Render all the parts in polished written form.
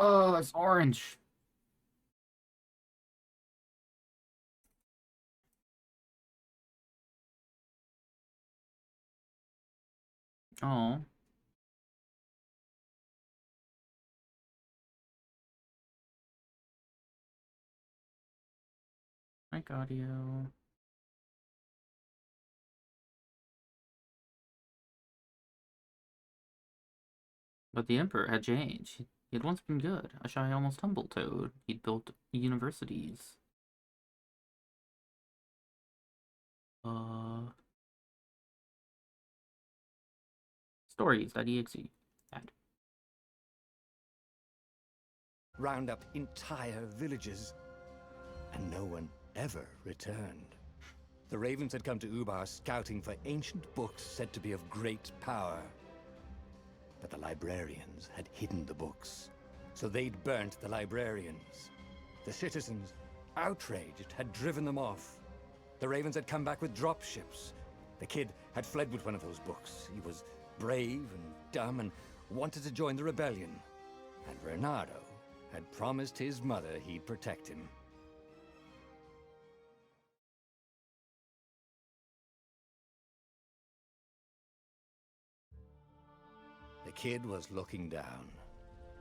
Oh, it's orange. Oh. I got you. But the Emperor had changed. He had once been good, a shy, almost humble toad. He'd built universities. Uh, Stories.exe. Add. Round up entire villages, and no one ever returned. The ravens had come to Ubar scouting for ancient books said to be of great power. But the librarians had hidden the books, so they'd burnt the librarians. The citizens, outraged, had driven them off. The ravens had come back with dropships. The kid had fled with one of those books. He was brave and dumb and wanted to join the rebellion. And Renato had promised his mother he'd protect him. The kid was looking down,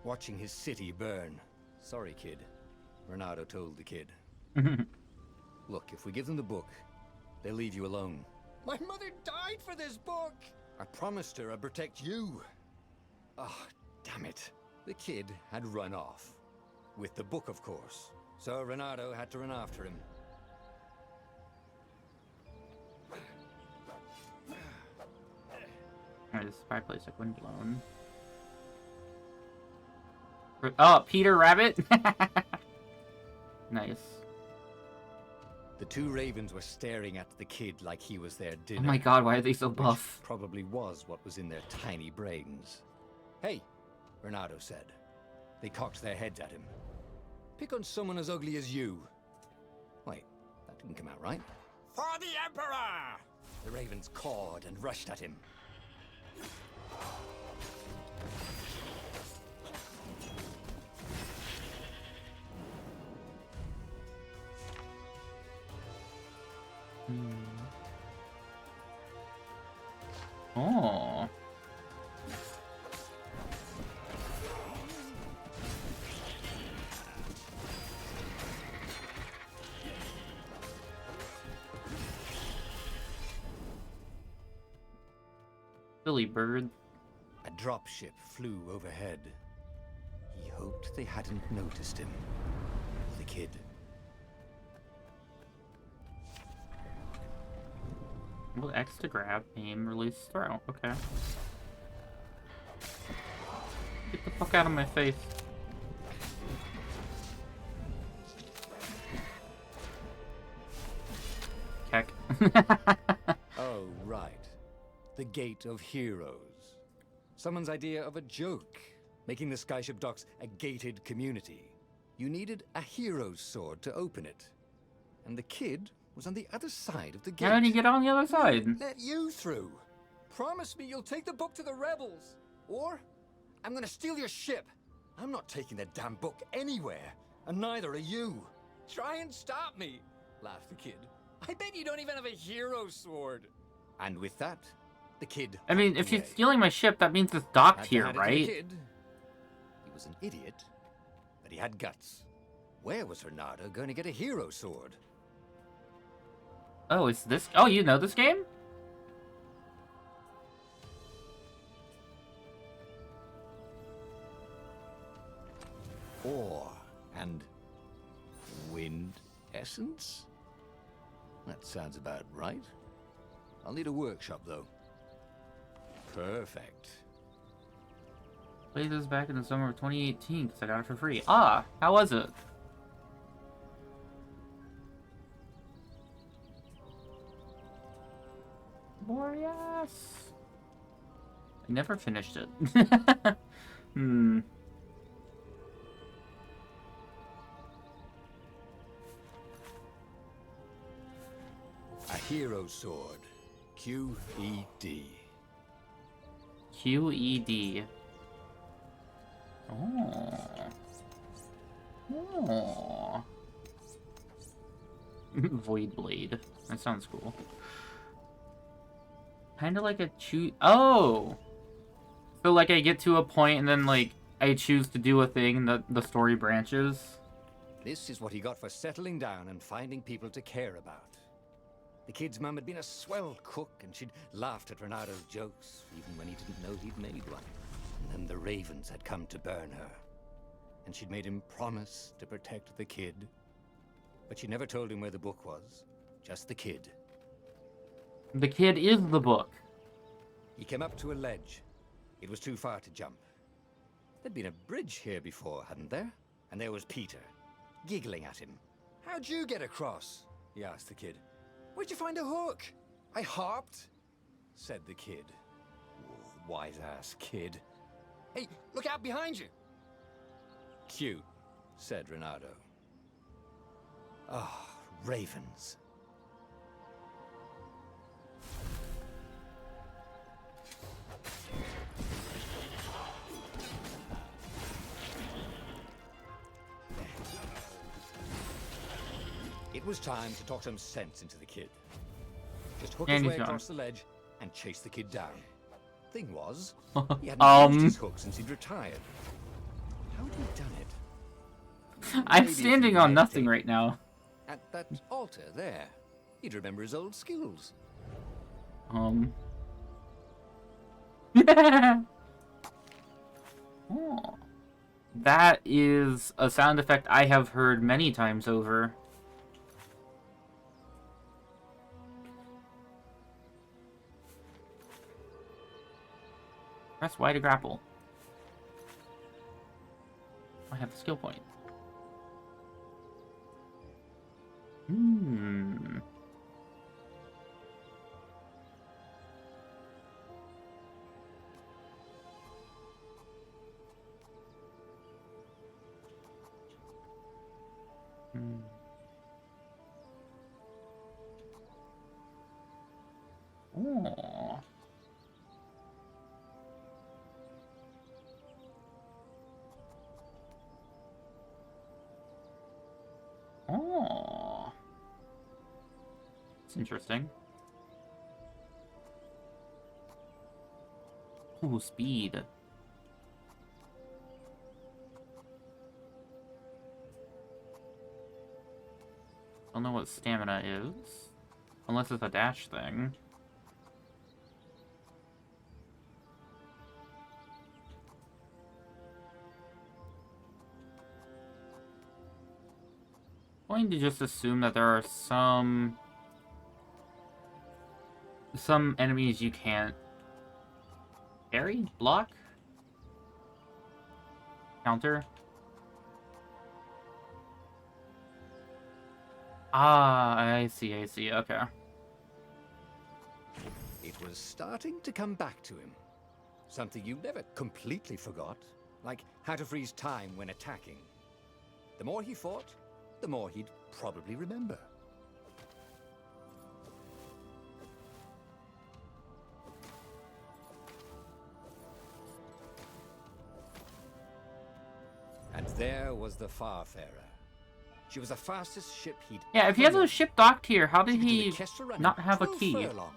watching his city burn. Sorry, kid, Renato told the kid. Look, if we give them the book, they'll leave you alone. My mother died for this book! I promised her I'd protect you. Oh, damn it. The kid had run off. With the book, of course. So Renato had to run after him. Alright, this fireplace like windblown. Oh, Peter Rabbit? Nice. The two ravens were staring at the kid like he was their dinner. Oh my god, why are they so buff? Which probably was what was in their tiny brains. Hey, Renato said. They cocked their heads at him. Pick on someone as ugly as you. Wait, that didn't come out right. For the Emperor! The ravens cawed and rushed at him. Oh. Silly bird. A dropship flew overhead. He hoped they hadn't noticed him. The kid. Well, X to grab, aim, release, throw. Okay. Get the fuck out of my face. Heck. Oh, right. The Gate of Heroes. Someone's idea of a joke, making the Skyship docks a gated community. You needed a hero's sword to open it. And the kid was on the other side of the gate. How did you get on the other side? Let you through. Promise me you'll take the book to the rebels. Or I'm gonna steal your ship. I'm not taking that damn book anywhere. And neither are you. Try and stop me, laughed the kid. I bet you don't even have a hero's sword. And with that, the kid. I mean, if she's stealing my ship, that means it's docked here, He right? was an idiot, but he had guts. Where was Renato going to get a hero sword? Oh, is this... Oh, you know this game? Ore and wind essence? That sounds about right. I'll need a workshop, though. Perfect. Played this back in the summer of 2018 because I got it for free. Ah, how was it? Boreas. I never finished it. A hero sword. QED. QED. Oh. Oh. Void Blade. That sounds cool. Kind of like a choose. Oh! So, like, I get to a point and then, like, I choose to do a thing that the story branches. This is what he got for settling down and finding people to care about. The kid's mum had been a swell cook, and she'd laughed at Renado's jokes, even when he didn't know he'd made one. And then the ravens had come to burn her. And she'd made him promise to protect the kid. But she never told him where the book was. Just the kid. The kid is the book. He came up to a ledge. It was too far to jump. There'd been a bridge here before, hadn't there? And there was Peter, giggling at him. "How'd you get across?" he asked the kid. "Where'd you find a hook?" "I hopped," said the kid. Wise-ass kid. "Hey, look out behind you!" "Cute," said Renato. Ah, ravens. It was time to talk some sense into the kid. Just hook his way across the ledge and chase the kid down. Thing was, he hadn't used his hook since he'd retired. How had he done it? I'm standing on nothing right now. At that altar there, he'd remember his old skills. Oh. That is a sound effect I have heard many times over. Press Y to grapple. I have a skill point. Hmm. Oh. Oh. It's interesting. Ooh, speed. Don't know what stamina is. Unless it's a dash thing. I'm going to just assume that there are some enemies you can't parry, block, counter. Ah, I see, okay. It was starting to come back to him. Something you never completely forgot, like how to freeze time when attacking. The more he fought, the more he'd probably remember. And there was the Farfarer. She was the fastest ship he'd... Yeah, if he has a ship docked here, how did he not have a key? Well,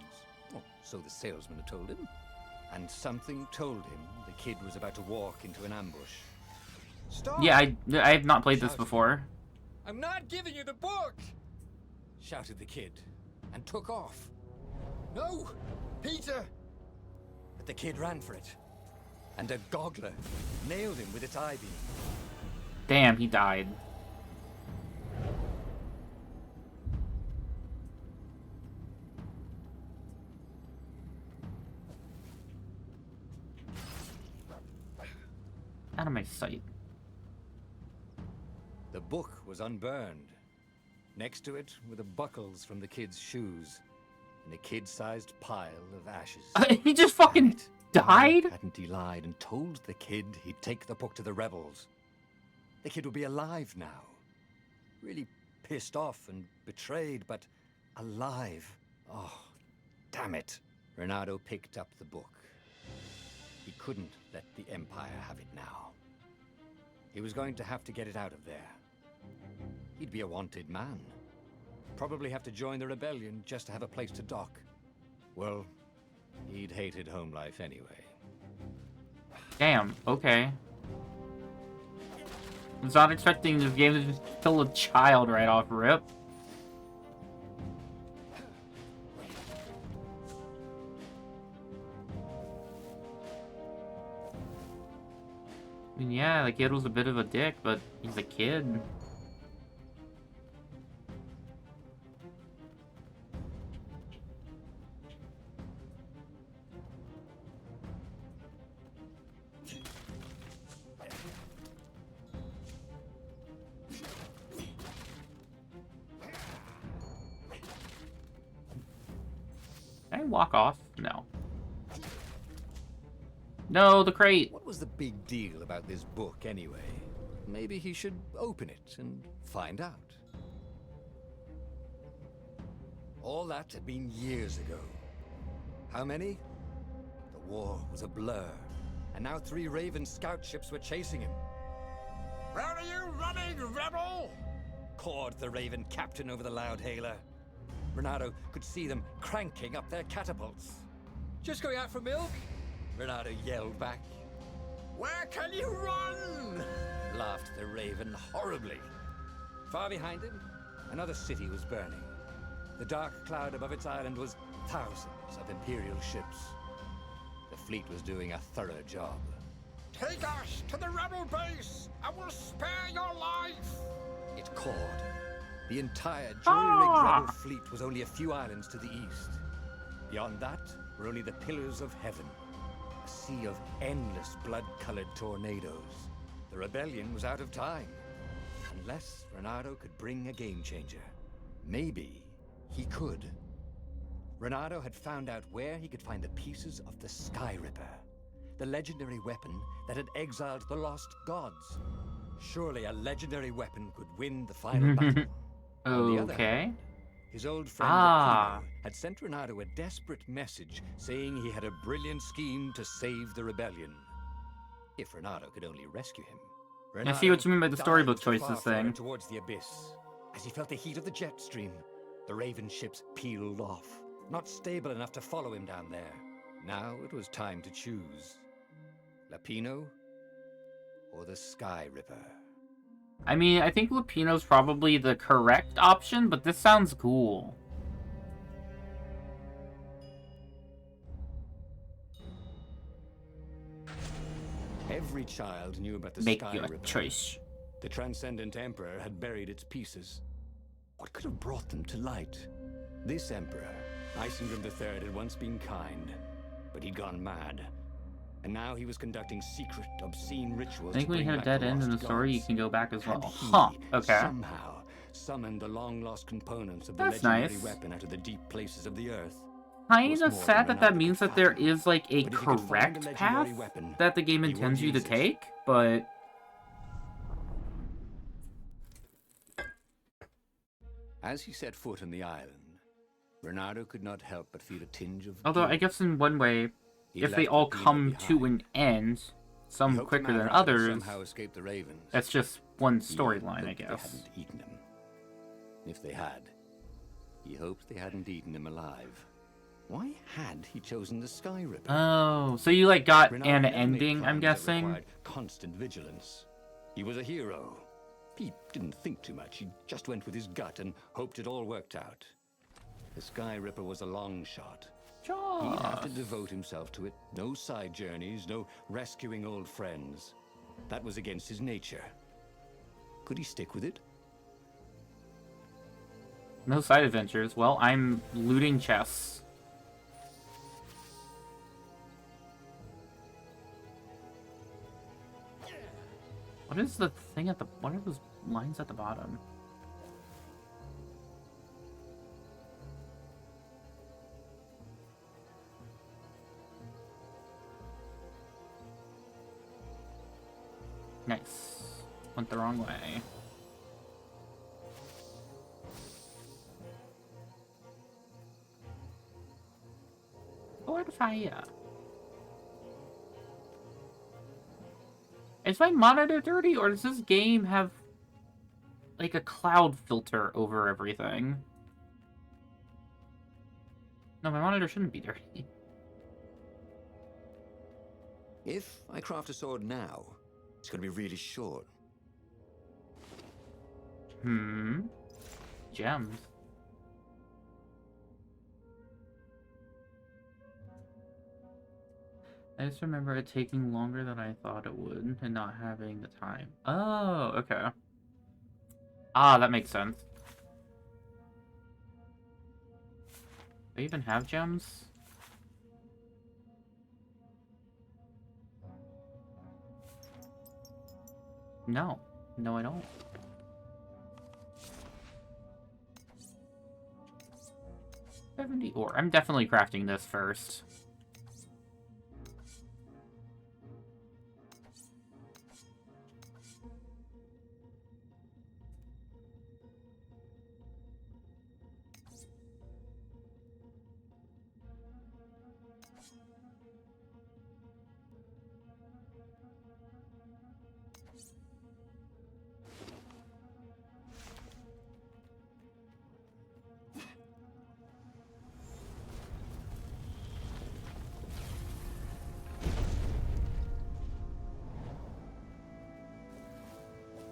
so the salesman had told him. And something told him the kid was about to walk into an ambush. "Stop!" Yeah, I have not played this before. "I'm not giving you the book!" shouted the kid, and took off. "No! Peter!" But the kid ran for it, and a goggler nailed him with its eye beam. Damn, he died. Out of my sight. The book was unburned. Next to it were the buckles from the kid's shoes, in a kid-sized pile of ashes. He just fucking died? Hadn't he lied and told the kid he'd take the book to the rebels? The kid would be alive now. Really pissed off and betrayed, but alive. Oh, damn it. Renato picked up the book. He couldn't let the Empire have it now. He was going to have to get it out of there, he'd be a wanted man. Probably have to join the rebellion just to have a place to dock. Well, he'd hated home life anyway. Damn, okay. I was not expecting this game to just kill a child right off rip. I mean, yeah, the kid was a bit of a dick, but he's a kid. Can I walk off? No. No, the crate! What was the big deal about this book anyway? Maybe he should open it and find out. All that had been years ago. How many? The war was a blur, and now 3 Raven scout ships were chasing him. "Where are you running, rebel?" cawed the Raven captain over the loudhailer. Renato could see them cranking up their catapults. "Just going out for milk?" Renato yelled back. "Where can you run?" laughed the Raven horribly. Far behind him, another city was burning. The dark cloud above its island was thousands of Imperial ships. The fleet was doing a thorough job. "Take us to the rebel base! I will spare your life!" it called. The entire jury-rigged rebel fleet was only a few islands to the east. Beyond that were only the pillars of heaven. A sea of endless blood-colored tornadoes. The rebellion was out of time. Unless Renato could bring a game-changer. Maybe he could. Renato had found out where he could find the pieces of the Sky Ripper, the legendary weapon that had exiled the lost gods. Surely a legendary weapon could win the final battle. On the other hand, his old friend Lupino had sent Renato a desperate message saying he had a brilliant scheme to save the rebellion. If Renato could only rescue him. I see what you mean by the storybook dived choices far thing. towards the abyss. As he felt the heat of the jet stream, the Raven ships peeled off, not stable enough to follow him down there. Now it was time to choose. Lupino or the Sky Ripper. I mean, I think Lupino's probably the correct option, but this sounds cool. Every child knew about the Make Sky your Ripper. choice. The Transcendent Emperor had buried its pieces. What could have brought them to light? This Emperor, Isengrim III, had once been kind, but he'd gone mad. And now he was conducting secret, obscene rituals. I think to when you bring hit a back dead end in the lost story, you gods. can go back as well. Had he Huh, okay. somehow summoned the long-lost components of the That's legendary nice. weapon out of the deep places of the earth. Kinda What's more, sad that that Renato means could that there fathom. is, like, a But if he could find a correct legendary path weapon, that the game he intends would you to use it. take, but... As he set foot on the island, Renato could not help but feel a tinge of Although, I guilt. guess in one way, He if they left all Lupino come to behind. an end, He some hoped quicker than Mad Rat would others, somehow escape the Ravens. that's just one He storyline, I hoped guess. They hadn't eaten him. If they had, he hoped they hadn't eaten him alive. Why had he chosen the Sky Ripper? Oh, so you, like, got Renato an never made ending, I'm crimes that guessing? required constant vigilance. He was a hero. He didn't think too much. He just went with his gut and hoped it all worked out. The Sky Ripper was a long shot. He'd have to devote himself to it. No side journeys, no rescuing old friends. That was against his nature. Could he stick with it? No side adventures. Well, I'm looting chests. What is the thing at the... What are those lines at the bottom? Nice. Went the wrong way. Lord Fire. Is my monitor dirty, or does this game have like a cloud filter over everything. No, my monitor shouldn't be dirty. If I craft a sword now, it's going to be really short. Gems. I just remember it taking longer than I thought it would and not having the time. Oh, okay. Ah, that makes sense. Do I even have gems? No. No, I don't. $70 ore. I'm definitely crafting this first.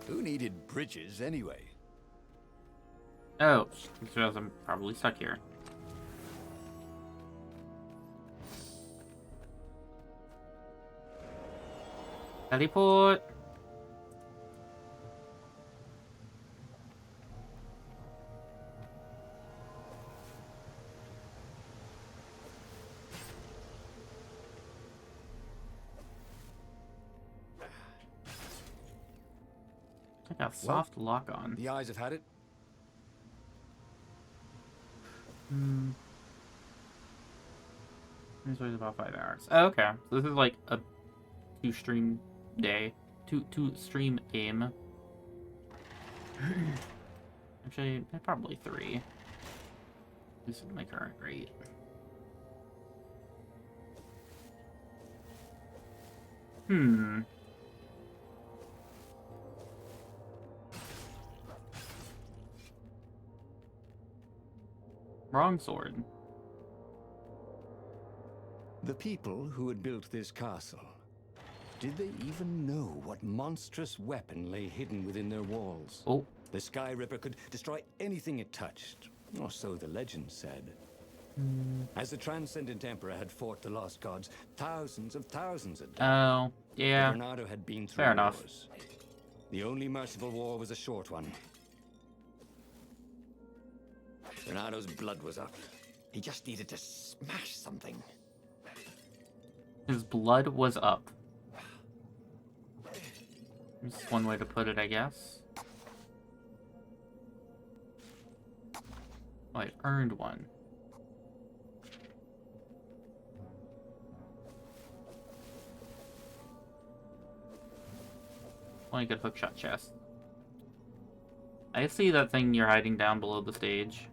Who needed bridges anyway? Oh, because I'm probably stuck here. Teleport! I got soft lock on. The eyes have had it. This was about 5 hours. Oh, okay. So this is like a 2-stream day. Two stream game. Actually, probably 3. This is my current rate. Wrong sword. The people who had built this castle, did they even know what monstrous weapon lay hidden within their walls? Oh. The Sky Ripper could destroy anything it touched, or so the legend said. As the Transcendent Emperor had fought the lost gods, thousands had died. Oh, yeah. But Bernardo had been through Fair enough. wars. The only merciful war was a short one. Bernardo's blood was up. He just needed to smash something. His blood was up. That's one way to put it, I guess. Oh, I earned one. Only good hookshot chest. I see that thing you're hiding down below the stage.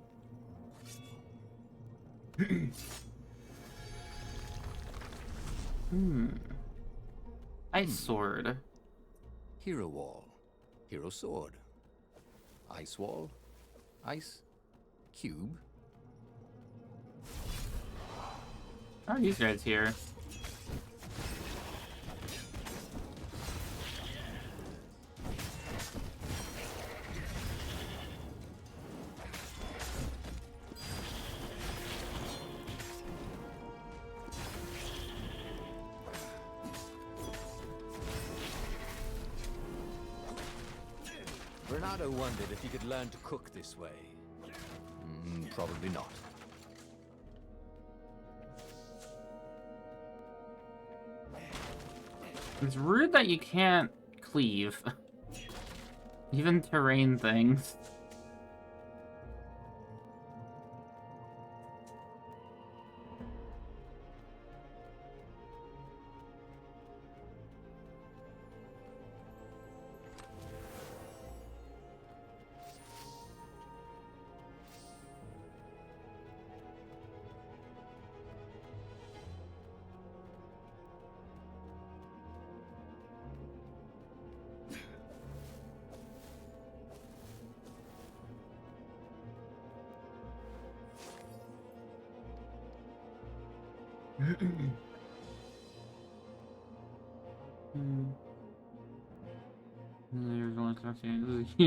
Ice sword. Hero wall. Hero sword. Ice wall. Ice cube. How are these guys here? Bernardo wondered if he could learn to cook this way. Probably not. It's rude that you can't cleave. Even terrain things. There's only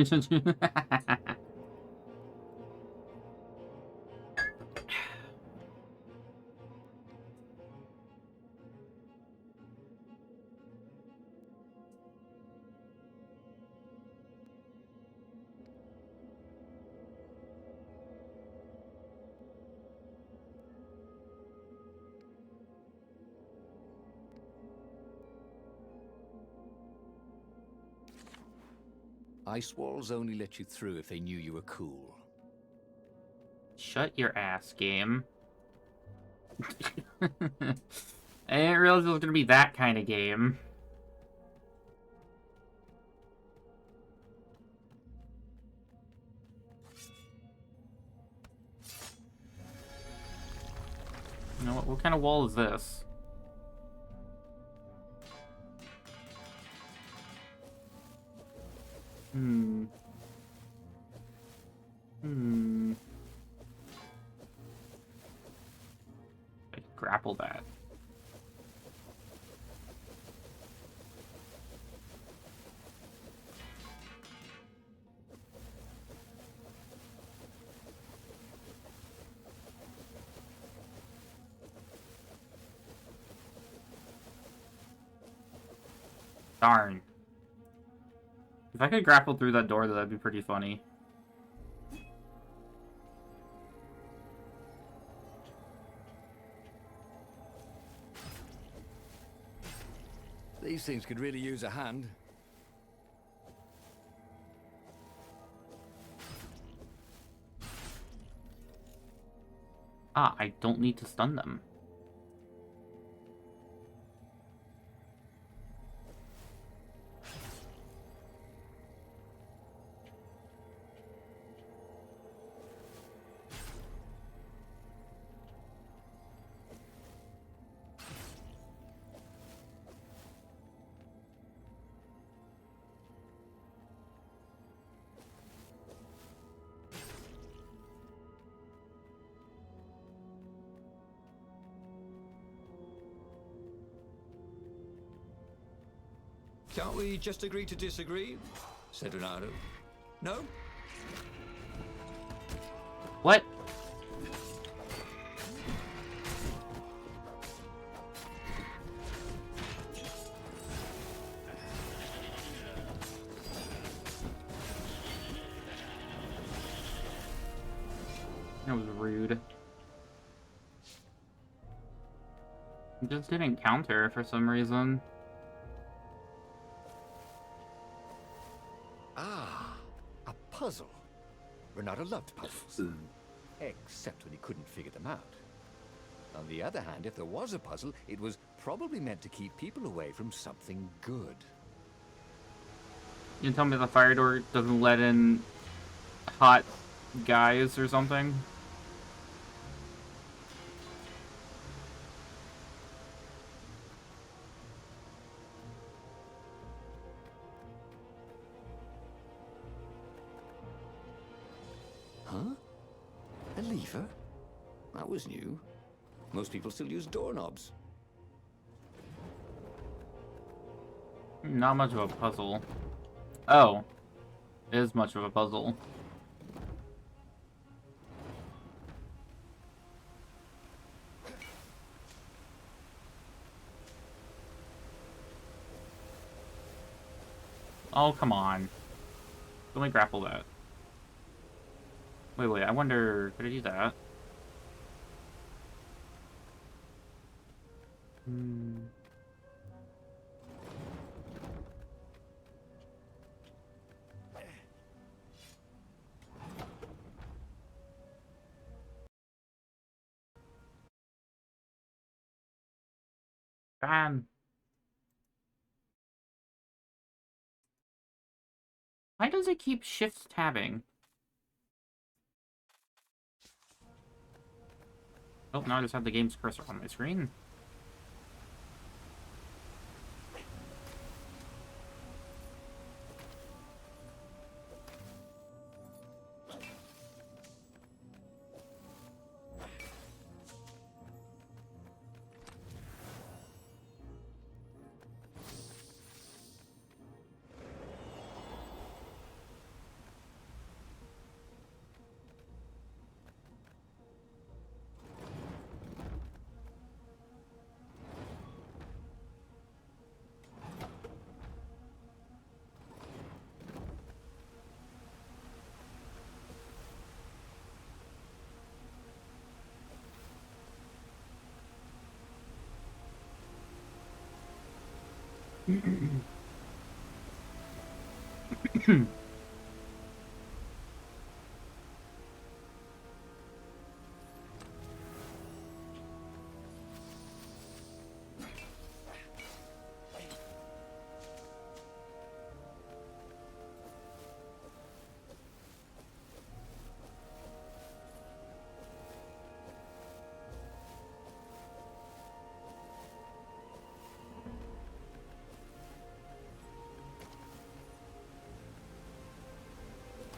something. Ice walls only let you through if they knew you were cool. Shut your ass, game. I didn't realize it was gonna be that kind of game. You know what kind of wall is this? Hmm. I can grapple that. Darn. If I could grapple through that door, that'd be pretty funny. These things could really use a hand. Ah, I don't need to stun them. Can't we just agree to disagree? Said Renato. No? What? That was rude. It just didn't counter for some reason. Ah, a puzzle. Renato loved puzzles. Except when he couldn't figure them out. On the other hand, if there was a puzzle, it was probably meant to keep people away from something good. You tell me the fire door doesn't let in hot guys or something? Huh? A lever? That was new. Most people still use doorknobs. Not much of a puzzle. Oh. It is much of a puzzle. Oh, come on. Let me grapple that. Wait, I wonder... Could I do that? Bam! Why does it keep shift tabbing? Oh, now I just have the game's cursor on my screen.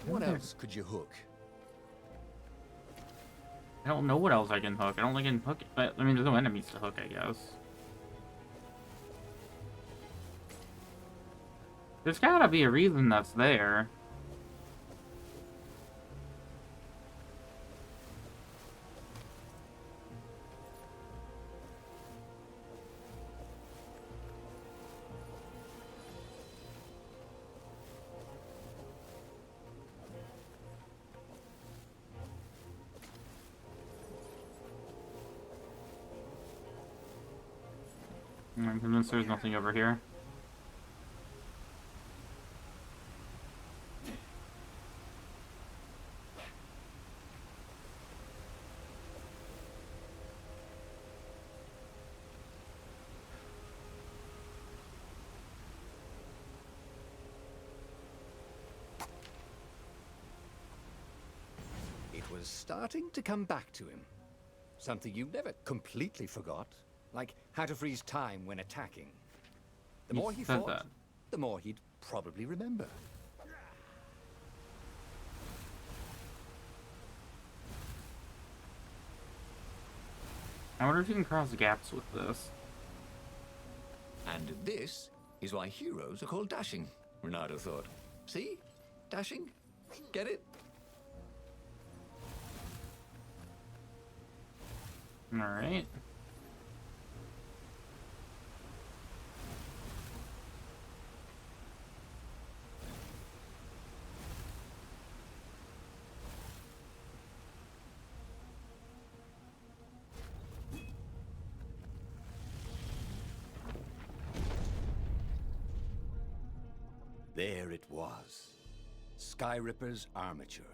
What else could you hook? I don't know what else I can hook. I don't think I can hook it, but I mean, there's no enemies to hook, I guess. There's gotta be a reason that's there. I'm convinced there's nothing over here. It was starting to come back to him. Something you never completely forgot. Like how to freeze time when attacking. The more he fought, the more he'd probably remember. I wonder if you can cross gaps with this. And this is why heroes are called dashing, Renato thought. See? Dashing? Get it? Alright. There it was. Skyripper's armature.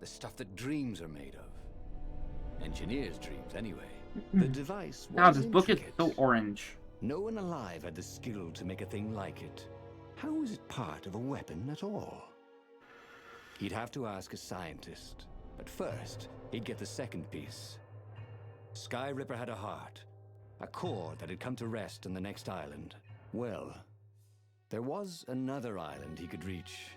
The stuff that dreams are made of. Engineers' dreams, anyway. The device was Wow, this book is intricate. so orange. No one alive had the skill to make a thing like it. How was it part of a weapon at all? He'd have to ask a scientist. But first, he'd get the second piece. Skyripper had a heart. A core that had come to rest on the next island. Well, there was another island he could reach.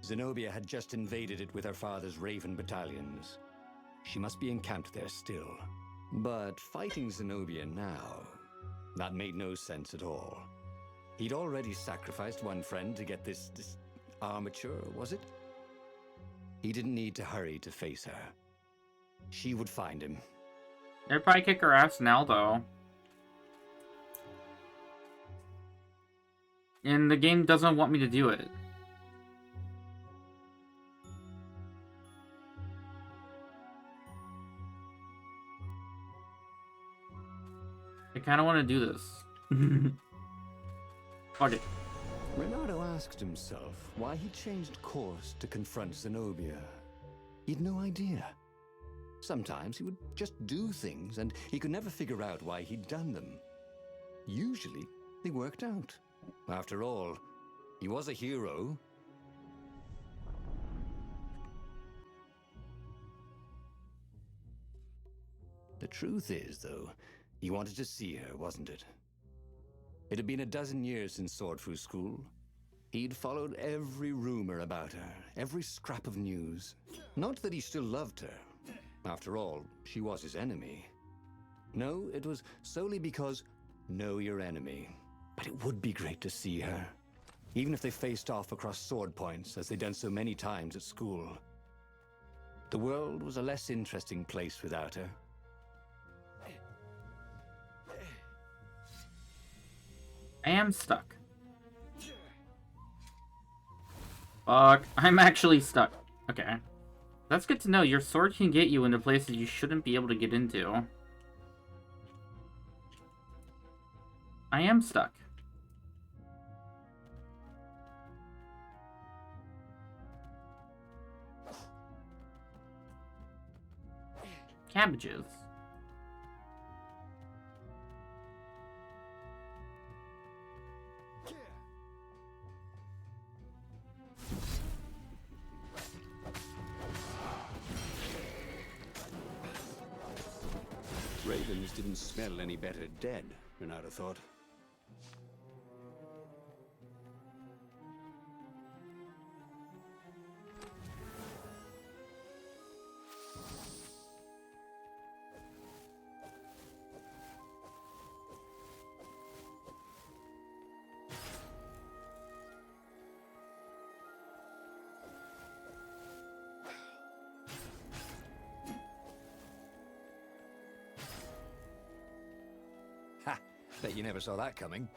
Zenobia had just invaded it with her father's Raven battalions. She must be encamped there still. But fighting Zenobia now, that made no sense at all. He'd already sacrificed one friend to get this armature, was it? He didn't need to hurry to face her. She would find him. They'd probably kick her ass now, though. And the game doesn't want me to do it. I kind of want to do this. Fuck it. Renato asked himself why he changed course to confront Zenobia. He'd no idea. Sometimes he would just do things, and he could never figure out why he'd done them. Usually, they worked out. After all, he was a hero. The truth is, though, he wanted to see her, wasn't it? It had been a dozen years since Swordfu School. He'd followed every rumor about her, every scrap of news. Not that he still loved her. After all, she was his enemy. No, it was solely because know your enemy. But it would be great to see her. Even if they faced off across sword points, as they'd done so many times at school. The world was a less interesting place without her. I am stuck. Fuck. I'm actually stuck. Okay. That's good to know. Your sword can get you into places you shouldn't be able to get into. I am stuck. cabbages. Ravens didn't smell any better dead, Renata thought. Ha! Bet you never saw that coming.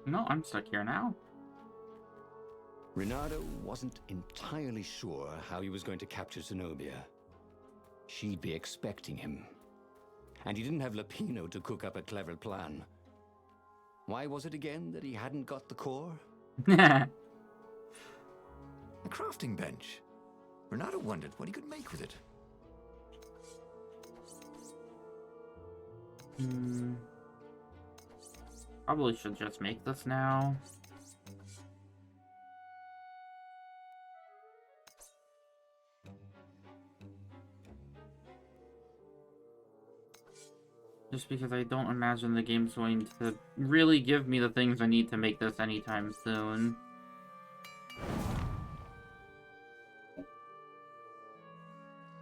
No, I'm stuck here now. Renato wasn't entirely sure how he was going to capture Zenobia. She'd be expecting him. And he didn't have Lapino to cook up a clever plan. Why was it again that he hadn't got the core? A crafting bench. Renato wondered what he could make with it. Probably should just make this now. Just because I don't imagine the game's going to really give me the things I need to make this anytime soon.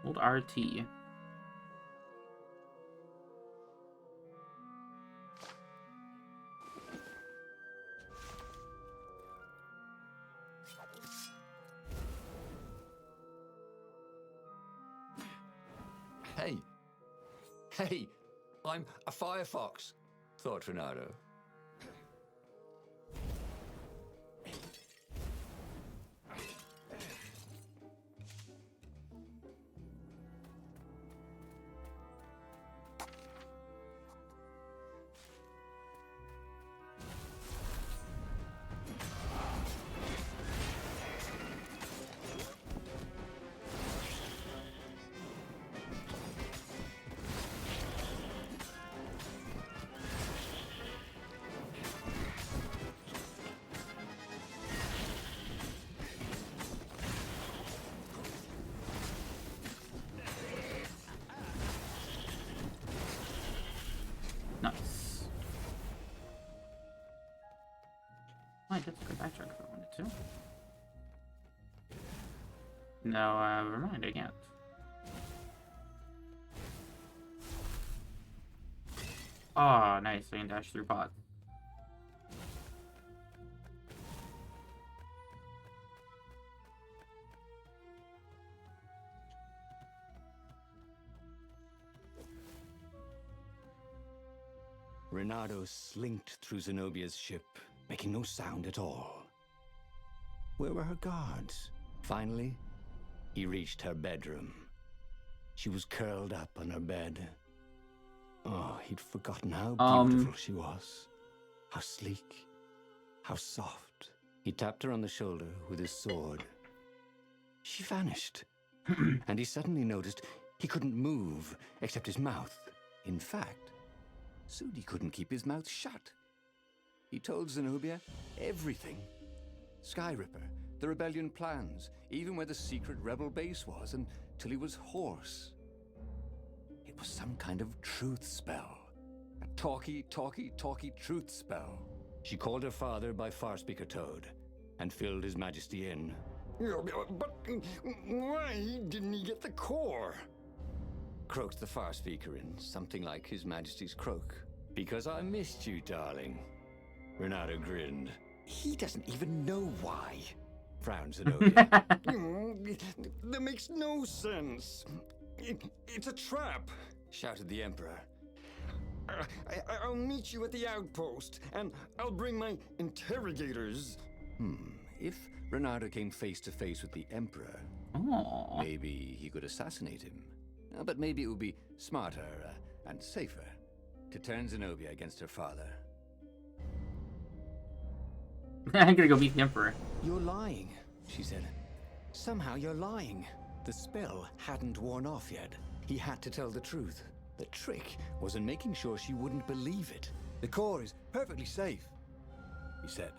Hold RT. Hey! Hey! I'm a firefox, thought Renato. Nice. I get to go backtrack if I wanted to. No, never mind, I can't. Oh, nice. I can dash through pods. Renato slinked through Zenobia's ship, making no sound at all. Where were her guards? Finally, he reached her bedroom. She was curled up on her bed. Oh, he'd forgotten how beautiful she was. How sleek. How soft. He tapped her on the shoulder with his sword. She vanished. And he suddenly noticed he couldn't move except his mouth. In fact, soon he couldn't keep his mouth shut. He told Zenobia everything. Skyripper, the rebellion plans, even where the secret rebel base was, until he was hoarse. It was some kind of truth spell. A talky truth spell. She called her father by Farspeaker Toad and filled His Majesty in. But why didn't he get the core? Croaked the Farspeaker in something like His Majesty's croak. Because I missed you, darling. Renato grinned. He doesn't even know why. Frowned Zenobia. That makes no sense. It's a trap, shouted the Emperor. I'll meet you at the outpost, and I'll bring my interrogators. If Renato came face to face with the Emperor, maybe he could assassinate him But maybe it would be smarter and safer to turn Zenobia against her father. I'm gonna go meet the Emperor. You're lying, she said. Somehow you're lying. The spell hadn't worn off yet. He had to tell the truth. The trick was in making sure she wouldn't believe it. The core is perfectly safe, he said.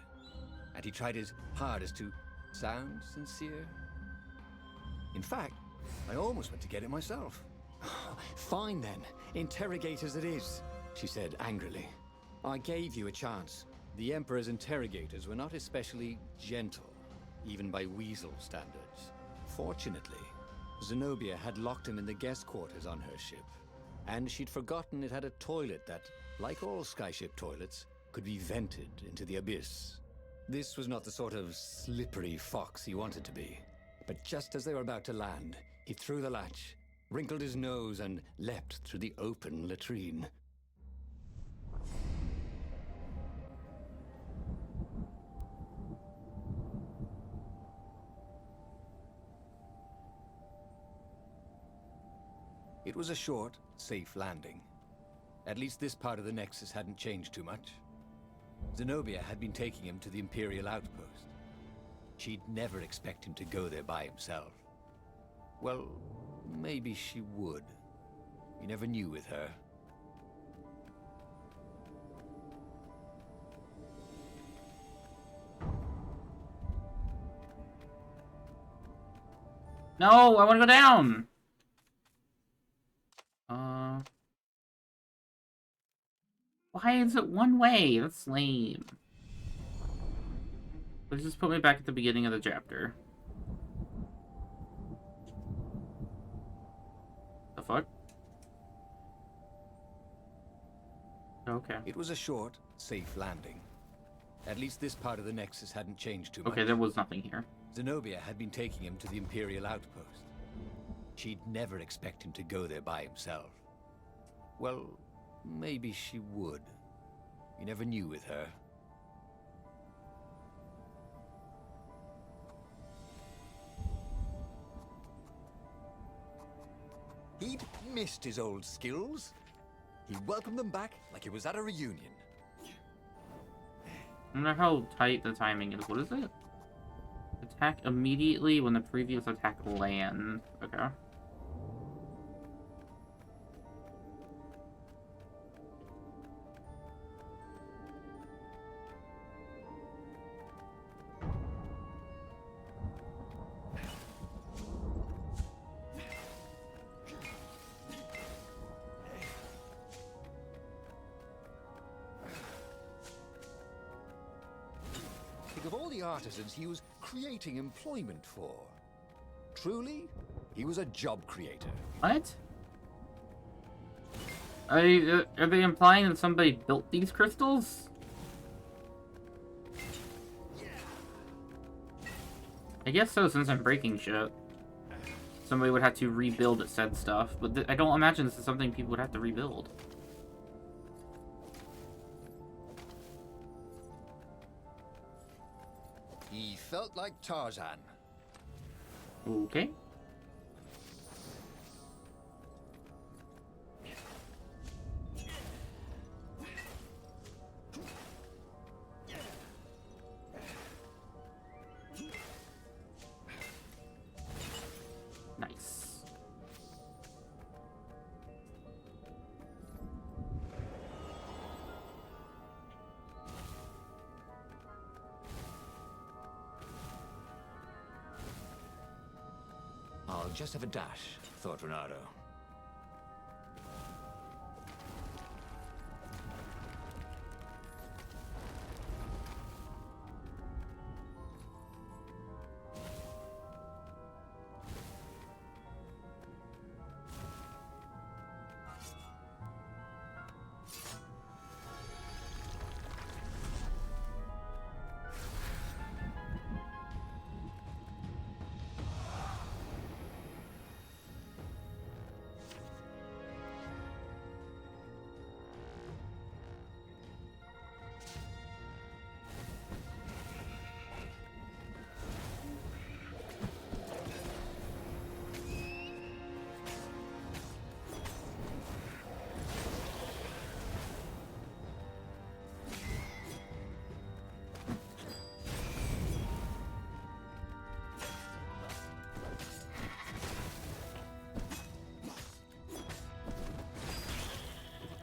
And he tried his hardest to sound sincere. In fact, I almost went to get it myself. Fine then, interrogators it is, she said angrily. I gave you a chance. The Emperor's interrogators were not especially gentle, even by Weasel standards. Fortunately, Zenobia had locked him in the guest quarters on her ship, and she'd forgotten it had a toilet that, like all skyship toilets, could be vented into the abyss. This was not the sort of slippery fox he wanted to be. But just as they were about to land, he threw the latch, wrinkled his nose, and leapt through the open latrine. It was a short, safe landing. At least this part of the Nexus hadn't changed too much. Zenobia had been taking him to the Imperial outpost. She'd never expect him to go there by himself. Well, maybe she would. You never knew with her. No, I want to go down. Why is it one way? That's lame. Let's just put me back at the beginning of the chapter. The fuck? Okay. It was a short, safe landing. At least this part of the Nexus hadn't changed too much. Okay, there was nothing here. Zenobia had been taking him to the Imperial outpost. She'd never expect him to go there by himself. Well, maybe she would. You never knew with her. He'd missed his old skills. He welcomed them back like it was at a reunion. I wonder how tight the timing is. What is it? Attack immediately when the previous attack lands. Okay. Of all the artisans he was creating employment for. Truly, he was a job creator. What? Are they implying that somebody built these crystals? I guess so, since I'm breaking shit. Somebody would have to rebuild said stuff, but I don't imagine this is something people would have to rebuild. He felt like Tarzan. Okay. Nice. I'll just have a dash, thought Renato.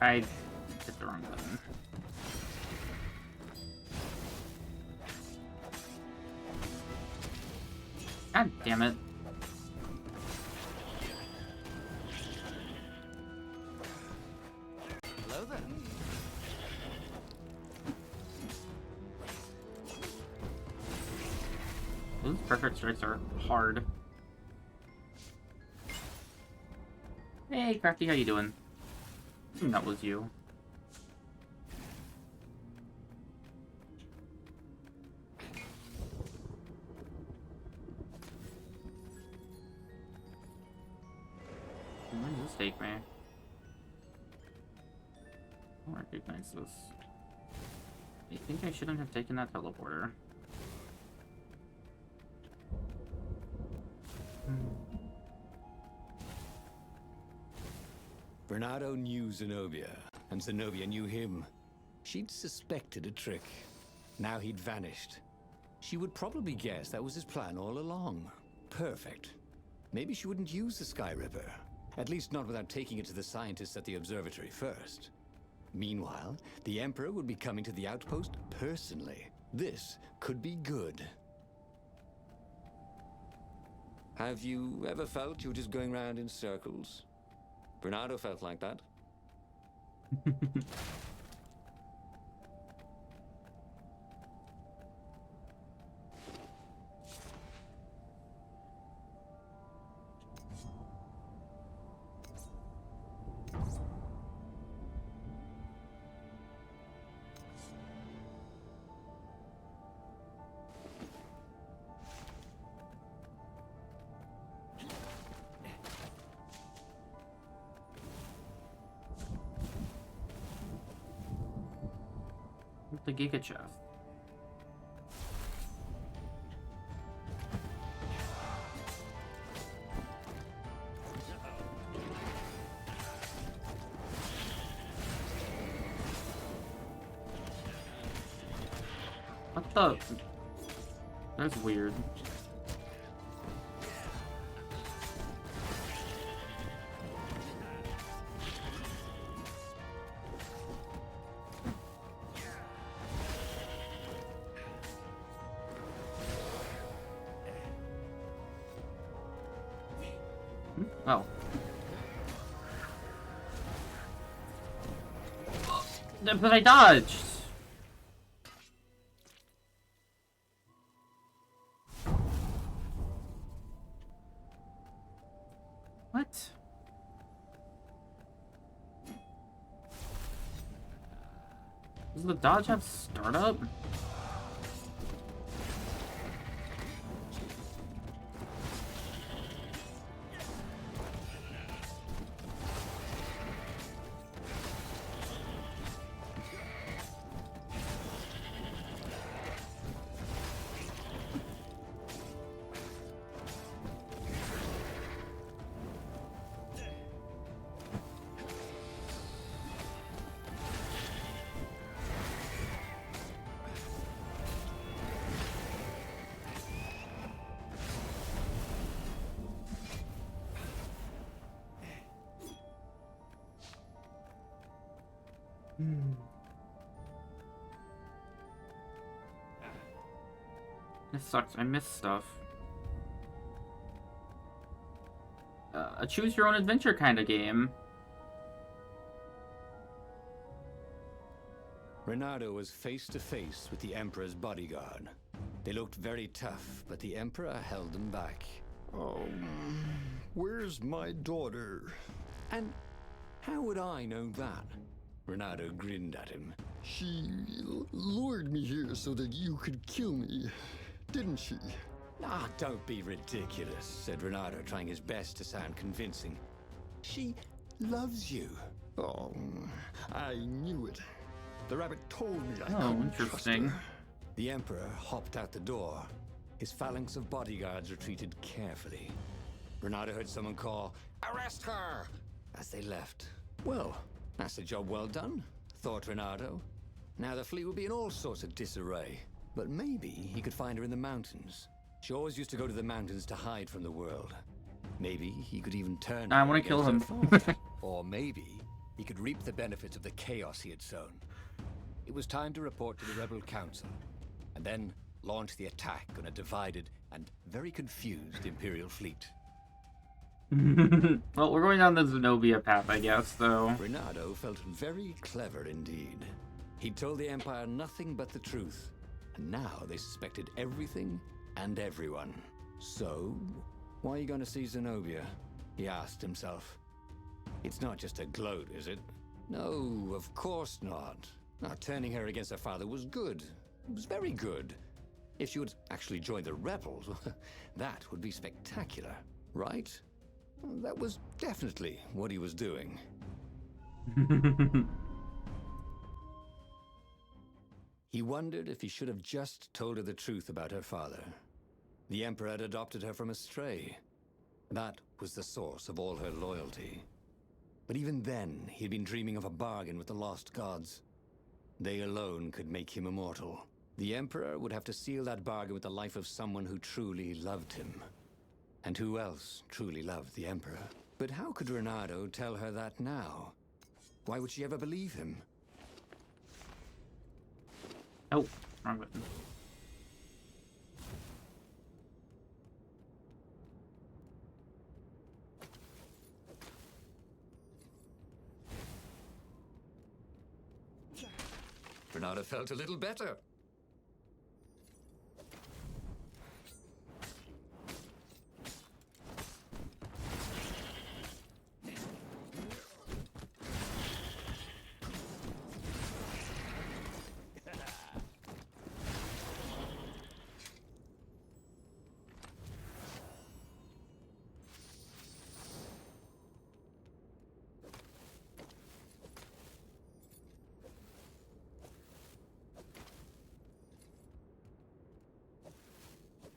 I hit the wrong button. God damn it. Hello there. Those perfect strikes are hard. Hey, Crafty, how you doing? That was you. Where does this take me? I don't recognize this. I think I shouldn't have taken that teleporter. Bernardo knew Zenobia, and Zenobia knew him. She'd suspected a trick. Now he'd vanished. She would probably guess that was his plan all along. Perfect. Maybe she wouldn't use the Sky Ripper. At least not without taking it to the scientists at the observatory first. Meanwhile, the Emperor would be coming to the outpost personally. This could be good. Have you ever felt you were just going round in circles? Bernardo felt like that. The Giga Chef. What the? That's weird. Oh. But I dodged! What? Does the dodge have startup? This sucks. I missed stuff. A choose-your-own-adventure kind of game. Bernardo was face to face with the Emperor's bodyguard. They looked very tough, but the Emperor held them back. Where's my daughter? And how would I know that? Bernardo grinned at him. She lured me here so that you could kill me, didn't she? Ah, don't be ridiculous, said Bernardo, trying his best to sound convincing. She loves you. Oh, I knew it. The rabbit told me I Oh, couldn't trust interesting. her. The Emperor hopped out the door. His phalanx of bodyguards retreated carefully. Bernardo heard someone call, "Arrest her!" as they left. Well, that's a job well done, thought Bernardo. Now the fleet would be in all sorts of disarray. But maybe he could find her in the mountains. She always used to go to the mountains to hide from the world. Maybe he could even turn I her want to kill him. against her father. Or maybe he could reap the benefits of the chaos he had sown. It was time to report to the Rebel Council, and then launch the attack on a divided and very confused Imperial fleet. Well, we're going down the Zenobia path, I guess, so... Reynardo felt very clever indeed. He'd told the Empire nothing but the truth, and now they suspected everything and everyone. So, why are you going to see Zenobia? He asked himself. It's not just a gloat, is it? No, of course not. Now, turning her against her father was good. It was very good. If she would actually join the rebels, that would be spectacular, right? That was definitely what he was doing. He wondered if he should have just told her the truth about her father. The Emperor had adopted her from a stray. That was the source of all her loyalty. But even then, he'd been dreaming of a bargain with the lost gods. They alone could make him immortal. The Emperor would have to seal that bargain with the life of someone who truly loved him. And who else truly loved the Emperor? But how could Reynardo tell her that now? Why would she ever believe him? Oh, wrong button. Reynardo felt a little better.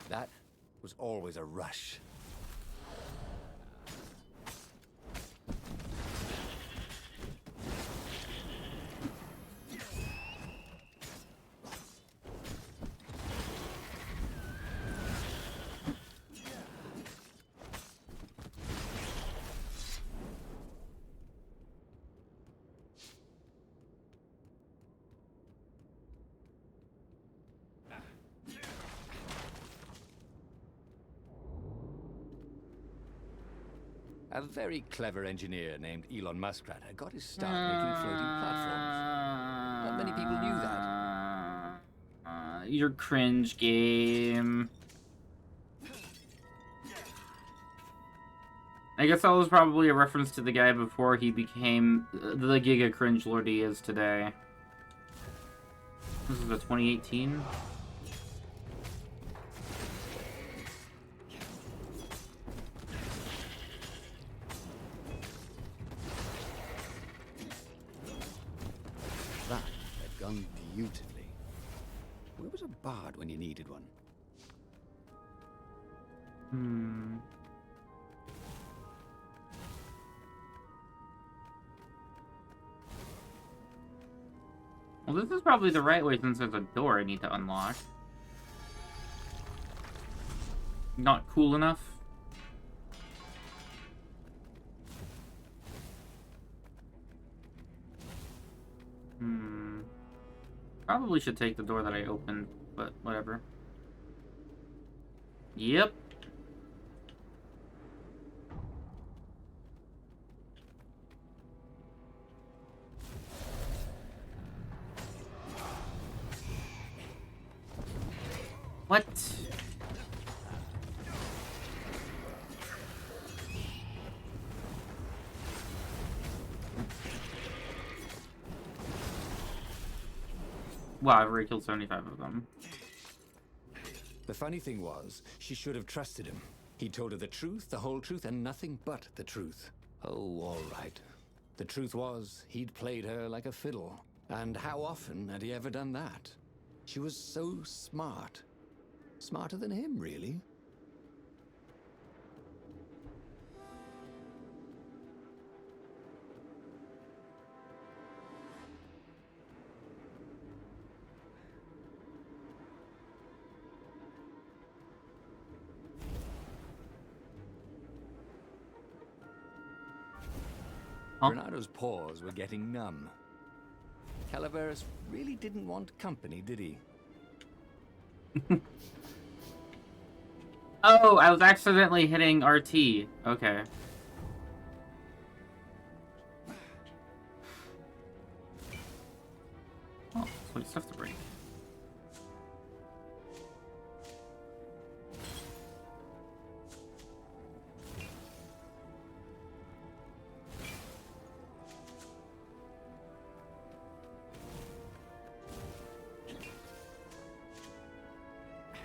That was always a rush. A very clever engineer named Elon Muskrat had got his start making floating platforms. Not many people knew that. Your cringe game. I guess that was probably a reference to the guy before he became the Giga Cringe Lord he is today. This is the 2018. That had gone beautifully. Where was a bard when you needed one? Well, this is probably the right way since there's a door I need to unlock. Not cool enough? Probably should take the door that I opened, but whatever. Yep. What? Wow, I've already killed 75 of them. The funny thing was, she should have trusted him. He told her the truth, the whole truth, and nothing but the truth. Oh, all right. The truth was, he'd played her like a fiddle. And how often had he ever done that? She was so smart. Smarter than him, really. Huh? Renado's paws were getting numb. Calaveras really didn't want company, did he? Oh, I was accidentally hitting RT. Okay. Oh, sweet stuff to break.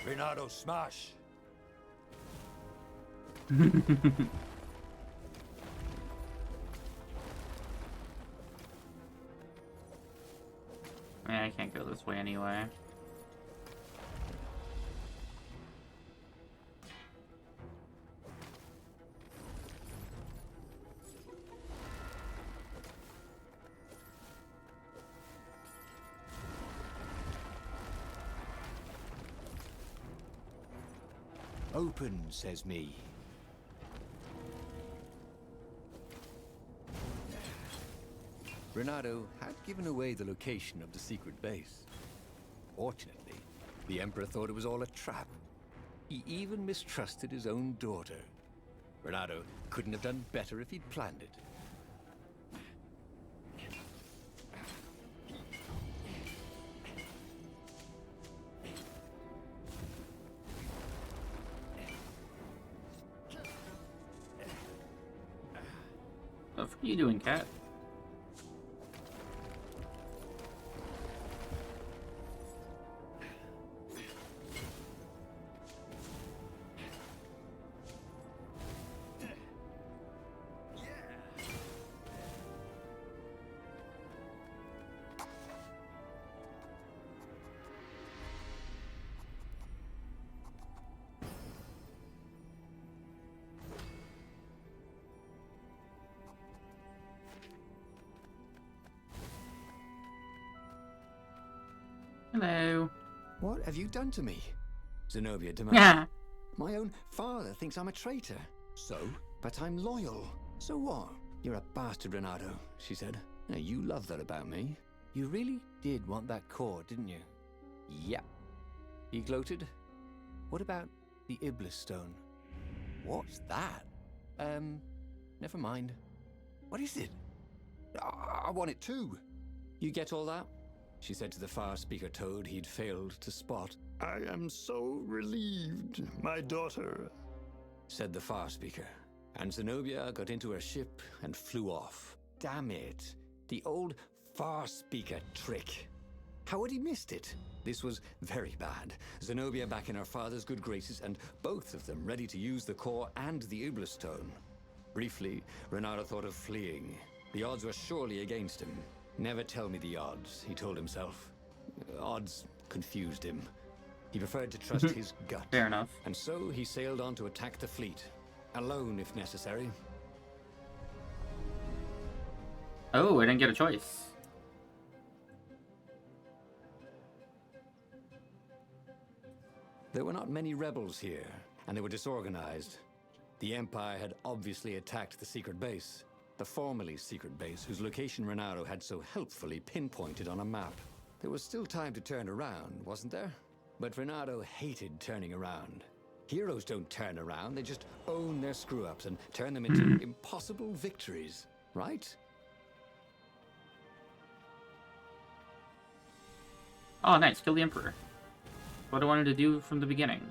Renado, smash! I can't go this way anyway. Open, says me. Renado had given away the location of the secret base. Fortunately, the Emperor thought it was all a trap. He even mistrusted his own daughter. Renado couldn't have done better if he'd planned it. What are you doing, cat? Hello. What have you done to me? Zenobia demanded. Yeah. My own father thinks I'm a traitor. So? But I'm loyal. So what? You're a bastard, Renado, she said. Now, you love that about me. You really did want that core, didn't you? Yep. He gloated. What about the Iblis stone? What's that? Never mind. What is it? I want it too. You get all that? She said to the far speaker toad he'd failed to spot. I am so relieved, my daughter. Said the far speaker. And Zenobia got into her ship and flew off. Damn it. The old far speaker trick. How had he missed it? This was very bad. Zenobia back in her father's good graces, and both of them ready to use the core and the Iblis stone. Briefly, Renado thought of fleeing. The odds were surely against him. Never tell me the odds, he told himself. Odds confused him. He preferred to trust his gut. Fair enough. And so he sailed on to attack the fleet. Alone, if necessary. Oh, I didn't get a choice. There were not many rebels here, and they were disorganized. The Empire had obviously attacked the secret base. The formerly secret base, whose location Renado had so helpfully pinpointed on a map. There was still time to turn around, wasn't there? But Renado hated turning around. Heroes don't turn around, they just own their screw-ups and turn them into impossible victories, right? Oh, nice. Kill the Emperor. What I wanted to do from the beginning.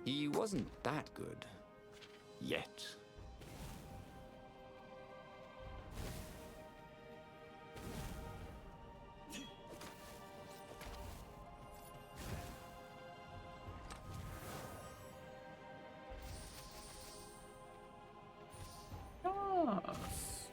He wasn't that good. Yet. Yes.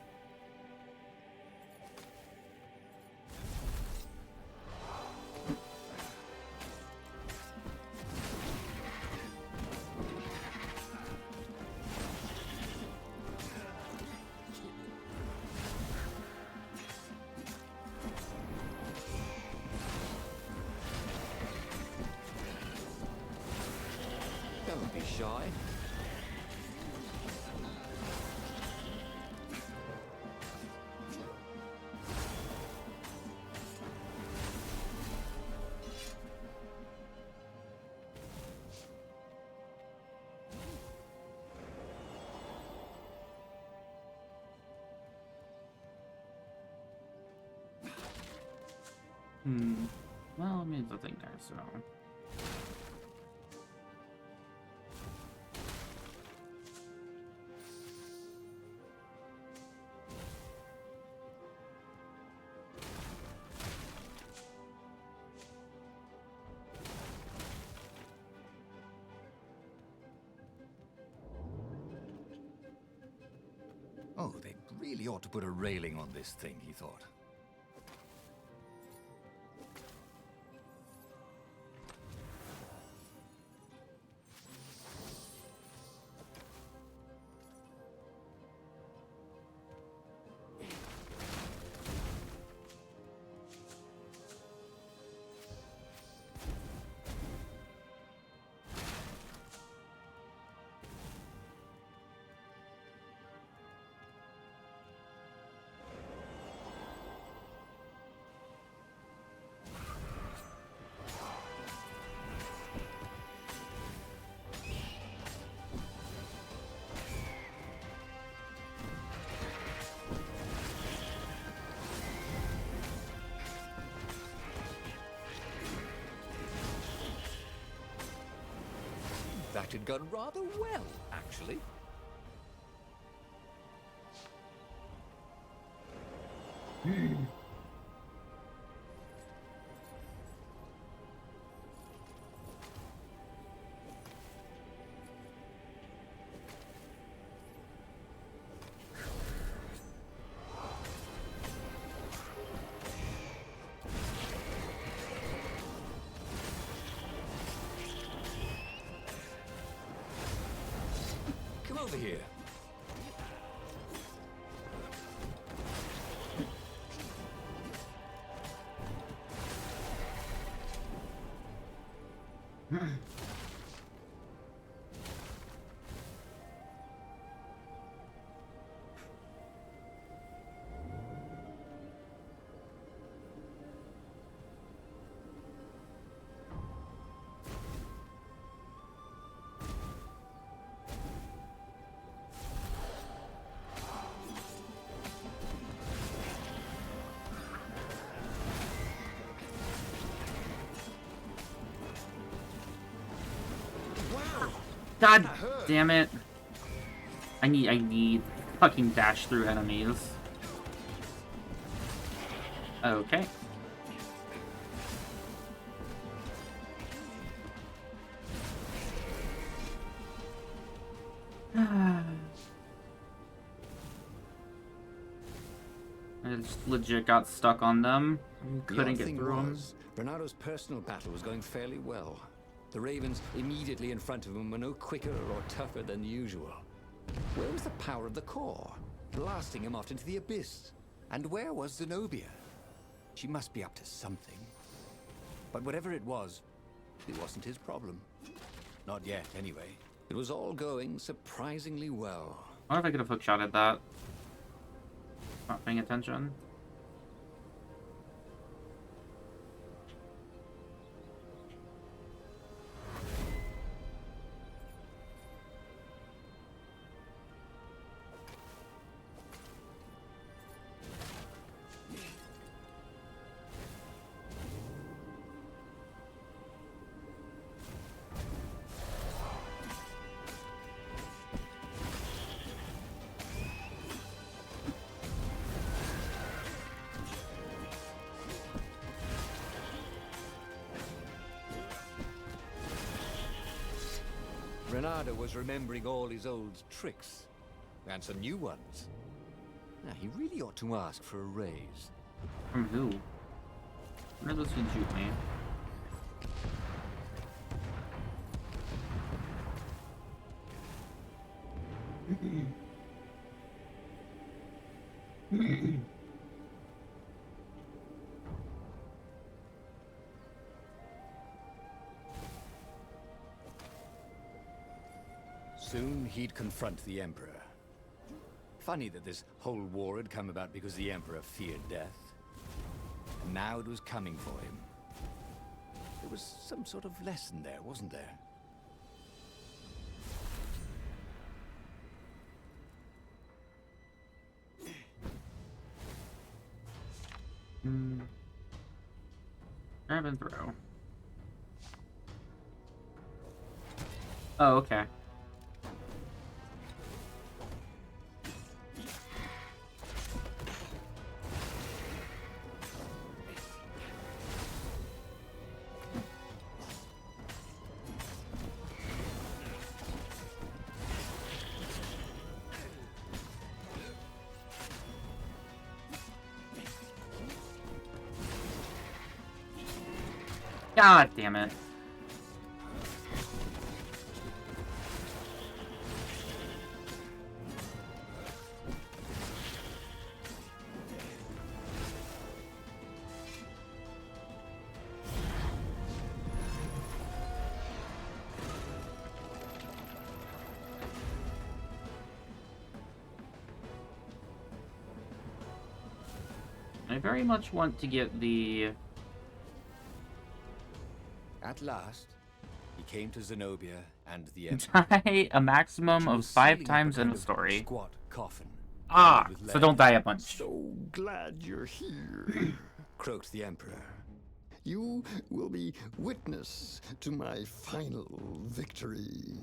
Don't be shy. Well, I mean, the thing there, so. Oh, they really ought to put a railing on this thing, he thought. That had gone rather well, actually. Come over here. God damn it. I need fucking dash through enemies. Okay. I just legit got stuck on them. Couldn't get through them. Bernardo's personal battle was going fairly well. The ravens immediately in front of him were no quicker or tougher than usual. Where was the power of the core, blasting him off into the abyss? And where was Zenobia? She must be up to something. But whatever it wasn't his problem. Not yet, anyway. It was all going surprisingly well. I wonder if I could have hookshotted that. Not paying attention. Bernardo was remembering all his old tricks, and some new ones. Now, he really ought to ask for a raise. From who? Where are those who shoot me? Soon he'd confront the Emperor. Funny that this whole war had come about because the Emperor feared death. And now it was coming for him. There was some sort of lesson there, wasn't there? Grab and throw. Oh, okay. God damn it. I very much want to get the... At last, he came to Zenobia and the Emperor. Die a maximum She of was 5 sealing up times in kind a of story. Squat coffin. Ah, covered with so lead. don't die a bunch. So glad you're here. Croaked the Emperor. You will be witness to my final victory.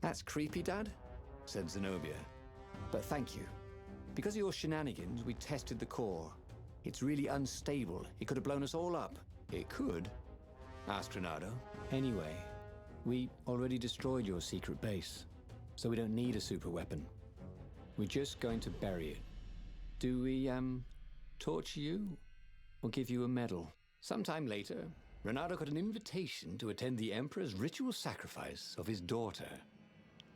That's creepy, Dad, said Zenobia. But thank you. Because of your shenanigans, we tested the core. It's really unstable. It could have blown us all up. It could, asked Renato. Anyway, we already destroyed your secret base, so we don't need a super weapon. We're just going to bury it. Do we, torture you? Or give you a medal? Sometime later, Renato got an invitation to attend the Emperor's ritual sacrifice of his daughter.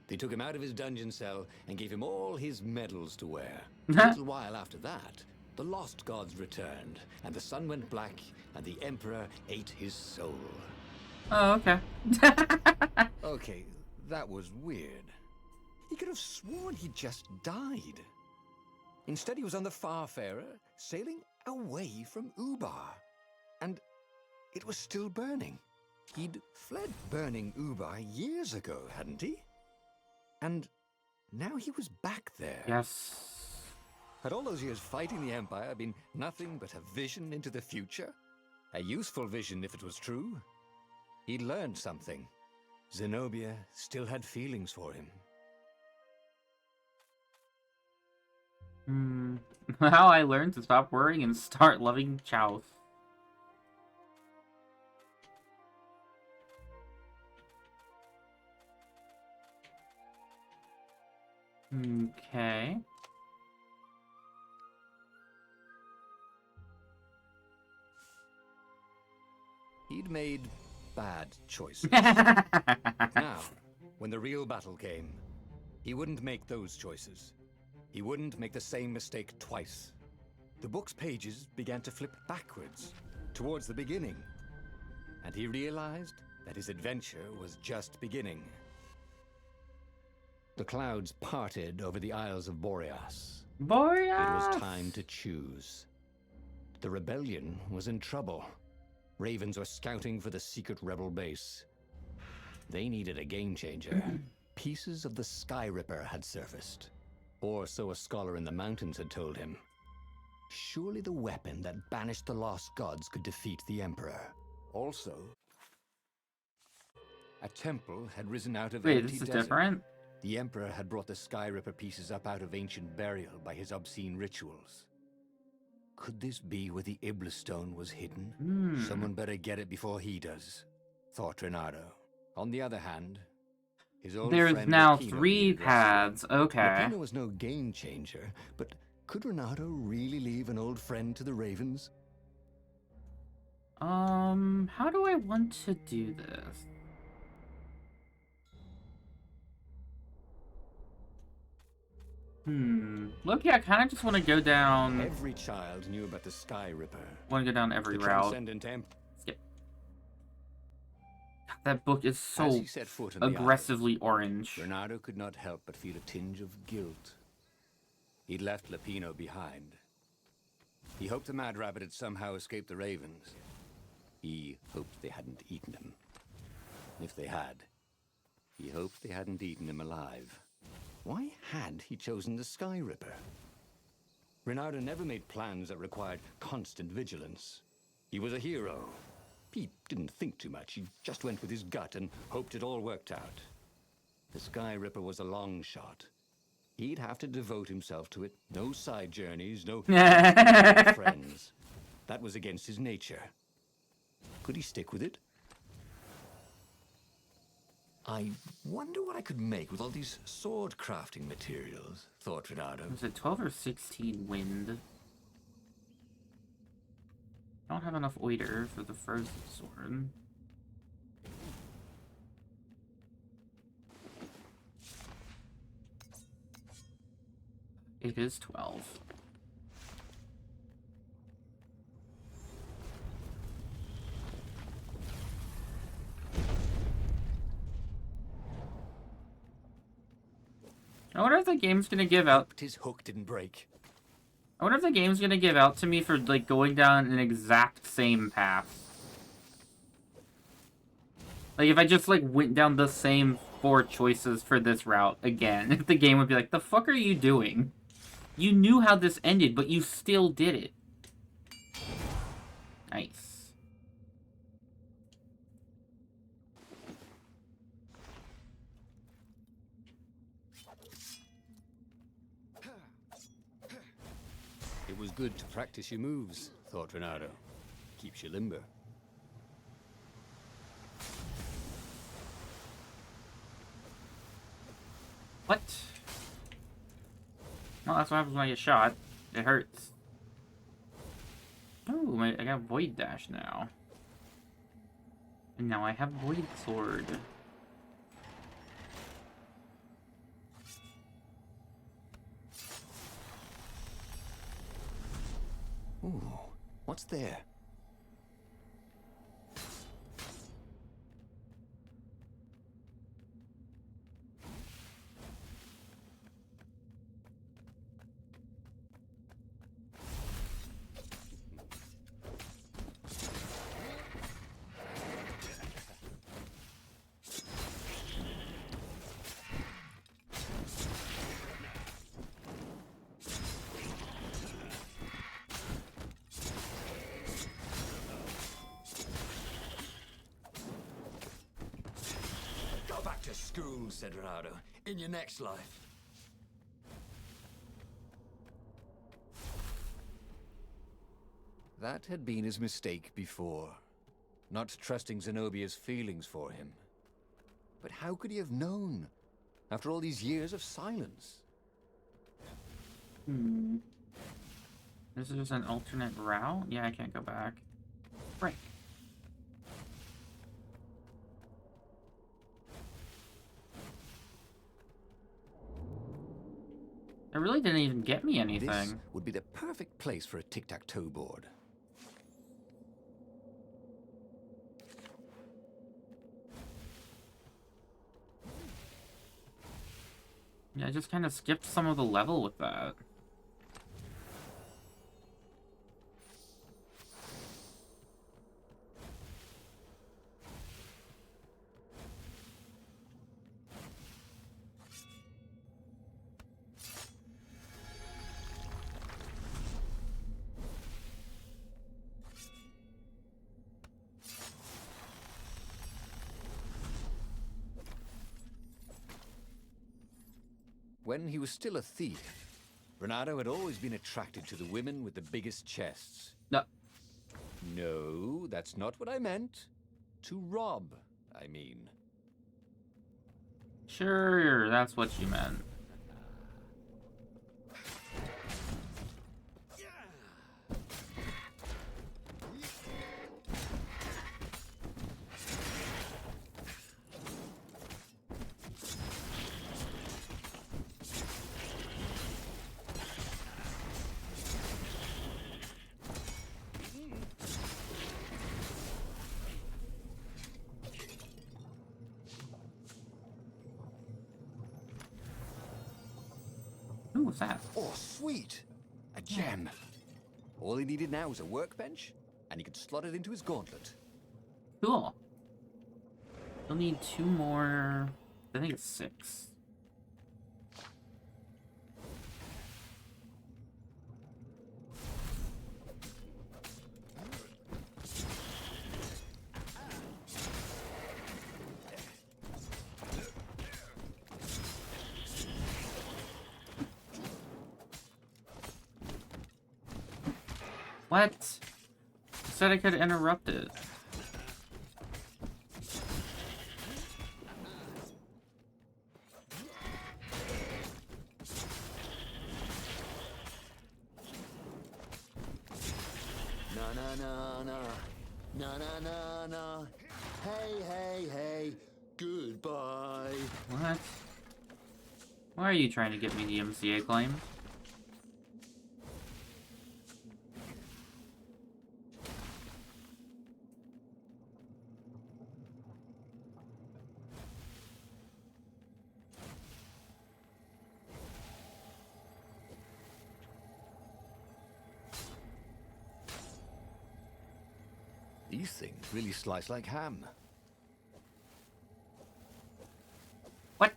They took him out of his dungeon cell and gave him all his medals to wear. A little while after that, the lost gods returned, and the sun went black, and the Emperor ate his soul. Oh, okay. Okay, that was weird. He could have sworn he just died. Instead, he was on the Farfarer, sailing away from Ubar. And it was still burning. He'd fled burning Ubar years ago, hadn't he? And now he was back there. Yes. Had all those years fighting the Empire been nothing but a vision into the future? A useful vision if it was true. He'd learned something. Zenobia still had feelings for him. How I learned to stop worrying and start loving Chow. Okay. He'd made bad choices. Now, when the real battle came, he wouldn't make those choices. He wouldn't make the same mistake twice. The book's pages began to flip backwards, towards the beginning. And he realized that his adventure was just beginning. The clouds parted over the Isles of Boreas. Boreas! It was time to choose. The rebellion was in trouble. Ravens were scouting for the secret rebel base. They needed a game changer. Pieces of the Sky Ripper had surfaced. Or so a scholar in the mountains had told him. Surely the weapon that banished the lost gods could defeat the Emperor. Also, a temple had risen out of Wait, empty this is desert. different? The Emperor had brought the Sky Ripper pieces up out of ancient burial by his obscene rituals. Could this be where the Iblis stone was hidden? Someone better get it before he does, thought Renato. On the other hand, his old There's friend now Rapino 3 needed rescue. paths. Okay. Rapino was no game changer, but could Renato really leave an old friend to the Ravens? How do I want to do this? Look, yeah, I kind of just want to go down. Every child knew about the Sky Ripper. Want to go down every The route. transcendent That book is As so he set foot in the aggressively orange. island, Bernardo could not help but feel a tinge of guilt. He'd left Lapino behind. He hoped the Mad Rabbit had somehow escaped the ravens. He hoped they hadn't eaten him. If they had, he hoped they hadn't eaten him alive. Why had he chosen the Sky Ripper? Renardo never made plans that required constant vigilance. He was a hero. He didn't think too much. He just went with his gut and hoped it all worked out. The Sky Ripper was a long shot. He'd have to devote himself to it. No side journeys, no friends. That was against his nature. Could he stick with it? I wonder what I could make with all these sword crafting materials, thought Renardo. Was it 12 or 16 wind? I don't have enough oiter for the frozen sword. It is 12. I wonder if the game's gonna give out. His hook didn't break. I wonder if the game's gonna give out to me for like going down an exact same path. Like if I just like went down the same 4 choices for this route again, if the game would be like, "The fuck are you doing? You knew how this ended, but you still did it." Nice. It was good to practice your moves, thought Renardo. Keeps you limber. What? Well, that's what happens when I get shot. It hurts. Oh, I got Void Dash now. And now I have Void Sword. Ooh, what's there? Back to school, said Renardo, in your next life. That had been his mistake before. Not trusting Zenobia's feelings for him. But how could he have known? After all these years of silence? This is an alternate route? Yeah, I can't go back. Right. It really didn't even get me anything. This would be the perfect place for a tic-tac-toe board. Yeah, I just kind of skipped some of the level with that. When he was still a thief, Renardo had always been attracted to the women with the biggest chests. No. No, that's not what I meant. To rob, I mean. Sure, that's what you meant. What's that? Oh, sweet! A gem. All he needed now was a workbench, and he could slot it into his gauntlet. Cool. You'll need 2 more... I think it's 6. What? I said I could interrupt it. Na na na na. Na na na na. Hey, hey, hey. Goodbye. What? Why are you trying to get me the MCA claim? These things really slice like ham. What?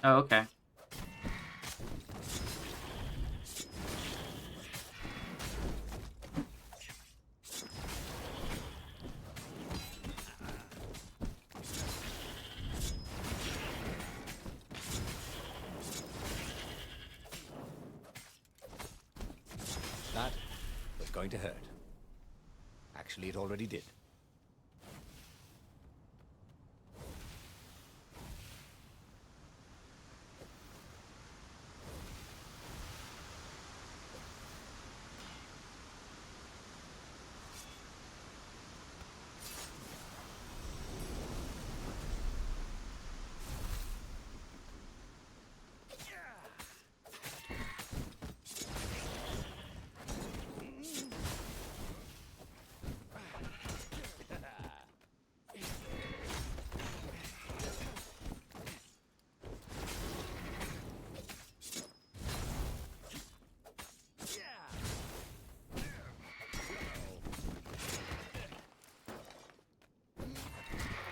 Oh, okay. That was going to hurt. Actually, it already did.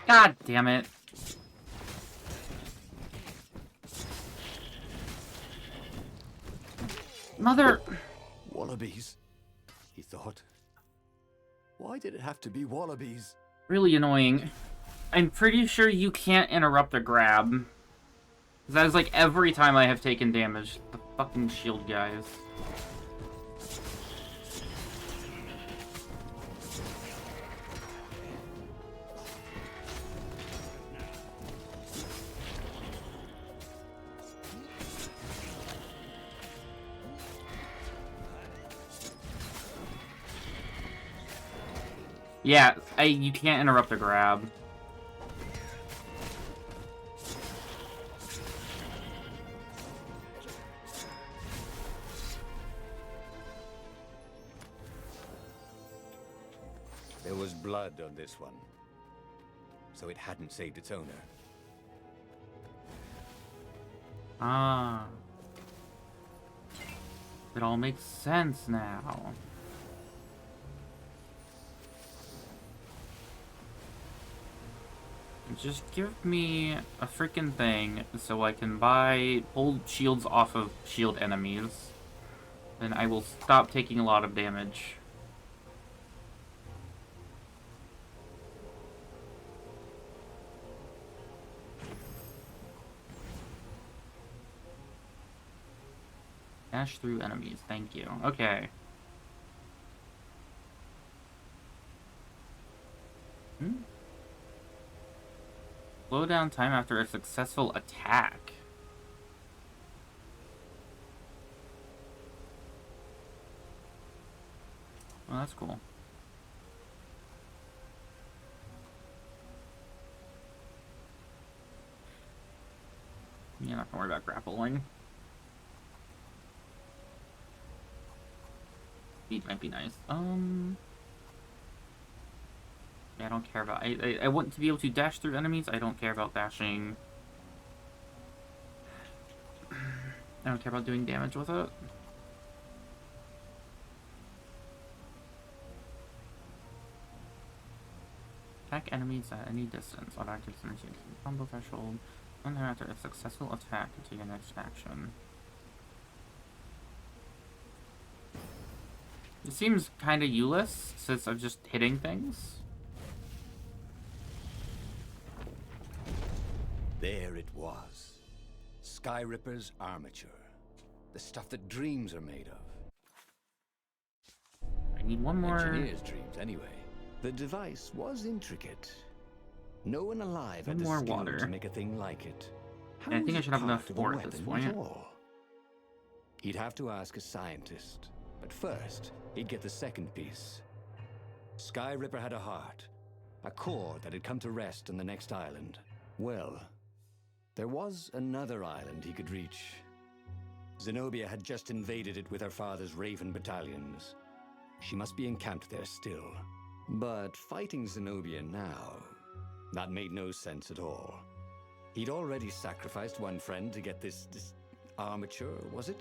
God damn it. Mother... Wallabies, he thought. Why did it have to be wallabies? Really annoying. I'm pretty sure you can't interrupt a grab. 'Cause that is like every time I have taken damage. The fucking shield guys. Yeah, you can't interrupt a grab. There was blood on this one, so it hadn't saved its owner. Ah. It all makes sense now. Just give me a freaking thing so I can pull shields off of shield enemies. Then I will stop taking a lot of damage. Dash through enemies, thank you. Okay. Slow down time after a successful attack. Oh, that's cool. Yeah, not gonna worry about grappling. Speed might be nice. Yeah, I don't care about. I want to be able to dash through enemies. I don't care about dashing. I don't care about doing damage with it. Attack enemies at any distance. On active synergy. Combo threshold. And then after a successful attack, to your next action. It seems kind of useless since I'm just hitting things. There it was. Sky Ripper's armature. The stuff that dreams are made of. I need one more. Engineers' dreams, anyway. The device was intricate. No one alive had the more skill water. to make a thing like it. How I think was I it should have enough part of a for it at this weapon at point. all? He'd have to ask a scientist. But first, he'd get the second piece. Sky Ripper had a heart. A core that had come to rest on the next island. Well, there was another island he could reach. Zenobia had just invaded it with her father's Raven battalions. She must be encamped there still. But fighting Zenobia now, that made no sense at all. He'd already sacrificed one friend to get this armature, was it?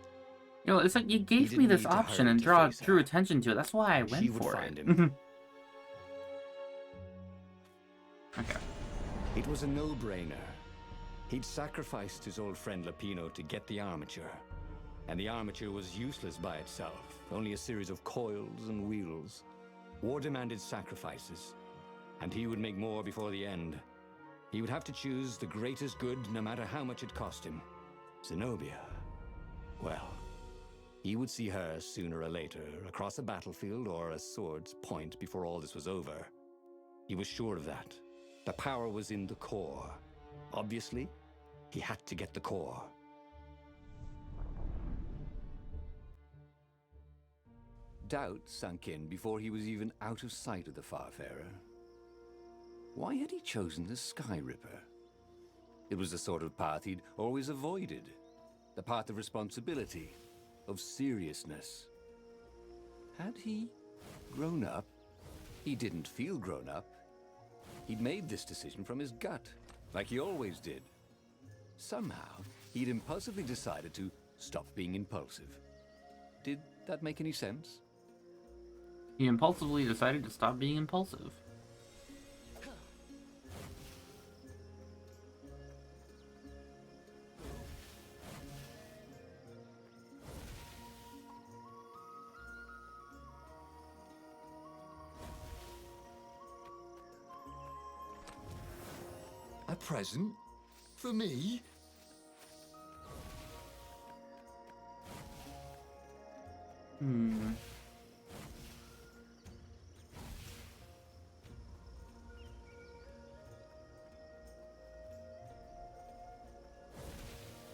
You know, it's like you gave He me didn't this need to option hurry and to face drew her. attention to it. That's why I went She would for find it. him. Okay. It was a no-brainer. He'd sacrificed his old friend Lapino to get the armature. And the armature was useless by itself, only a series of coils and wheels. War demanded sacrifices, and he would make more before the end. He would have to choose the greatest good no matter how much it cost him. Zenobia. Well, he would see her sooner or later, across a battlefield or a sword's point before all this was over. He was sure of that. The power was in the core. Obviously, he had to get the core. Doubt sunk in before he was even out of sight of the Farfarer. Why had he chosen the Sky Ripper? It was the sort of path he'd always avoided. The path of responsibility, of seriousness. Had he grown up? He didn't feel grown up. He'd made this decision from his gut, like he always did. Somehow, he'd impulsively decided to stop being impulsive. Did that make any sense? He impulsively decided to stop being impulsive. A present? For me?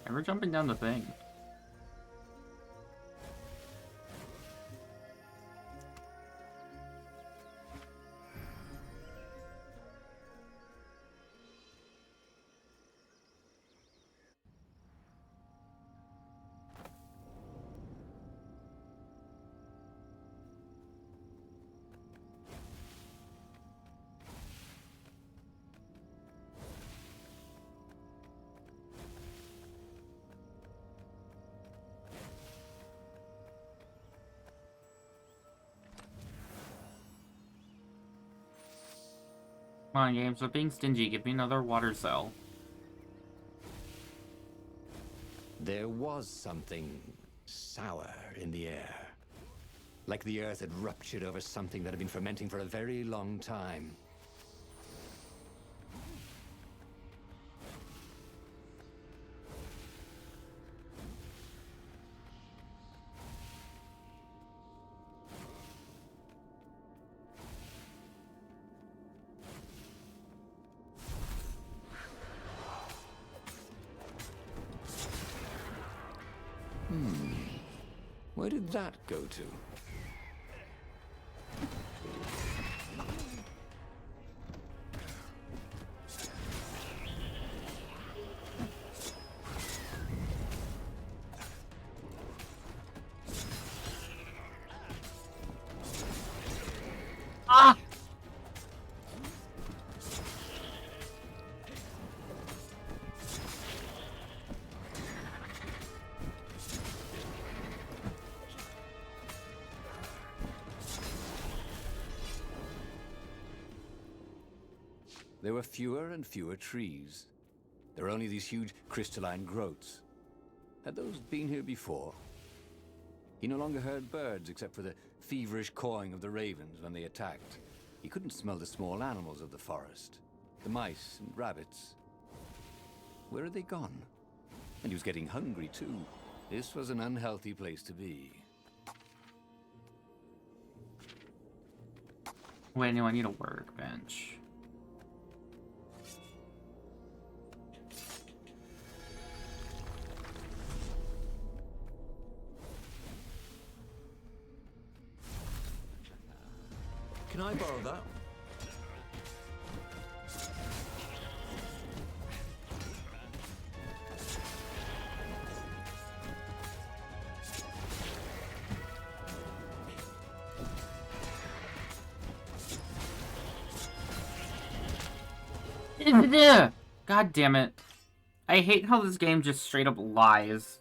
And we're jumping down the thing. Come on, games, but being stingy, give me another water cell. There was something sour in the air. Like the earth had ruptured over something that had been fermenting for a very long time. Where did that go to? there were fewer and fewer trees. There were only these huge crystalline growths. Had those been here before? He no longer heard birds except for the feverish cawing of the ravens when they attacked. He couldn't smell the small animals of the forest, the mice and rabbits. Where had they gone? And he was getting hungry too. This was an unhealthy place to be. Wait, no, I need a workbench. Can I borrow that? God damn it. I hate how this game just straight up lies.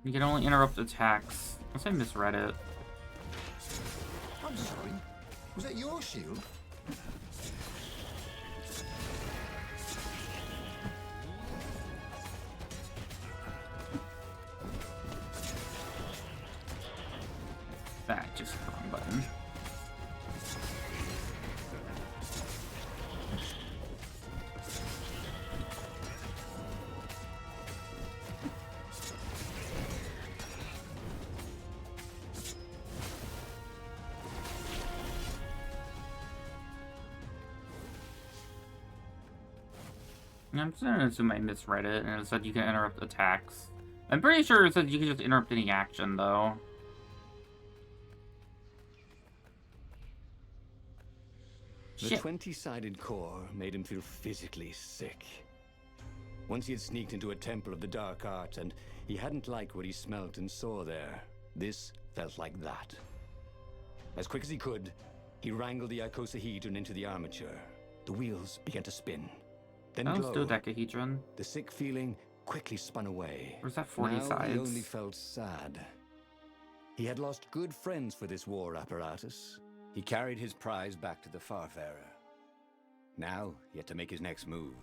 You can only interrupt attacks. Unless I misread it. I'm sorry. Was that your shield? That just the wrong button. I'm just gonna assume I misread it, and it said you can interrupt attacks. I'm pretty sure it said you can just interrupt any action, though. The 20-sided core made him feel physically sick. Once he had sneaked into a temple of the dark arts, and he hadn't liked what he smelt and saw there. This felt like that. As quick as he could, he wrangled the icosahedron into the armature. The wheels began to spin. Then That was glow. still dodecahedron. The sick feeling quickly spun away. Or is that 40 now sides? He only felt sad. He had lost good friends for this war apparatus. He carried his prize back to the Farfarer. Now, he had to make his next move.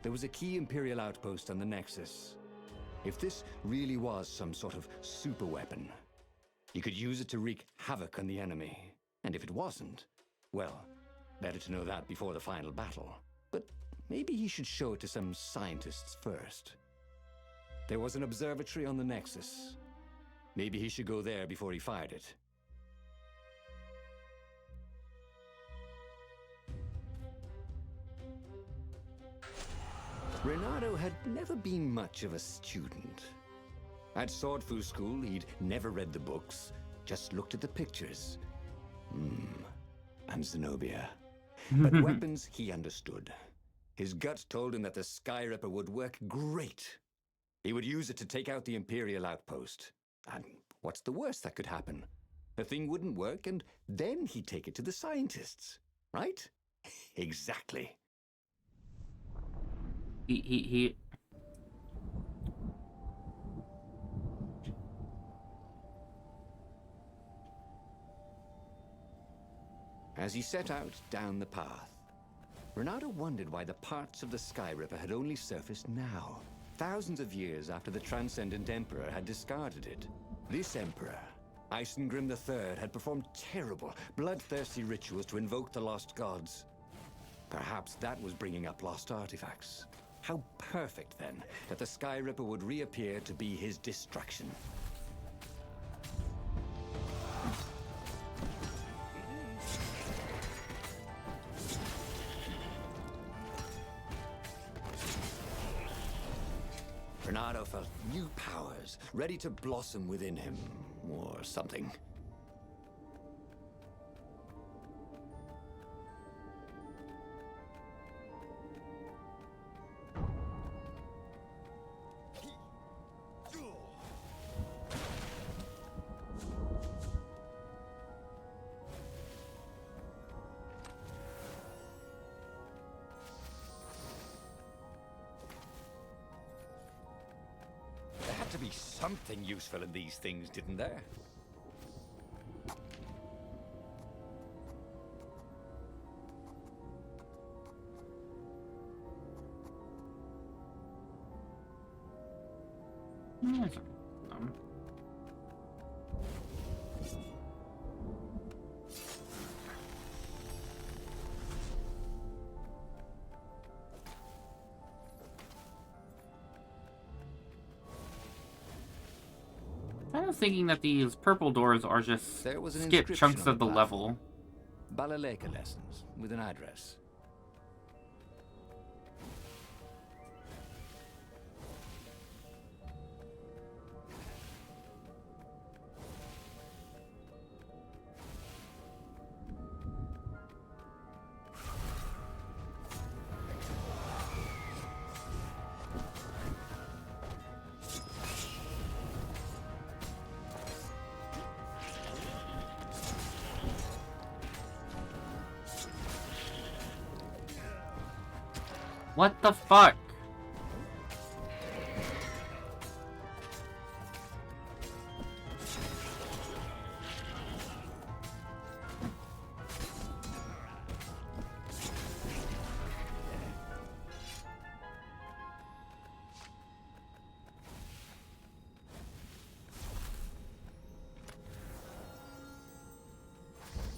There was a key Imperial outpost on the Nexus. If this really was some sort of super weapon, he could use it to wreak havoc on the enemy. And if it wasn't, well, better to know that before the final battle. But maybe he should show it to some scientists first. There was an observatory on the Nexus. Maybe he should go there before he fired it. Renato had never been much of a student. At Swordfu School, he'd never read the books, just looked at the pictures. And Zenobia. But weapons he understood. His gut told him that the Sky Ripper would work great. He would use it to take out the Imperial outpost. And what's the worst that could happen? The thing wouldn't work, and then he'd take it to the scientists. Right? Exactly. He As he set out down the path, Renato wondered why the parts of the Sky Ripper had only surfaced now, thousands of years after the Transcendent Emperor had discarded it. This Emperor, Isengrim III, had performed terrible, bloodthirsty rituals to invoke the lost gods. Perhaps that was bringing up lost artifacts. How perfect, then, that the Sky Ripper would reappear to be his destruction. Renato felt new powers, ready to blossom within him, or something. There had to be something useful in these things, didn't there? Yes. I was thinking that these purple doors are just There was an skip inscription chunks on of the platform. level. Balaleka lessons with an address. What the fuck?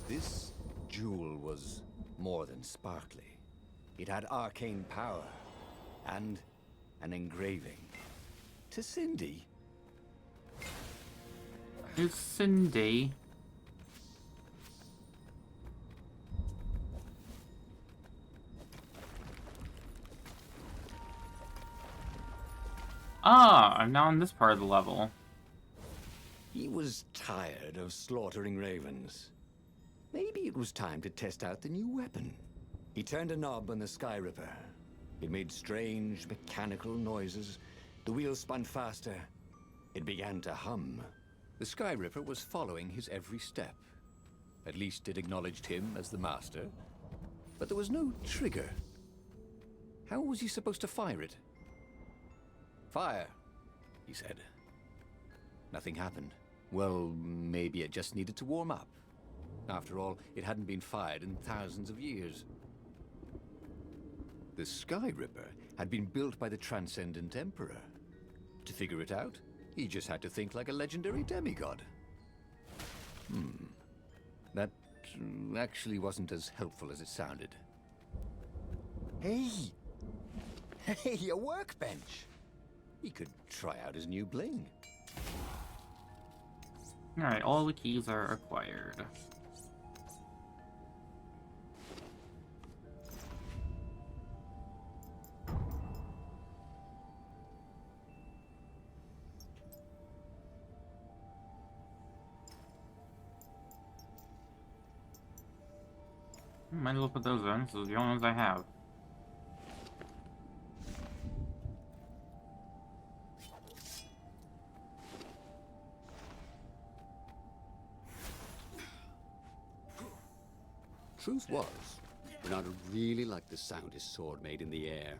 This jewel was more than sparkly. It had arcane power and an engraving. To Cindy. Who's Cindy? Ah, I'm now in this part of the level. He was tired of slaughtering ravens. Maybe it was time to test out the new weapon. He turned a knob on the Sky Ripper. It made strange mechanical noises. The wheels spun faster. It began to hum. The Sky Ripper was following his every step. At least it acknowledged him as the master. But there was no trigger. How was he supposed to fire it? Fire, he said. Nothing happened. Well, maybe it just needed to warm up. After all, it hadn't been fired in thousands of years. The Sky Ripper had been built by the Transcendent Emperor. To figure it out, he just had to think like a legendary demigod. That actually wasn't as helpful as it sounded. Hey! Hey, a workbench! He could try out his new bling. Alright, all the keys are acquired. Might as well put those in. Those are the only ones I have. Truth was, Renato really liked the sound his sword made in the air.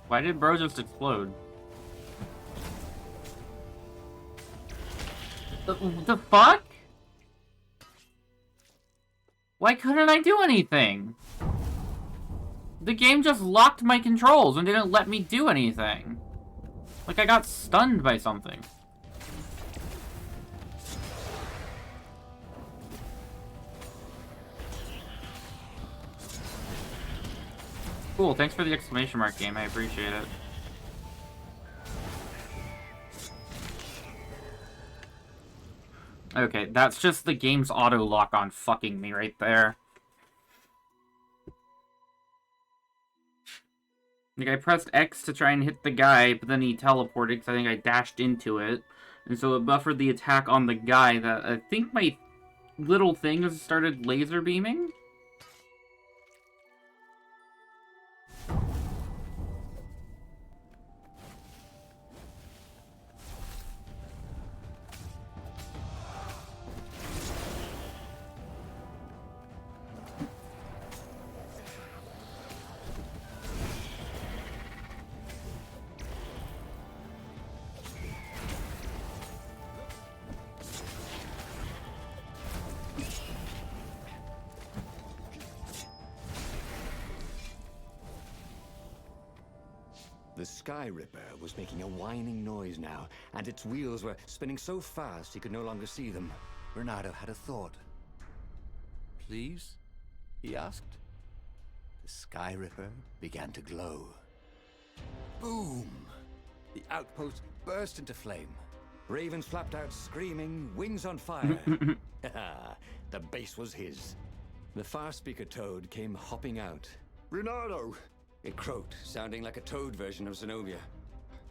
Why did bro just explode? The fuck? Why couldn't I do anything? The game just locked my controls and didn't let me do anything. Like I got stunned by something. Cool, thanks for the exclamation mark game, I appreciate it. Okay, that's just the game's auto lock on fucking me right there. Like, I pressed X to try and hit the guy, but then he teleported because I think I dashed into it. And so it buffered the attack on the guy that I think my little thing has started laser beaming. The Sky Ripper was making a whining noise now, and its wheels were spinning so fast he could no longer see them. Renato had a thought. "Please?" he asked. The Sky Ripper began to glow. Boom! The outpost burst into flame. Ravens flapped out screaming, wings on fire. The base was his. The far-speaker toad came hopping out. Renato! It croaked, sounding like a toad version of Zenobia.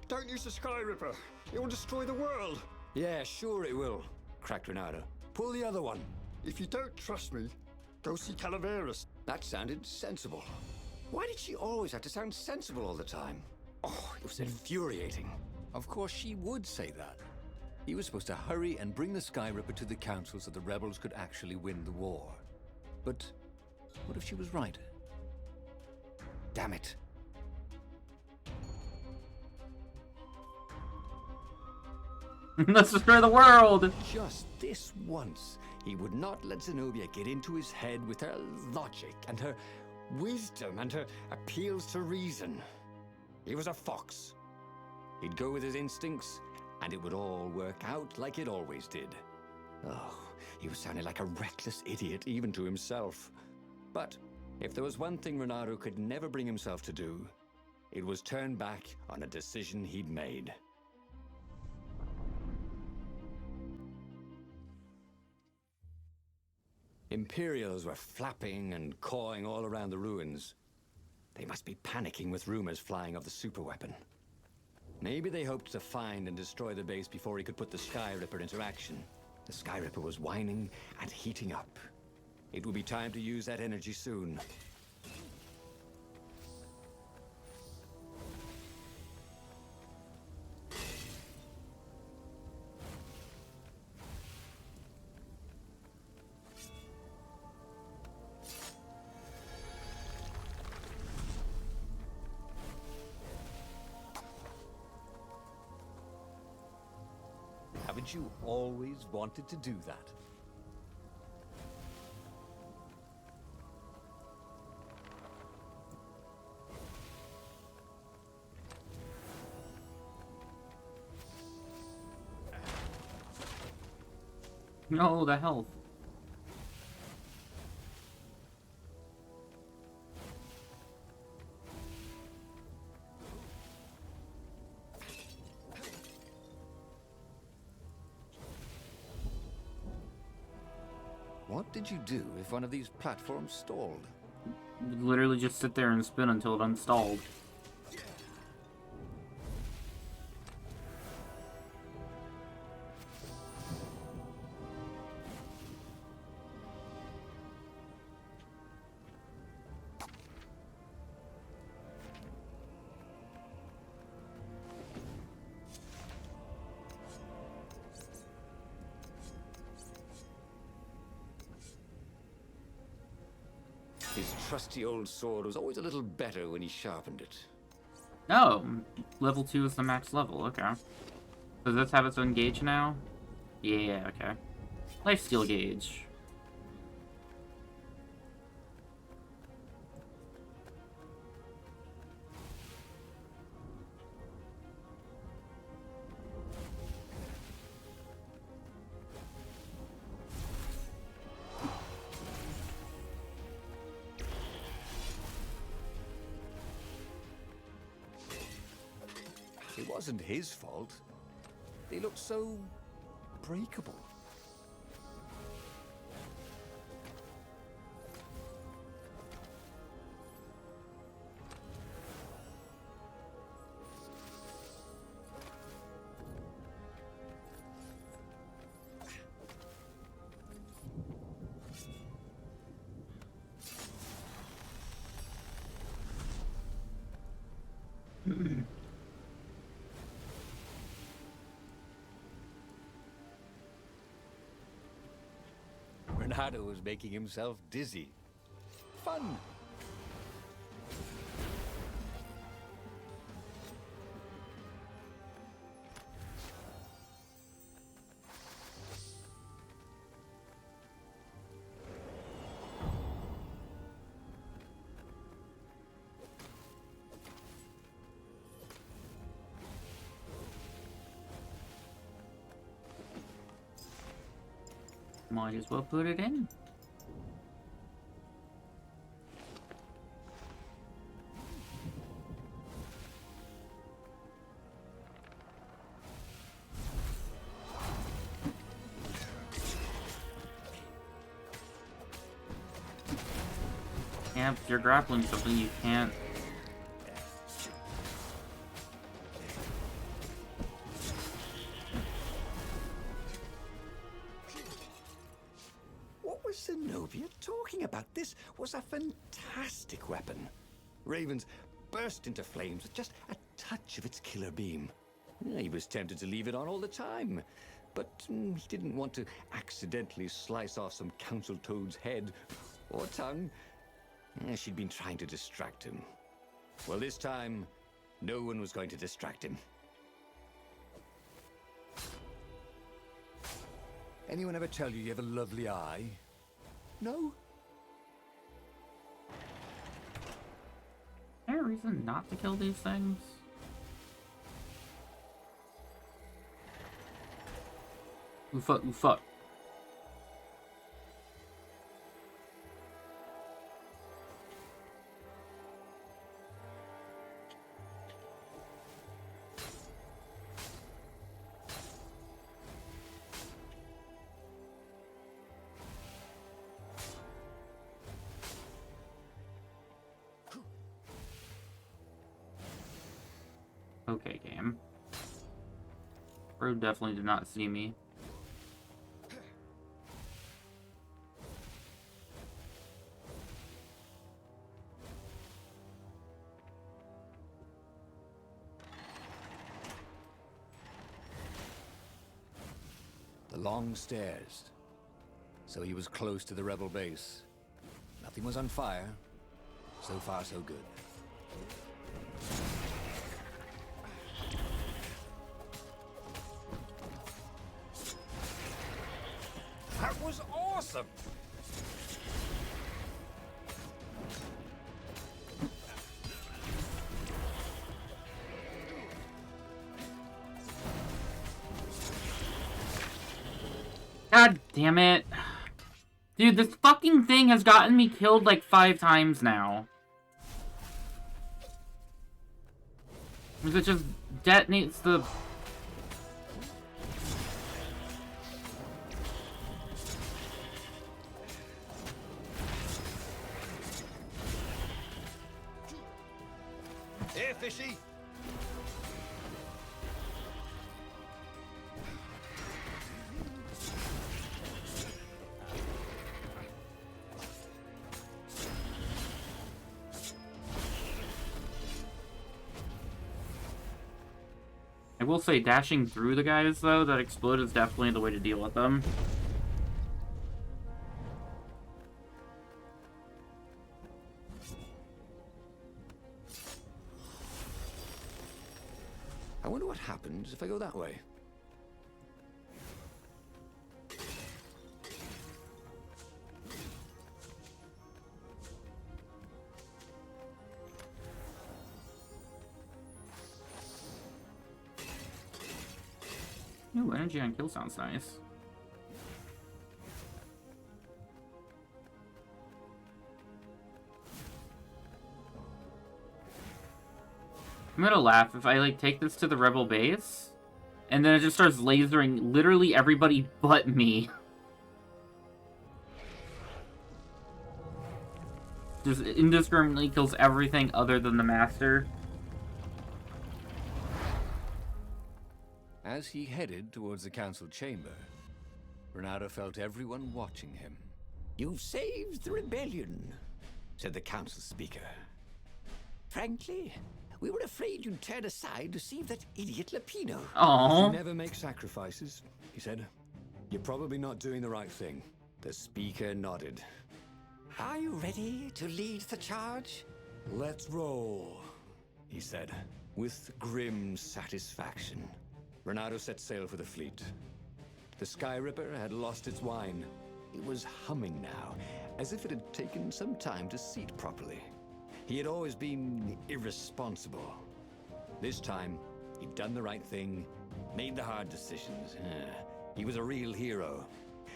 Don't use the Sky Ripper. It will destroy the world. Yeah, sure it will, cracked Renato. Pull the other one. If you don't trust me, go see Calaveras. That sounded sensible. Why did she always have to sound sensible all the time? Oh, it was infuriating. Of course she would say that. He was supposed to hurry and bring the Sky Ripper to the council so the rebels could actually win the war. But what if she was right? Damn it. Let's destroy the world! Just this once, he would not let Zenobia get into his head with her logic and her wisdom and her appeals to reason. He was a fox. He'd go with his instincts, and it would all work out like it always did. Oh, he was sounding like a reckless idiot, even to himself. But if there was one thing Renato could never bring himself to do, it was turn back on a decision he'd made. Imperials were flapping and cawing all around the ruins. They must be panicking with rumors flying of the superweapon. Maybe they hoped to find and destroy the base before he could put the Sky Ripper into action. The Sky Ripper was whining and heating up. It would be time to use that energy soon. Haven't you always wanted to do that? No, the health. What did you do if one of these platforms stalled? Literally just sit there and spin until it unstalled. His trusty old sword was always a little better when he sharpened it. Oh, level 2 is the max level, okay. Does this have its own gauge now? Yeah, okay. Lifesteal gauge. It wasn't his fault. They looked so breakable. Renato was making himself dizzy. Fun! Might as well put it in. Yeah, if you're grappling something, you can't. What was Zenobia talking about? This was a fantastic weapon. Ravens burst into flames with just a touch of its killer beam. He was tempted to leave it on all the time, but he didn't want to accidentally slice off some council toad's head or tongue. She'd been trying to distract him. Well, this time, no one was going to distract him. Anyone ever tell you have a lovely eye? No? Is there a reason not to kill these things? Oofa, oofa. Okay, game. Bro definitely did not see me. The long stairs. So he was close to the rebel base. Nothing was on fire. So far, so good. That was awesome! God damn it. Dude, this fucking thing has gotten me killed like 5 times now. Because it just detonates the... Here, fishy! I will say, dashing through the guys, though, that explode is definitely the way to deal with them. I wonder what happens if I go that way. Ooh, energy on kill sounds nice. I'm gonna laugh if I, like, take this to the rebel base, and then it just starts lasering literally everybody but me. Just indiscriminately kills everything other than the master. As he headed towards the council chamber, Renato felt everyone watching him. "You've saved the rebellion," said the council speaker. "Frankly, we were afraid you'd turn aside to save that idiot Lapino." Aww. "You never make sacrifices," he said. "You're probably not doing the right thing." The speaker nodded. "Are you ready to lead the charge?" "Let's roll," he said, with grim satisfaction. Renato set sail for the fleet. The Sky Ripper had lost its wine. It was humming now, as if it had taken some time to seat properly. He had always been irresponsible. This time, he'd done the right thing, made the hard decisions. He was a real hero.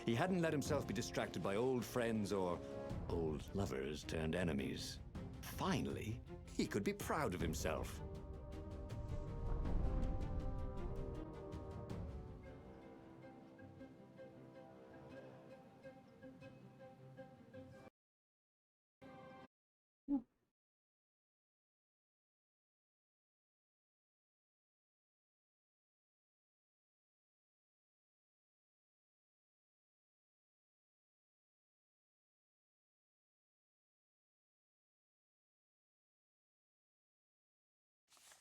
He hadn't let himself be distracted by old friends or old lovers turned enemies. Finally, he could be proud of himself.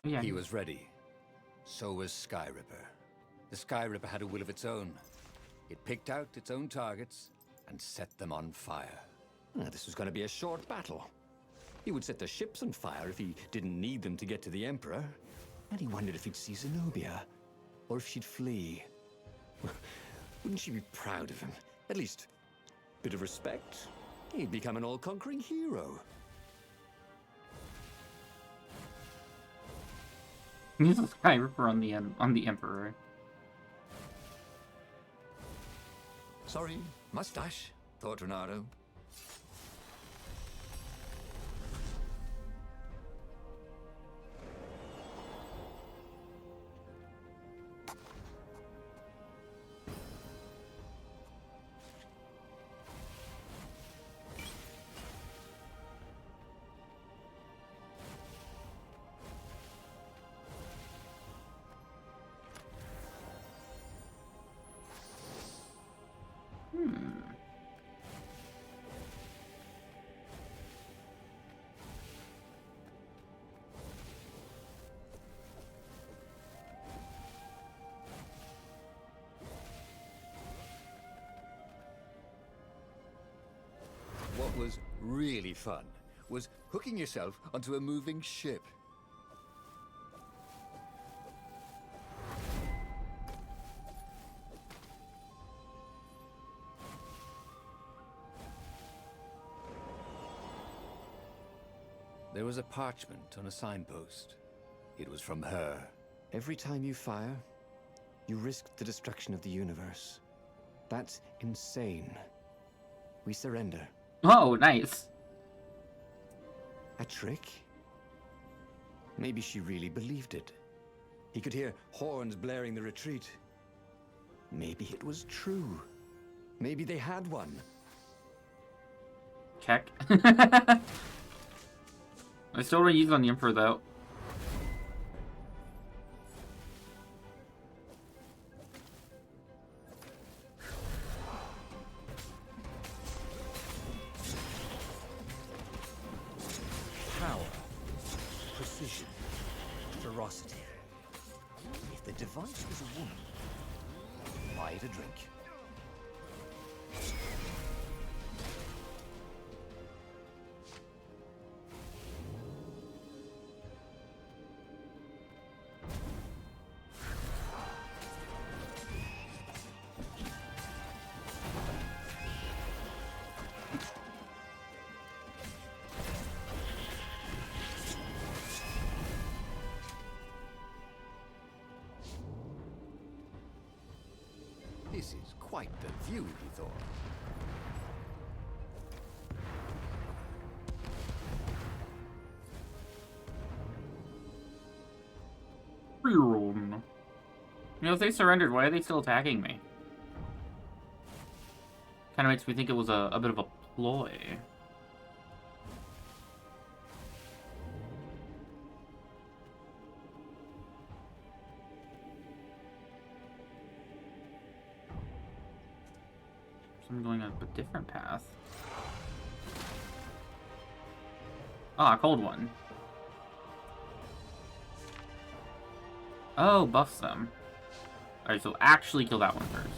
Yeah. He was ready. So was Skyripper. The Skyripper had a will of its own. It picked out its own targets and set them on fire. This was going to be a short battle. He would set the ships on fire if he didn't need them to get to the Emperor. And he wondered if he'd see Zenobia, or if she'd flee. Wouldn't she be proud of him? At least, a bit of respect. He'd become an all-conquering hero. He's a Skyripper on the Emperor. Sorry, mustache, thought Renato. What was really fun was hooking yourself onto a moving ship. There was a parchment on a signpost. It was from her. Every time you fire, you risk the destruction of the universe. That's insane. We surrender. Oh, nice. A trick? Maybe she really believed it. He could hear horns blaring the retreat. Maybe it was true. Maybe they had one. Keck. I still don't use it on the Emperor, though. Power, precision, ferocity. If the device was a woman, buy it a drink. This is quite the view, he thought. You know, if they surrendered, why are they still attacking me? Kind of makes me think it was a bit of a ploy. So I'm going up a different path. Ah, cold one. Oh, buffs them. Alright, so actually kill that one first.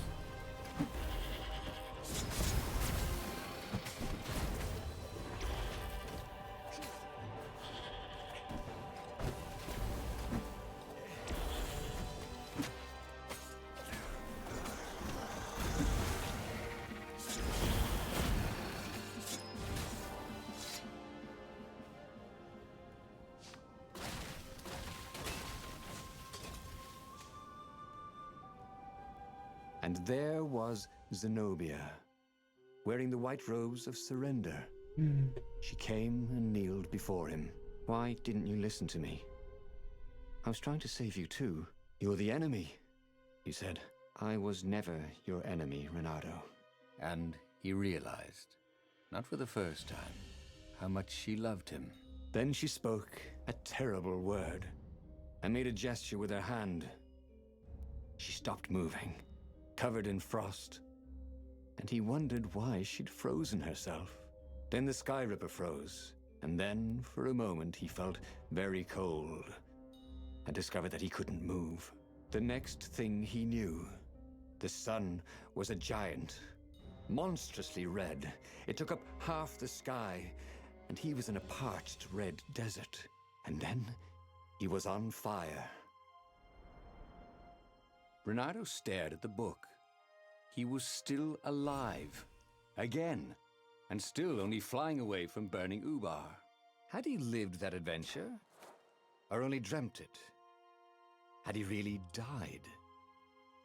And there was Zenobia, wearing the white robes of surrender. She came and kneeled before him. Why didn't you listen to me? I was trying to save you too. You're the enemy, he said. I was never your enemy, Renato. And he realized, not for the first time, how much she loved him. Then she spoke a terrible word and made a gesture with her hand. She stopped moving, covered in frost, and he wondered why she'd frozen herself. Then the Sky Ripper froze, and then, for a moment, he felt very cold and discovered that he couldn't move. The next thing he knew, the sun was a giant, monstrously red. It took up half the sky, and he was in a parched red desert. And then he was on fire. Renato stared at the book. He was still alive. Again. And still only flying away from burning Ubar. Had he lived that adventure? Or only dreamt it? Had he really died?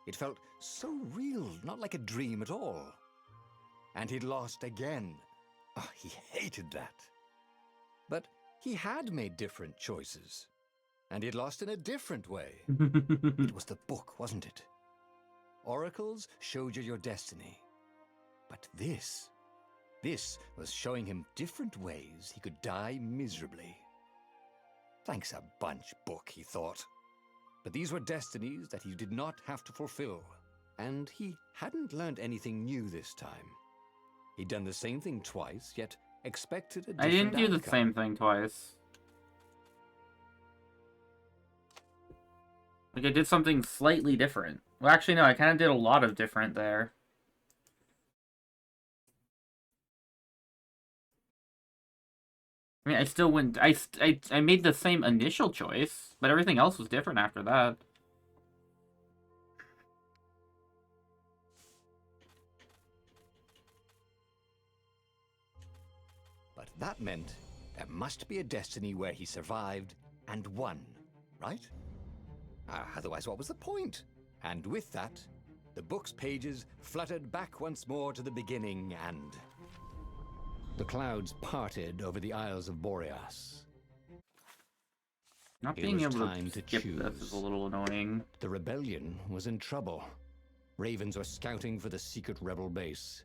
It felt so real, not like a dream at all. And he'd lost again. Oh, he hated that. But he had made different choices. And he'd lost in a different way. It was the book, wasn't it? Oracles showed you your destiny. But this was showing him different ways he could die miserably. Thanks a bunch, book, he thought. But these were destinies that he did not have to fulfill. And he hadn't learned anything new this time. He'd done the same thing twice, yet expected a different I didn't do the outcome. same thing twice. Like, I did something slightly different. Well, actually, no, I kind of did a lot of different there. I mean, I still went... I made the same initial choice, but everything else was different after that. But that meant there must be a destiny where he survived and won, right? Otherwise, what was the point? And with that, the book's pages fluttered back once more to the beginning, and the clouds parted over the Isles of Boreas. Not It being was able time to to skip this choose. is a little annoying. The rebellion was in trouble. Ravens were scouting for the secret rebel base.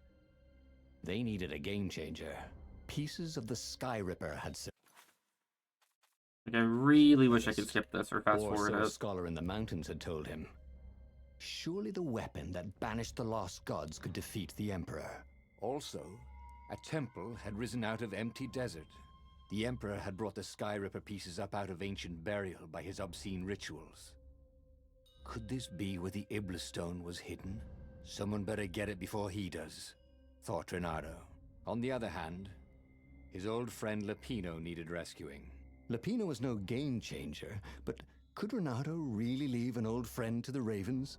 They needed a game changer. Pieces of the Sky Ripper had Like, I really wish I could skip this or fast or forward so a it. scholar in the mountains had told him. Surely the weapon that banished the lost gods could defeat the Emperor. Also, a temple had risen out of empty desert. The Emperor had brought the Sky Ripper pieces up out of ancient burial by his obscene rituals. Could this be where the Iblis stone was hidden? Someone better get it before he does, thought Renato. On the other hand, his old friend Lapino needed rescuing. Lapino was no game changer, but could Renato really leave an old friend to the Ravens?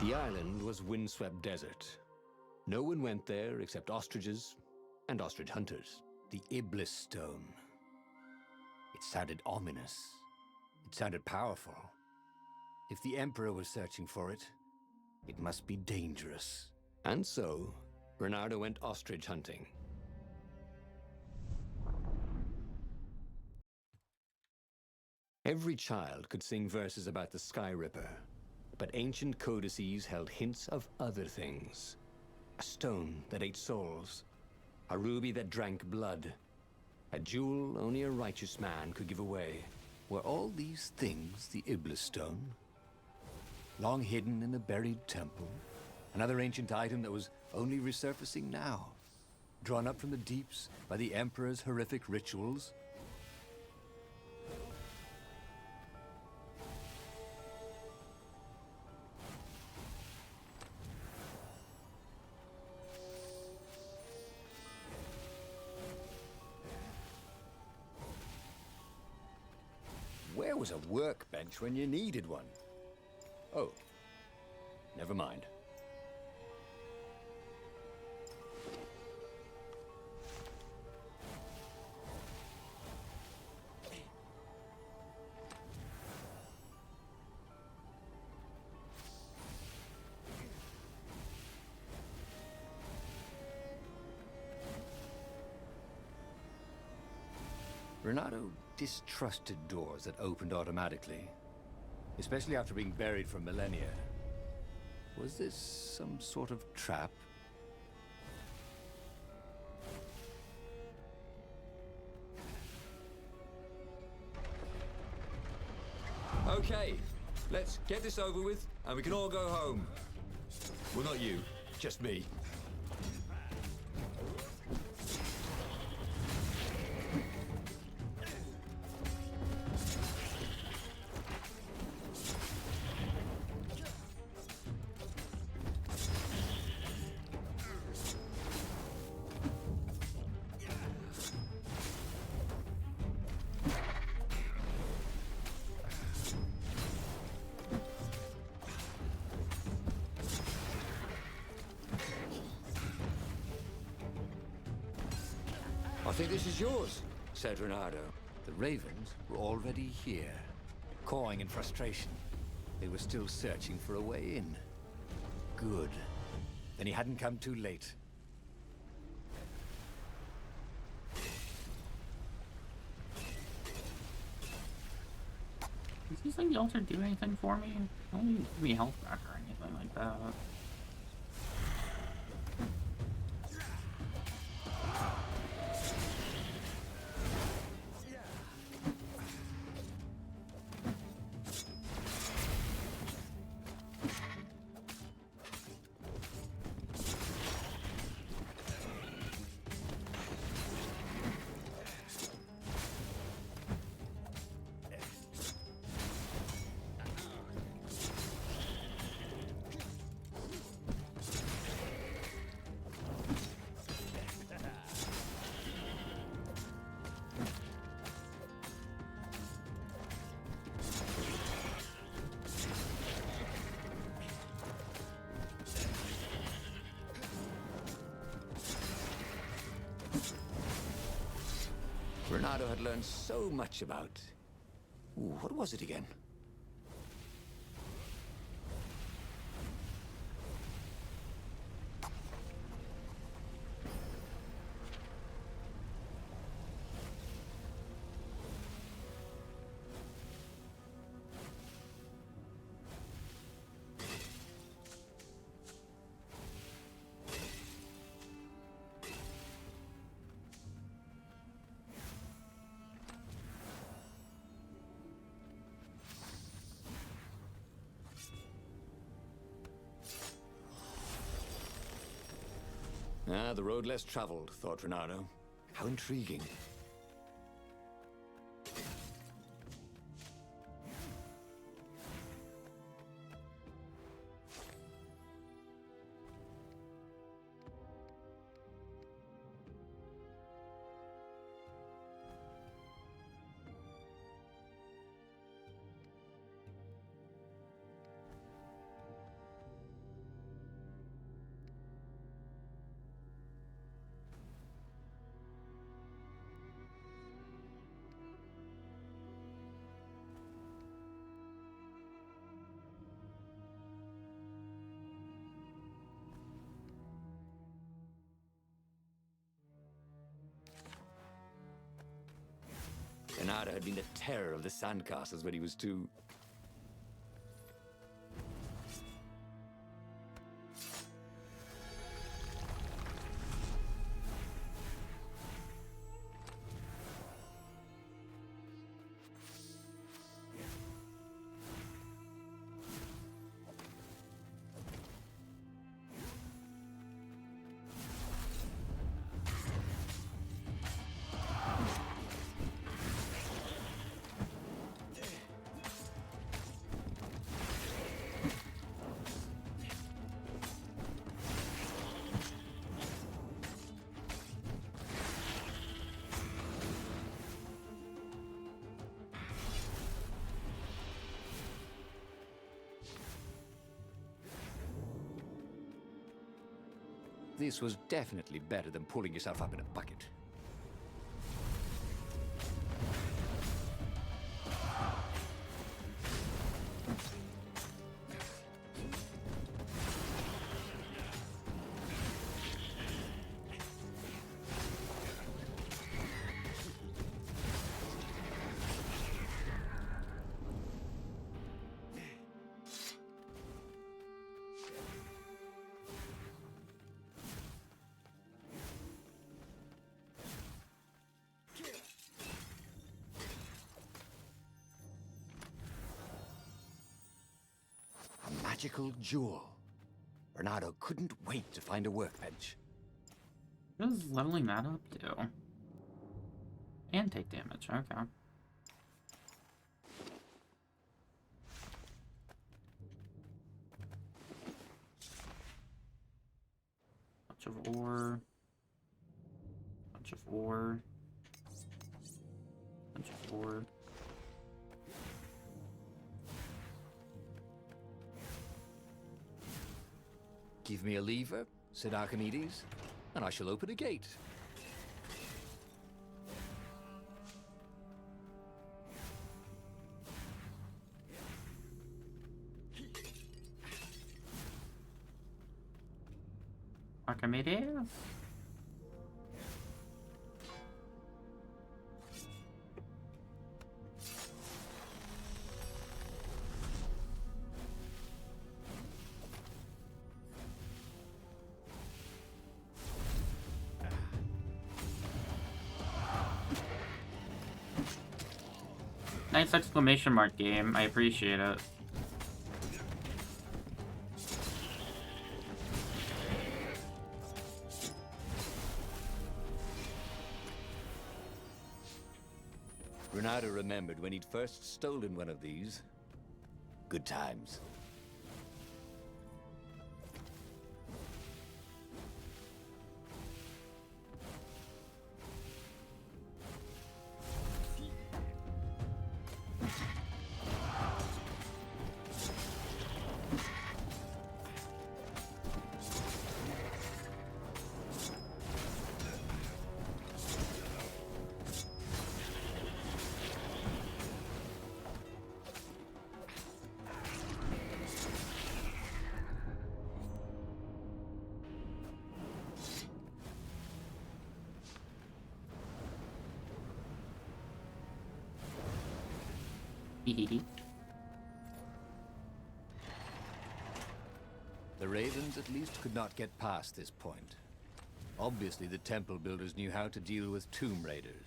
The island was windswept desert. No one went there except ostriches and ostrich hunters. The Iblis stone. It sounded ominous. It sounded powerful. If the Emperor was searching for it, it must be dangerous. And so, Bernardo went ostrich hunting. Every child could sing verses about the Sky Ripper, but ancient codices held hints of other things. A stone that ate souls, a ruby that drank blood, a jewel only a righteous man could give away. Were all these things the Iblis stone? Long hidden in a buried temple? Another ancient item that was only resurfacing now? Drawn up from the deeps by the Emperor's horrific rituals? Where Where was a workbench when you needed one? Oh, never mind. Renato distrusted doors that opened automatically, especially after being buried for millennia. Was this some sort of trap? Okay, let's get this over with, and we can all go home. Well, not you, just me. I think this is yours, said Renato. The ravens were already here, cawing in frustration. They were still searching for a way in. Good. Then he hadn't come too late. Does these things also do anything for me? Don't even give me health back or anything like that. Renato had learned so much about... Ooh, what was it again? Ah, the road less traveled, thought Renato. How intriguing. Renato had been the terror of the sandcastles when he was two. This was definitely better than pulling yourself up in a bucket. Magical jewel. Bernardo couldn't wait to find a workbench. What does leveling that up do? And take damage, okay. Bunch of ore. Bunch of ore. Bunch of ore. Give me a lever, said Archimedes, and I shall open a gate. Archimedes? Nice exclamation mark game. I appreciate it. Bernardo remembered when he'd first stolen one of these. Good times. The Ravens at least could not get past this point. Obviously, the temple builders knew how to deal with tomb raiders.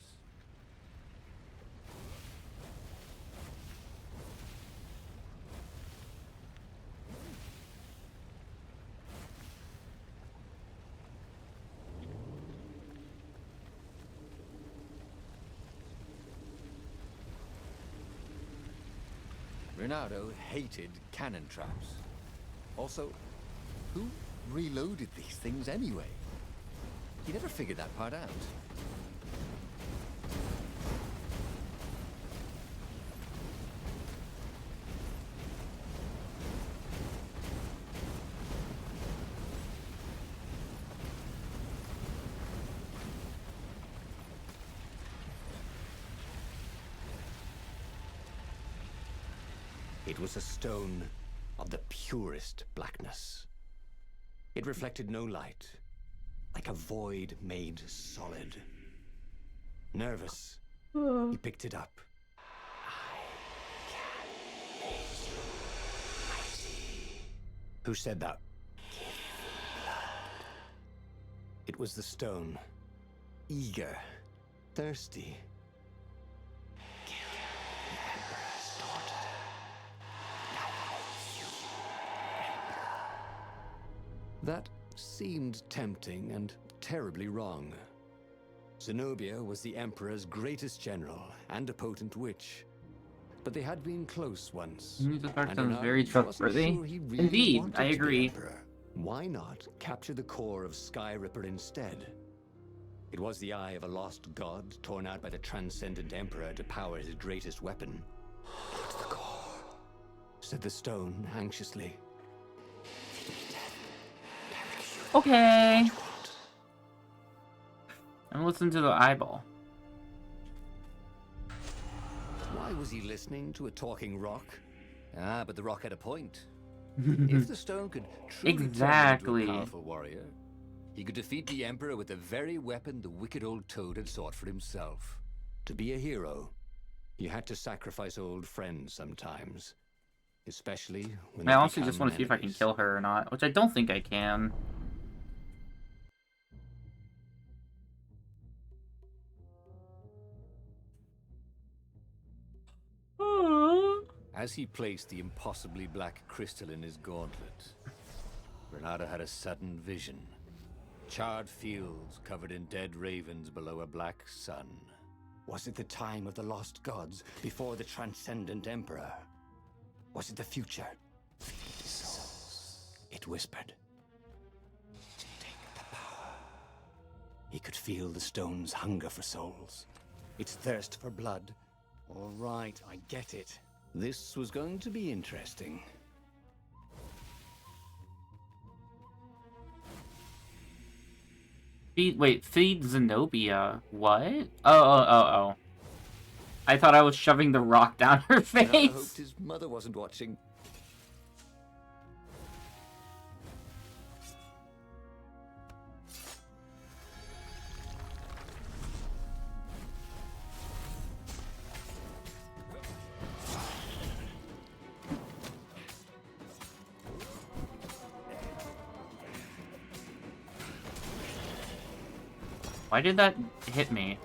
Bernardo hated cannon traps. Also, who reloaded these things anyway? He never figured that part out. It was a stone of the purest blackness. It reflected no light, like a void made solid. Nervous, he picked it up. I can make you mighty. Who said that? Give me blood. It was the stone, eager, thirsty. That seemed tempting and terribly wrong. Zenobia was the Emperor's greatest general and a potent witch. But they had been close once. This part and sounds Bernardo very wasn't trustworthy. sure he really Indeed, wanted I to be agree. Emperor. Why not capture the core of Skyripper instead? It was the eye of a lost god torn out by the transcendent Emperor to power his greatest weapon. Not the core, said the stone anxiously. Death directs you Okay. I'm listening to the eyeball. Why was he listening to a talking rock? Ah, but the rock had a point. If the stone could truly turn him into Exactly. a powerful warrior, he could defeat the Emperor with the very weapon the wicked old toad had sought for himself. To be a hero, you had to sacrifice old friends sometimes. Especially when I they honestly just become want to see if I can enemies. kill her or not, which I don't think I can. As he placed the impossibly black crystal in his gauntlet, Renato had a sudden vision. Charred fields covered in dead ravens below a black sun. Was it the time of the lost gods before the transcendent emperor? Was it the future? Souls, it whispered. Take the power. He could feel the stone's hunger for souls. Its thirst for blood. All right, I get it. This was going to be interesting. Feed Zenobia. What? Oh. I thought I was shoving the rock down her Renato face. hoped his mother wasn't watching. Why did that hit me?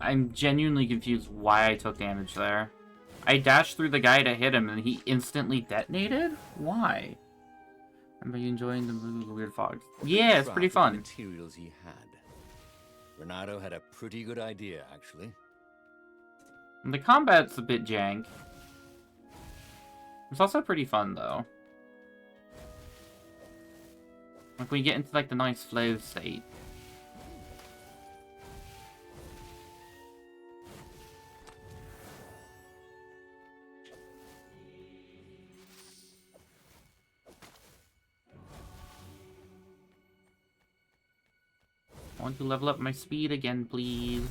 I'm genuinely confused why I took damage there. I dashed through the guy to hit him and he instantly detonated? Why? Am I enjoying the weird fogs? Yeah, it's pretty Craft with the fun. materials he had. Renato had a pretty good idea, actually. The combat's a bit jank. It's also pretty fun, though. Like, we get into, like, the nice flow state. I want to level up my speed again, please.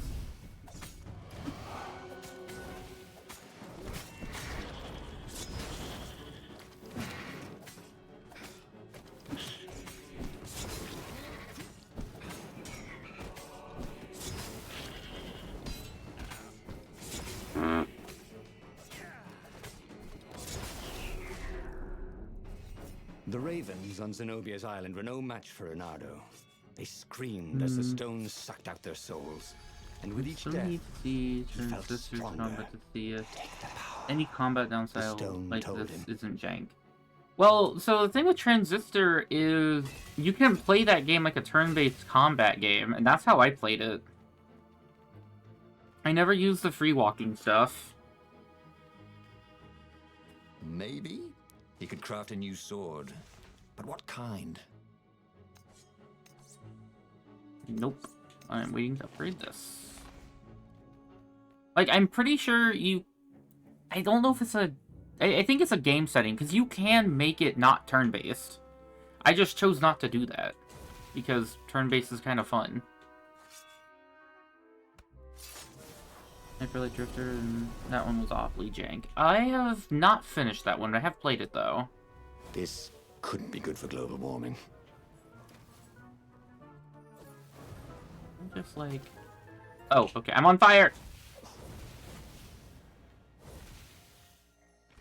The ravens on Zenobia's island were no match for Renato. They screamed as the stones sucked out their souls. And with each death, he felt stronger. Combat to see it. Take the power. Any combat down The style stone like told this him. isn't jank. Well, so the thing with Transistor is you can play that game like a turn-based combat game, and that's how I played it. I never used the free walking stuff. Maybe he could craft a new sword. But what kind? Nope. I'm waiting to upgrade this. Like, I'm pretty sure you... I don't know if it's a... I think it's a game setting, because you can make it not turn-based. I just chose not to do that, because turn-based is kind of fun. Hyperlight Drifter, and that one was awfully jank. I have not finished that one, I have played it, though. This couldn't be good for global warming. I'm just like... Oh, okay, I'm on fire!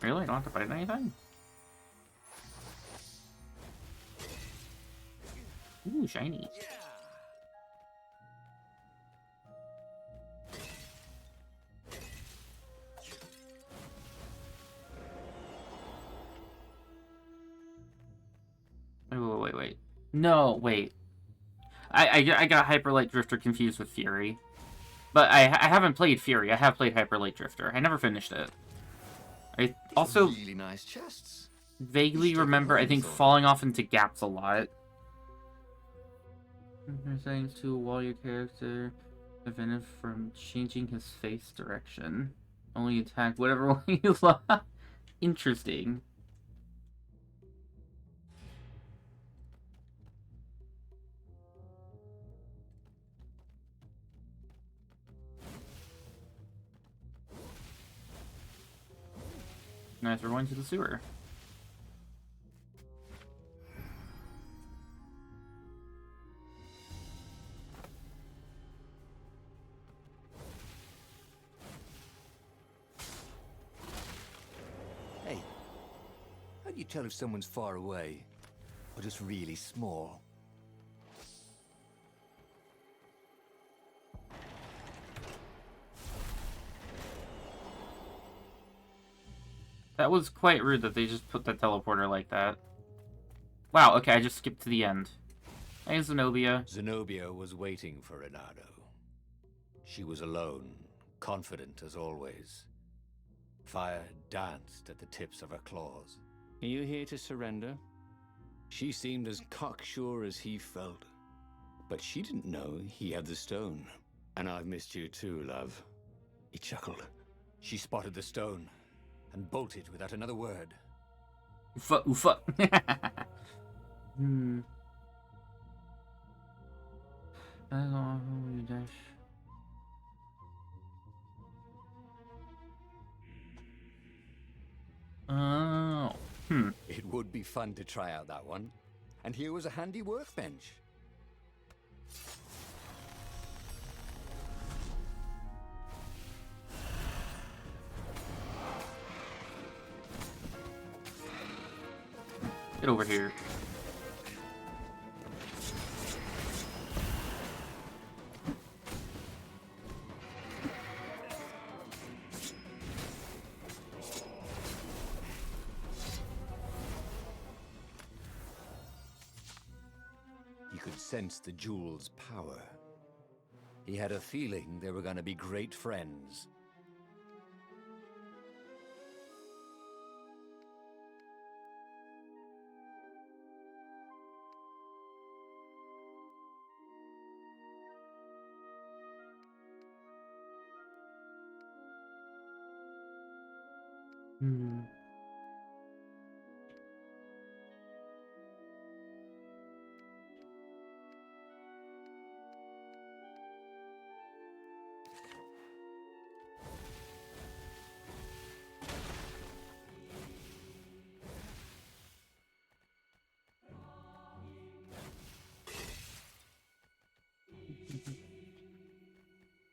Really? I don't have to fight anything? Ooh, shiny. Wait. No, wait. I got Hyperlight Drifter confused with Fury. But I haven't played Fury. I have played Hyperlight Drifter. I never finished it. I also Really nice chests. vaguely remember, I think, falling off into gaps a lot. Settings to while your character prevented from changing his face direction. Only attack whatever one you love. Interesting. Nice, we're going to the sewer. Hey, how do you tell if someone's far away or just really small? That was quite rude that they just put the teleporter like that. Wow, okay, I just skipped to the end. Hey, Zenobia. Zenobia was waiting for Renato. She was alone, confident as always. Fire danced at the tips of her claws. Are you here to surrender? She seemed as cocksure as he felt. But she didn't know he had the stone. And I've missed you too, love. He chuckled. She spotted the stone and bolted without another word. Oofa, oofa. Hmm. I don't know how you dash. Oh. Hmm. It would be fun to try out that one. And here was a handy workbench. Get over here. He could sense the jewel's power. He had a feeling they were going to be great friends. Hmm.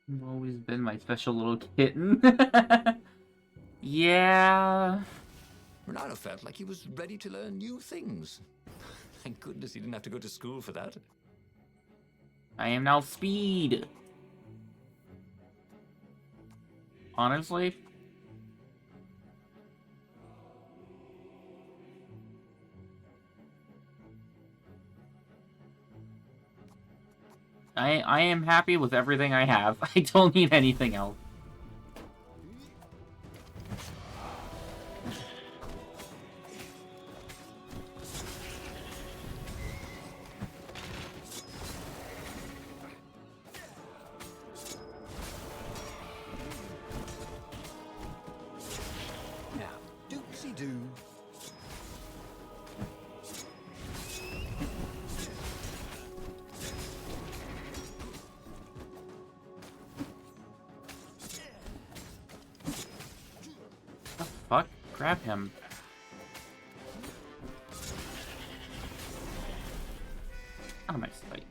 You've always been my special little kitten. Yeah. Renato felt like he was ready to learn new things. Thank goodness he didn't have to go to school for that. I am now Speed. Honestly. I am happy with everything I have. I don't need anything else. Now, doopsie-doo. The fuck? Grab him. Out of my sight.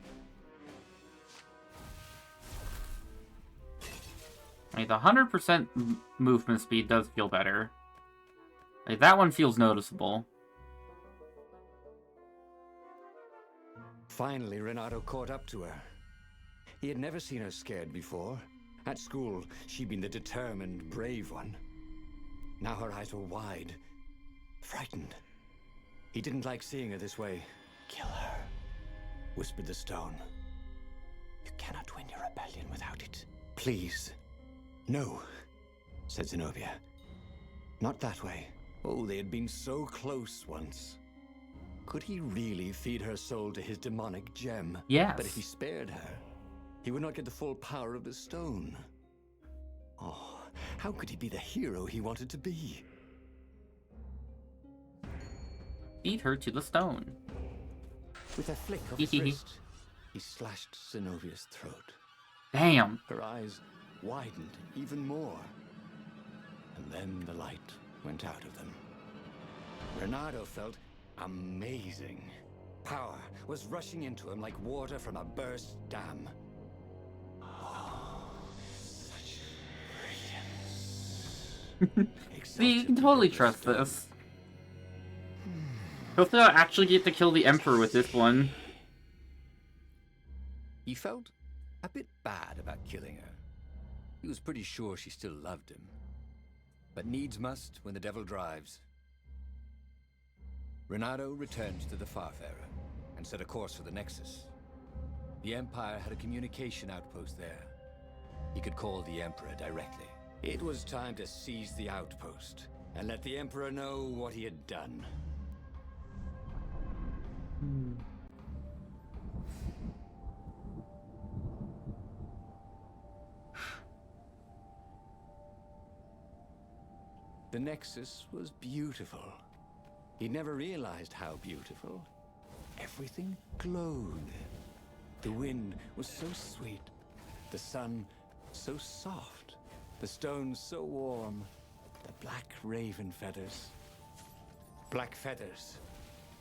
Like, the 100% movement speed does feel better. Like, that one feels noticeable. Finally, Renato caught up to her. He had never seen her scared before. At school, she'd been the determined, brave one. Now her eyes were wide, frightened. He didn't like seeing her this way. Kill her, whispered the stone. You cannot win your rebellion without it. Please. No, said Zenobia. Not that way. Oh, they had been so close once. Could he really feed her soul to his demonic gem? Yes. But if he spared her, he would not get the full power of the stone. Oh, How could he be the hero he wanted to be? Beat her to the stone. With a flick of his wrist, he slashed Zenobia's throat. Damn. Her eyes widened even more. And then the light went out of them. Renato felt amazing. Power was rushing into him like water from a burst dam. Oh, such brilliance. See, you can totally trust this. Hopefully I'll actually get to kill the Emperor with this one. He felt a bit bad about killing her. He was pretty sure she still loved him. But needs must when the devil drives. Renato returned to the Farfarer and set a course for the Nexus. The Empire had a communication outpost there. He could call the Emperor directly. It was time to seize the outpost and let the Emperor know what he had done. The Nexus was beautiful. He never realized how beautiful. Everything glowed. The wind was so sweet. The sun so soft. The stones so warm. The black raven feathers. Black feathers.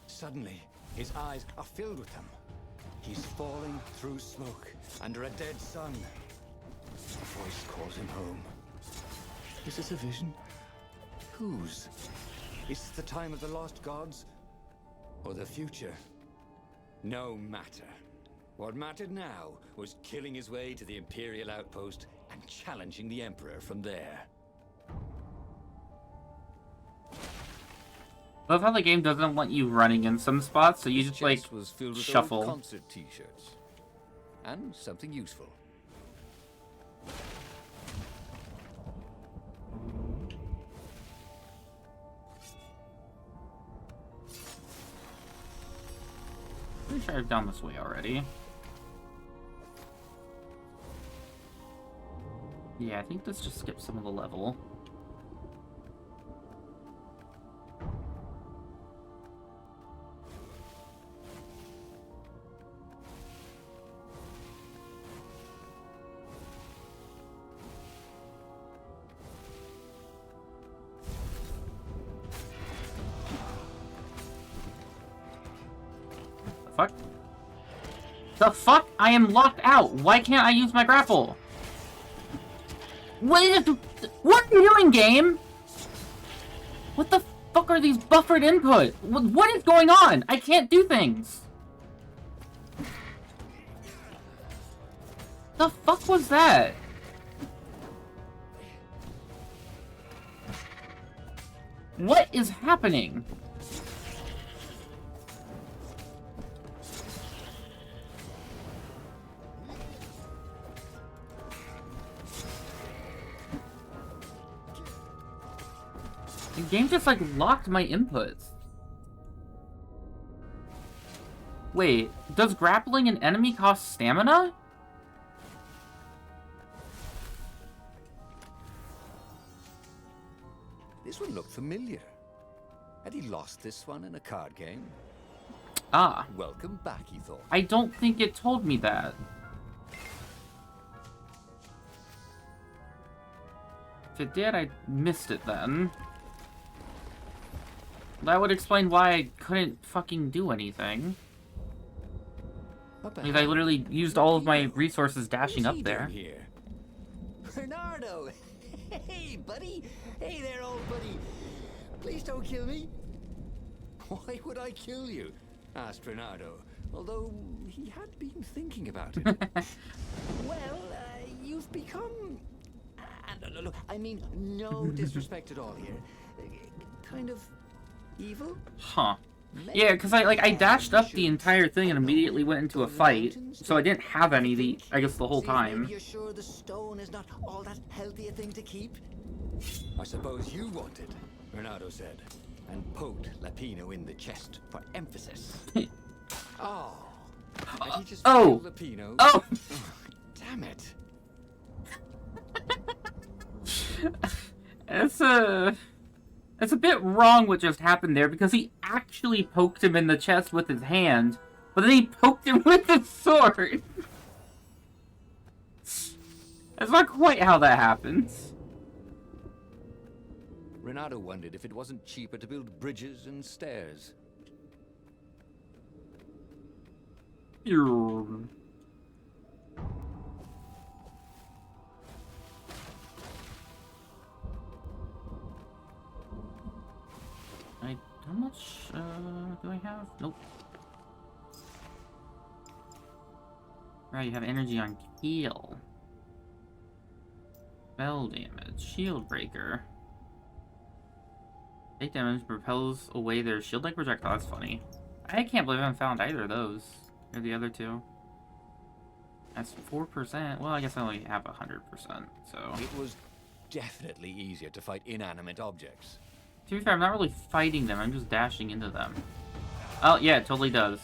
Suddenly, his eyes are filled with them. He's falling through smoke, under a dead sun. A voice calls him home. Is this a vision? Whose? Is this the time of the lost gods? Or the future? No matter. What mattered now was killing his way to the Imperial outpost and challenging the Emperor from there. Love how the game doesn't want you running in some spots, so you just like was filled with shuffle. old concert T-shirts and something useful. Pretty sure I've gone this way already. Yeah, I think this just skips some of the level. Fuck? The fuck? I am locked out! Why can't I use my grapple? What are you doing, game? What the fuck are these buffered input? What is going on? I can't do things. The fuck was that? What is happening? The game just, like, locked my inputs. Wait, does grappling an enemy cost stamina? This one looked familiar. Had he lost this one in a card game? Ah. Welcome back, he thought. I don't think it told me that. If it did, I missed it then. That would explain why I couldn't fucking do anything. Because I literally used all of my resources dashing up there. Here? Bernardo! Hey, buddy! Hey there, old buddy! Please don't kill me! Why would I kill you? Asked Bernardo, although he had been thinking about it. Well, you've become... look, I mean, no disrespect at all here. Kind of... evil? Huh. Yeah, because I dashed up the entire thing and immediately went into a fight, so I didn't have any I guess the whole time. You're sure the stone is not all that healthy a thing to keep? I suppose you want it, Renato said, and poked Lapino in the chest for emphasis. Oh. And he just Oh. Lapino. Oh! Damn it. It's a bit wrong what just happened there, because he actually poked him in the chest with his hand, but then he poked him with his sword. That's not quite how that happens. Renato wondered if it wasn't cheaper to build bridges and stairs. How much do I have? Nope. Right, you have energy on heal. Spell damage. Shield breaker. Take damage propels away their shield-like projectile. That's funny. I can't believe I haven't found either of those. Or the other two. That's 4%. Well, I guess I only have 100%, so... It was definitely easier to fight inanimate objects. To be fair, I'm not really fighting them, I'm just dashing into them. Oh, yeah, it totally does.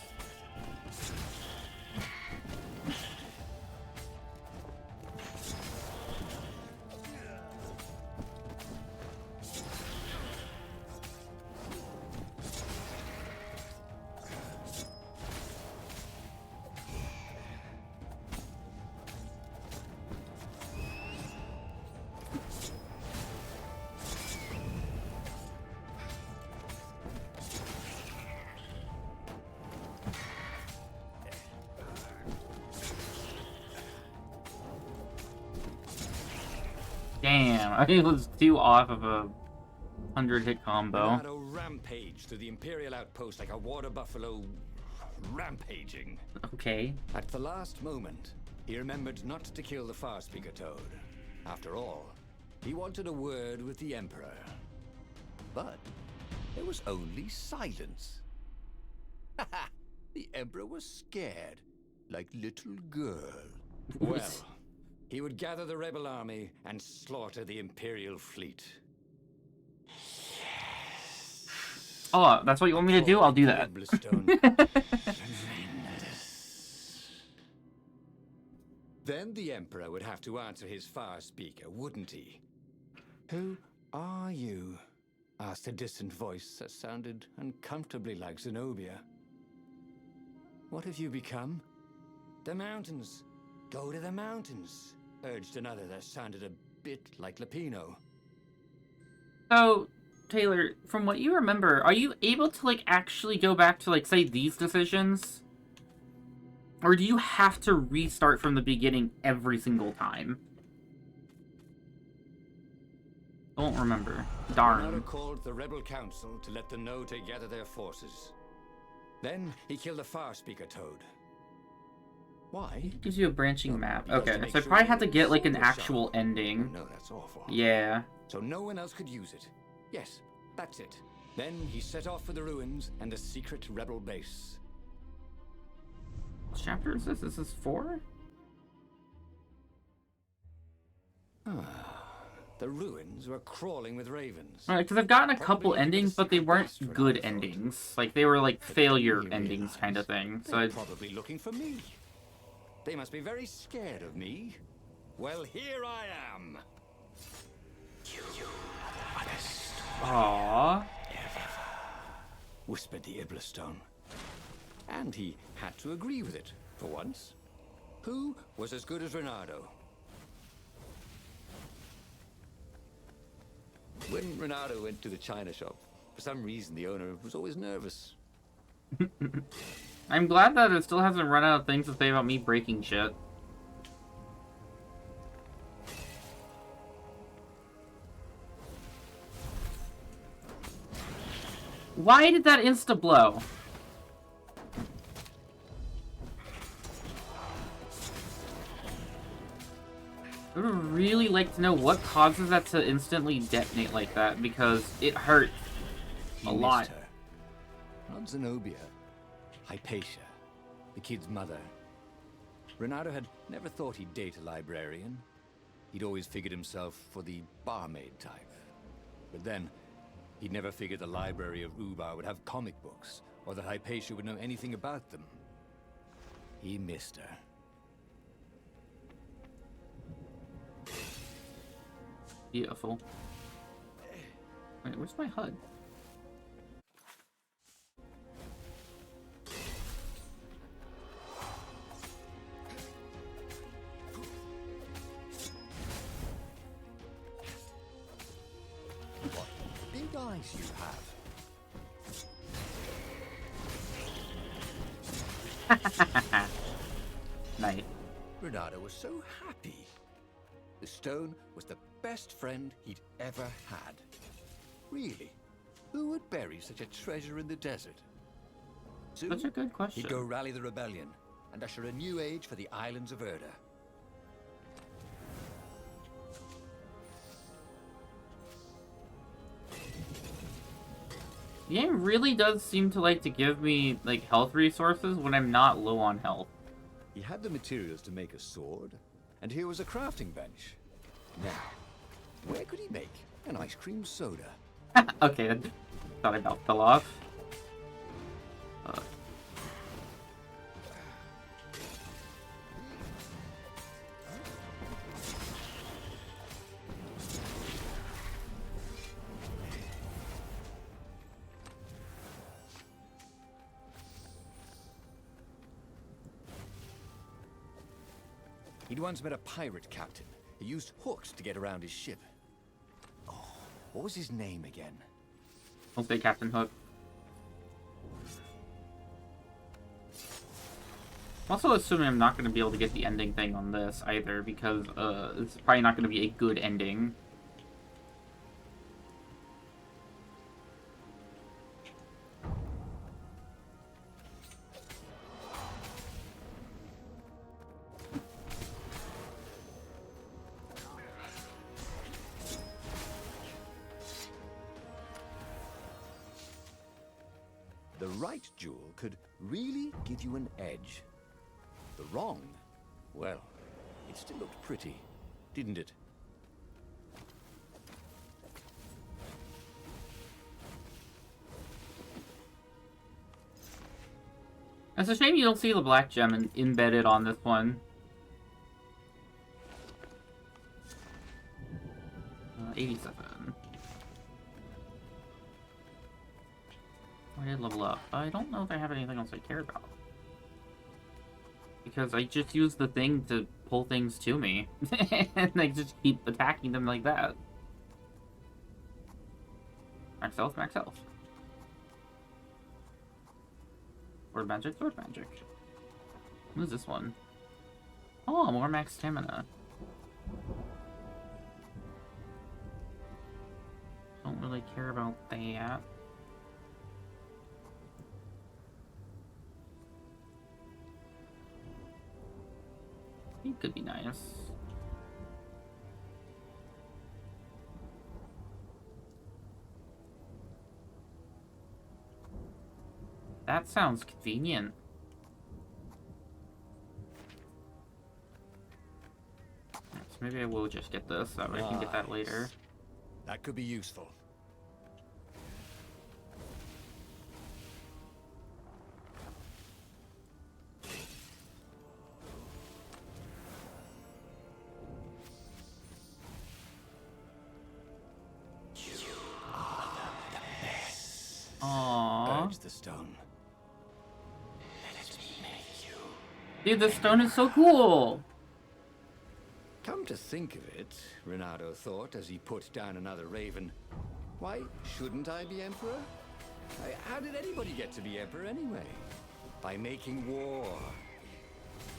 Damn, I think it was 2 off of a 100-hit combo. Renato rampaged to the Imperial outpost like a water buffalo rampaging. Okay. At the last moment, he remembered not to kill the Farspeaker Toad. After all, he wanted a word with the Emperor. But there was only silence. The Emperor was scared, like little girl. Well, he would gather the rebel army and slaughter the Imperial fleet. Oh, that's what you want me to do? I'll do that. Then the Emperor would have to answer his Farspeaker, wouldn't he? Who are you? Asked a distant voice that sounded uncomfortably like Zenobia. What have you become? The mountains. Go to the mountains, urged another that sounded a bit like Lapino. So, Taylor, from what you remember, are you able to, like, actually go back to, like, say, these decisions? Or do you have to restart from the beginning every single time? Don't remember. Darn. Renato called the rebel council to let them know to gather their forces. Then he killed the Farspeaker Toad. Why? Gives you a branching map. Okay, so I probably had to get, like, an actual ending. No, that's awful. Yeah. So no one else could use it. Yes, that's it. Then he set off for the ruins and the secret rebel base. What chapter is this? Is this 4? The ruins were crawling with ravens. Alright, because I've gotten a couple Probably endings, the but they weren't secret good Renato thought. endings. Like, they were, like, failure You endings realize kind of thing. So they're I... probably looking for me. They must be very scared of me. Well, here I am. Aww. Whispered the Iblastone. And he had to agree with it, for once. Who was as good as Renato? When Renato went to the china shop, for some reason the owner was always nervous. I'm glad that it still hasn't run out of things to say about me breaking shit. Why did that insta-blow? I would really like to know what causes that to instantly detonate like that, because it hurt a lot. Her. Not Zenobia. Hypatia, the kid's mother. Renato had never thought he'd date a librarian. He'd always figured himself for the barmaid type. But then, he'd never figured the library of Ubar would have comic books, or that Hypatia would know anything about them. He missed her. Beautiful. Wait, where's my HUD? What big eyes you have. Nice. Renato was so happy. The stone was the best friend he'd ever had. Really? Who would bury such a treasure in the desert? Soon, That's a good question. he'd go rally the rebellion and usher a new age for the islands of Erda. The game really does seem to like to give me, like, health resources when I'm not low on health. He had the materials to make a sword, and here was a crafting bench. Now, where could he make an ice cream soda? Okay, I thought I about fell off. He'd once met a pirate captain. He used hooks to get around his ship. Oh, what was his name again? I'll say Captain Hook. I'm also assuming I'm not going to be able to get the ending thing on this either, because it's probably not going to be a good ending. The right jewel could really give you an edge. The wrong, well, it still looked pretty, didn't it? It's a shame you don't see the black gem embedded on this one. 87. I did level up. I don't know if I have anything else I care about. Because I just use the thing to pull things to me. And I just keep attacking them like that. Max health, max health. Sword magic, sword magic. Who's this one? Oh, more max stamina. Don't really care about that. It could be nice. That sounds convenient. So maybe I will just get this, that way I can get that later. That could be useful. Aww. Urge the stone. Dude, the stone is so cool! Come to think of it, Renato thought as he put down another raven, why shouldn't I be emperor? How did anybody get to be emperor anyway? By making war.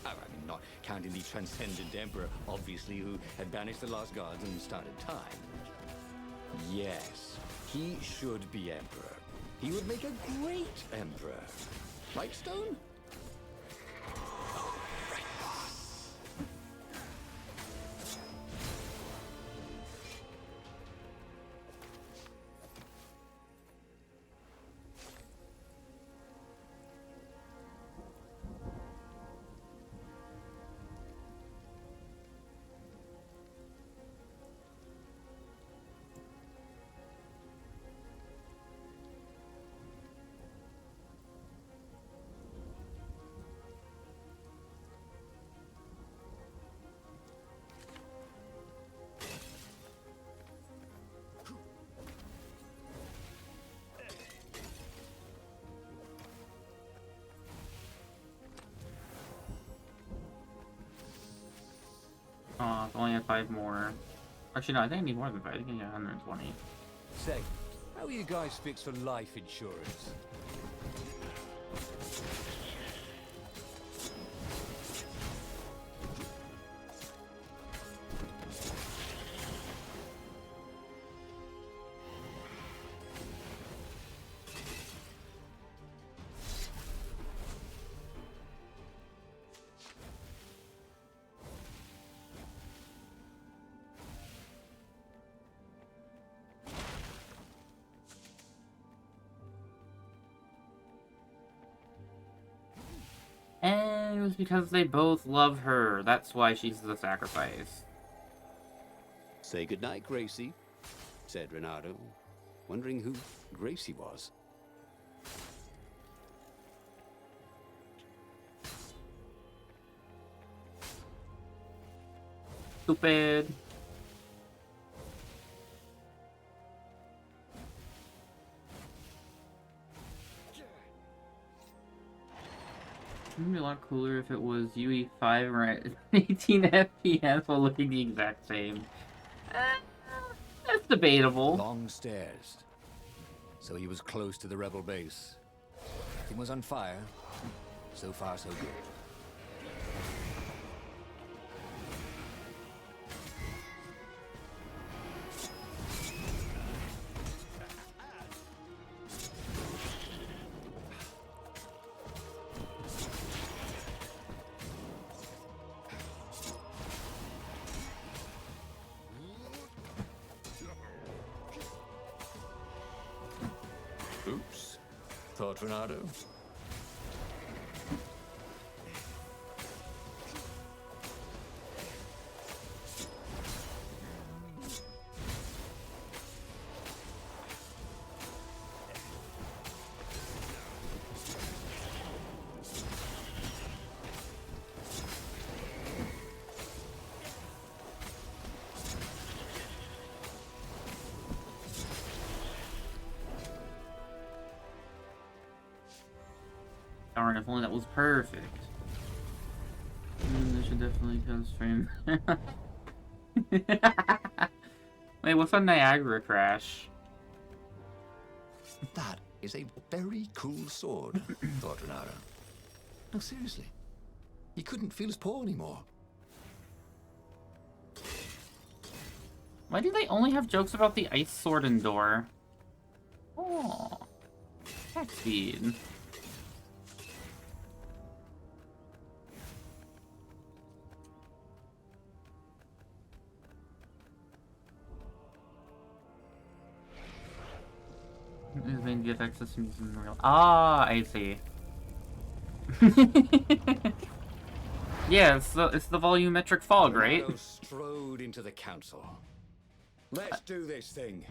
I mean, not counting the transcendent emperor, obviously, who had banished the lost gods and started time. Yes, he should be emperor. He would make a great emperor. Right, Stone? It's only at 5 more. Actually, no, I think I need more than 5. I think I need 120. Say, how are you guys fixed for life insurance? And it was because they both love her. That's why she's the sacrifice. Say goodnight, Gracie, said Renato, wondering who Gracie was. Stupid. It would be a lot cooler if it was UE5 or at 18 FPS while looking the exact same. That's debatable. Long stairs. So he was close to the rebel base. Everything was on fire. So far, so good. Oops, thought Renato. Darn, if only that was perfect. They should definitely cause frame. Wait, what's a Niagara crash? That is a very cool sword, thought Renato. No, seriously. He couldn't feel his paw anymore. Why do they only have jokes about the ice sword and door? Oh, attack speed. Is main VFX system using real. Ah, I see. Yeah, it's the volumetric fog, right? Renato strode into the council. Let's do this thing.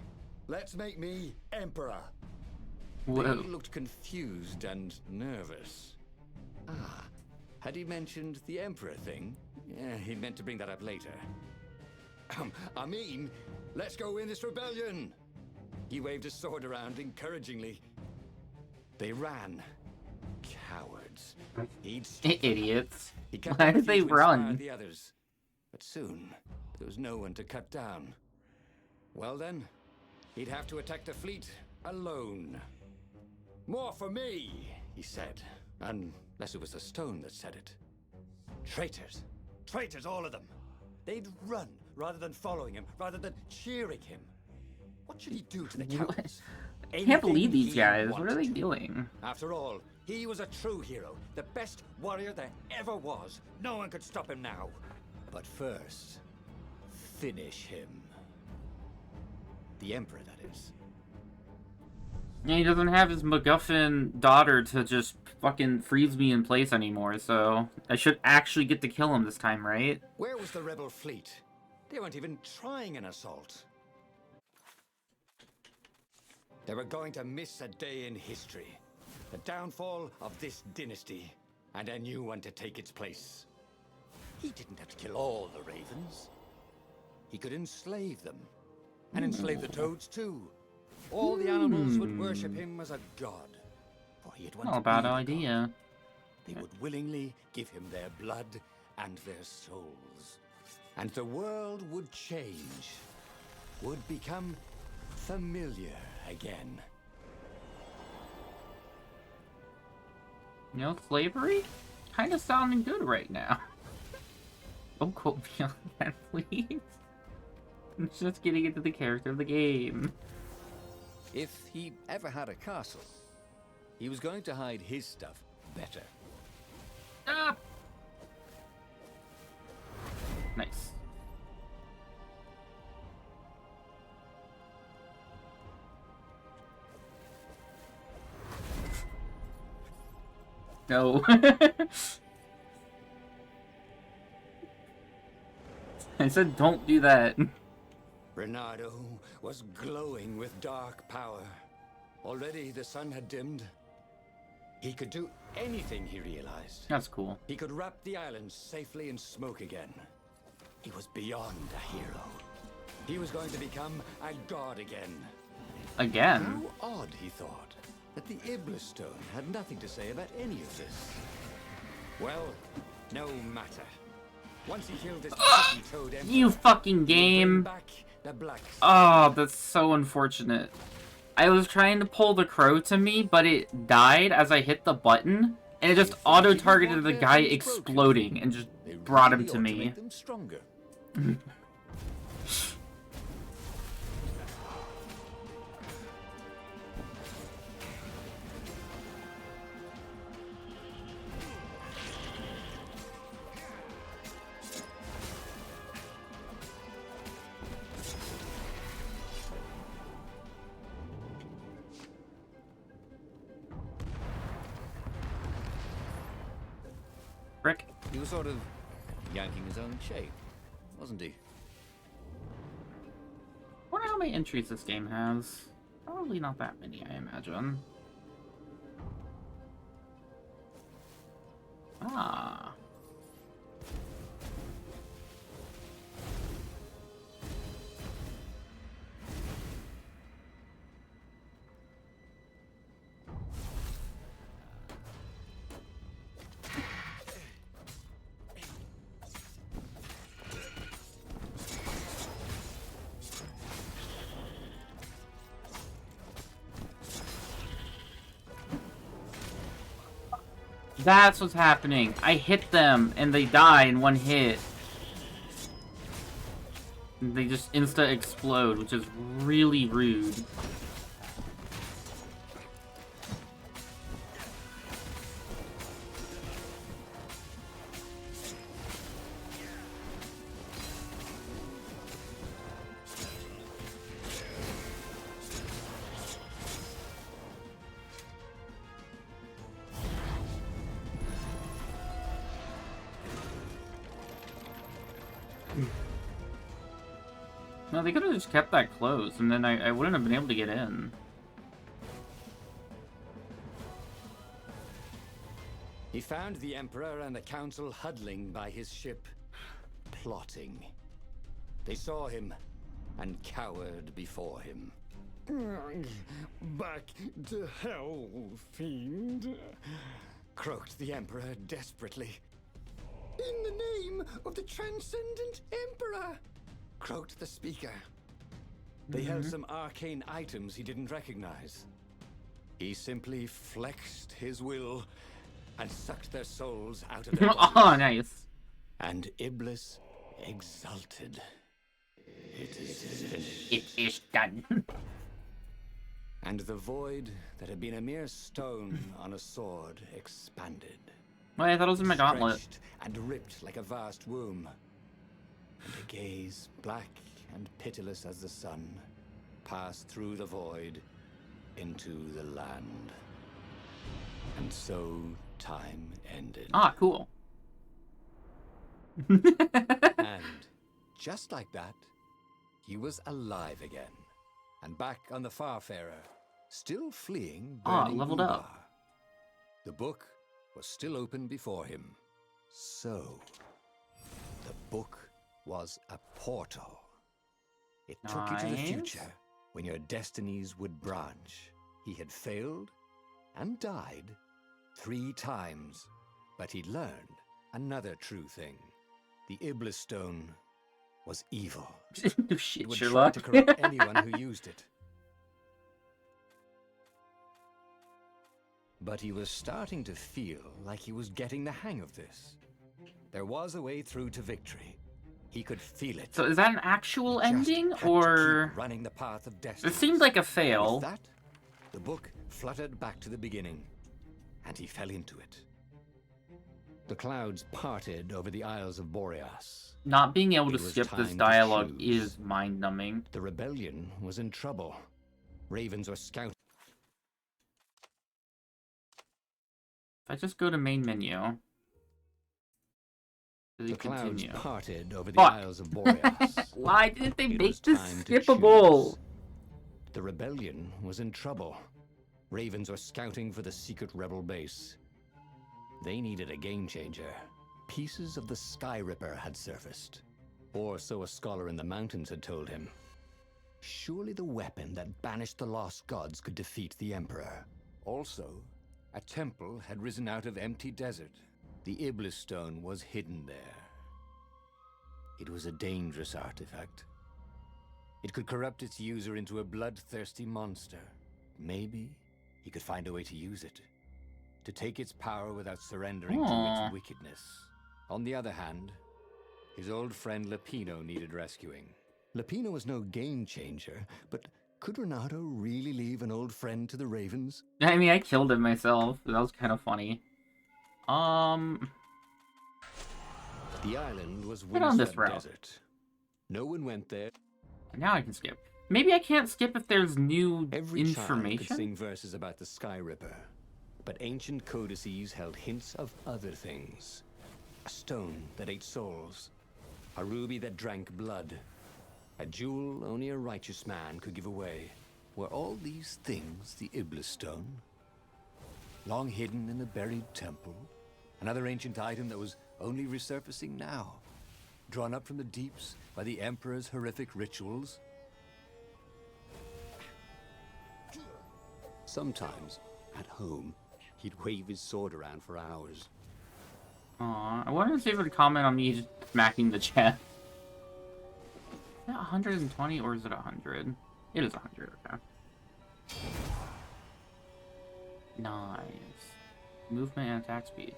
Let's make me emperor. They Whoa. looked confused and nervous. Ah, had he mentioned the Emperor thing? Yeah, he meant to bring that up later. I mean, let's go win this rebellion. He waved his sword around encouragingly. They ran. Cowards. He'd stop them. Idiots. He kept Why on a did they few to inspire run? the others. But soon, there was no one to cut down. Well then, he'd have to attack the fleet alone. More for me, he said. Unless it was the stone that said it. Traitors. Traitors, all of them. They'd run rather than following him, rather than cheering him. What should he do to the cowards? I can't believe these Anything he guys. What are they wanted. doing? After all, he was a true hero, the best warrior there ever was. No one could stop him now. But first, finish him. The Emperor, that is. Yeah, he doesn't have his MacGuffin daughter to just fucking freeze me in place anymore, so I should actually get to kill him this time, right? Where was the rebel fleet? They weren't even trying an assault. They were going to miss a day in history. The downfall of this dynasty, and a new one to take its place. He didn't have to kill all the ravens. He could enslave them. And enslave the toads too. All the animals would worship him as a god. For he had won Not to a bad be the idea. god. They would willingly give him their blood and their souls. and the world would change, would become familiar again. You know, slavery? Kind of sounding good right now. Don't quote me on that, please. I'm just getting into the character of the game. If he ever had a castle, he was going to hide his stuff better. Ah! Nice. No. I said don't do that. Reynardo was glowing with dark power. Already the sun had dimmed. He could do anything, he realized. That's cool. He could wrap the island safely in smoke again. He was beyond a hero. He was going to become a god again. Again? How odd, he thought, that the Iblistone had nothing to say about any of this. Well, no matter. Once he killed this toad emperor, You fucking he'd bring game. back the black Oh, that's so unfortunate. I was trying to pull the crow to me, but it died as I hit the button, and it just auto-targeted the guy exploding and just They brought him really to ought me. make them stronger. Frick. He was sort of yanking his own shape, wasn't he? Wonder how many entries this game has. Probably not that many, I imagine. Ah. That's what's happening. I hit them, and they die in one hit. They just insta-explode, which is really rude. No, they could have just kept that closed, and then I wouldn't have been able to get in. He found the Emperor and the Council huddling by his ship, plotting. They saw him and cowered before him. Back to hell, fiend. Croaked the Emperor desperately. In the name of the Transcendent Emperor! Croaked the speaker. They held some arcane items he didn't recognize. He simply flexed his will and sucked their souls out of their bodies. Oh, nice. And Iblis exulted. It is finished. It is done. And the void that had been a mere stone on a sword expanded. Wait, I thought it was in my gauntlet. Stretched and ripped like a vast womb. And a gaze, black and pitiless as the sun, passed through the void into the land. And so time ended. Ah, cool. And just like that, he was alive again. And back on the Farfarer, still fleeing burning leveled Ubar. up. The book was still open before him. So, the book was a portal. It took you to the Nice. future, when your destinies would branch. He had failed and died 3 times, but he'd learned another true thing. The Iblistone was evil. No It shit, would Sherlock. try to corrupt anyone who used it. But he was starting to feel like he was getting the hang of this. There was a way through to victory. He could feel it. So is that an actual He just ending, had to or... keep running the path of It Destinies. seemed like a fail. With that, the book fluttered back to the beginning, and he fell into it. The clouds parted over the Isles of Boreas. Not being able to It was skip this time to dialogue choose. is mind-numbing. The rebellion was in trouble. Ravens were scouting. If I just go to main menu... Does The it clouds continue? parted over the Fuck. Isles of Boreas. Why didn't they It make was this time to skippable? choose. The rebellion was in trouble. Ravens were scouting for the secret rebel base. They needed a game changer. Pieces of the Sky Ripper had surfaced. Or so a scholar in the mountains had told him. Surely the weapon that banished the lost gods could defeat the Emperor. Also, a temple had risen out of empty desert. The Iblis stone was hidden there. It was a dangerous artifact. It could corrupt its user into a bloodthirsty monster. Maybe he could find a way to use it, to take its power without surrendering to Aw. its wickedness. On the other hand, his old friend Lapino needed rescuing. Lapino was no game changer, but could Renato really leave an old friend to the Ravens? I mean, I killed him myself. That was kind of funny. The island was Get on this windswept route. desert. No one went there. Now I can skip. Maybe I can't skip if there's new Every child could information? sing verses about the Sky Ripper, but ancient codices held hints of other things. A stone that ate souls, a ruby that drank blood, a jewel only a righteous man could give away. Were all these things the Iblis stone? Long hidden in a buried temple? Another ancient item that was only resurfacing now? Drawn up from the deeps by the Emperor's horrific rituals? Sometimes, at home, he'd wave his sword around for hours. Aw, I wanted to see if it would comment on me just smacking the chest. Is that 120 or is it 100? It is 100, okay. Nice. Movement and attack speed.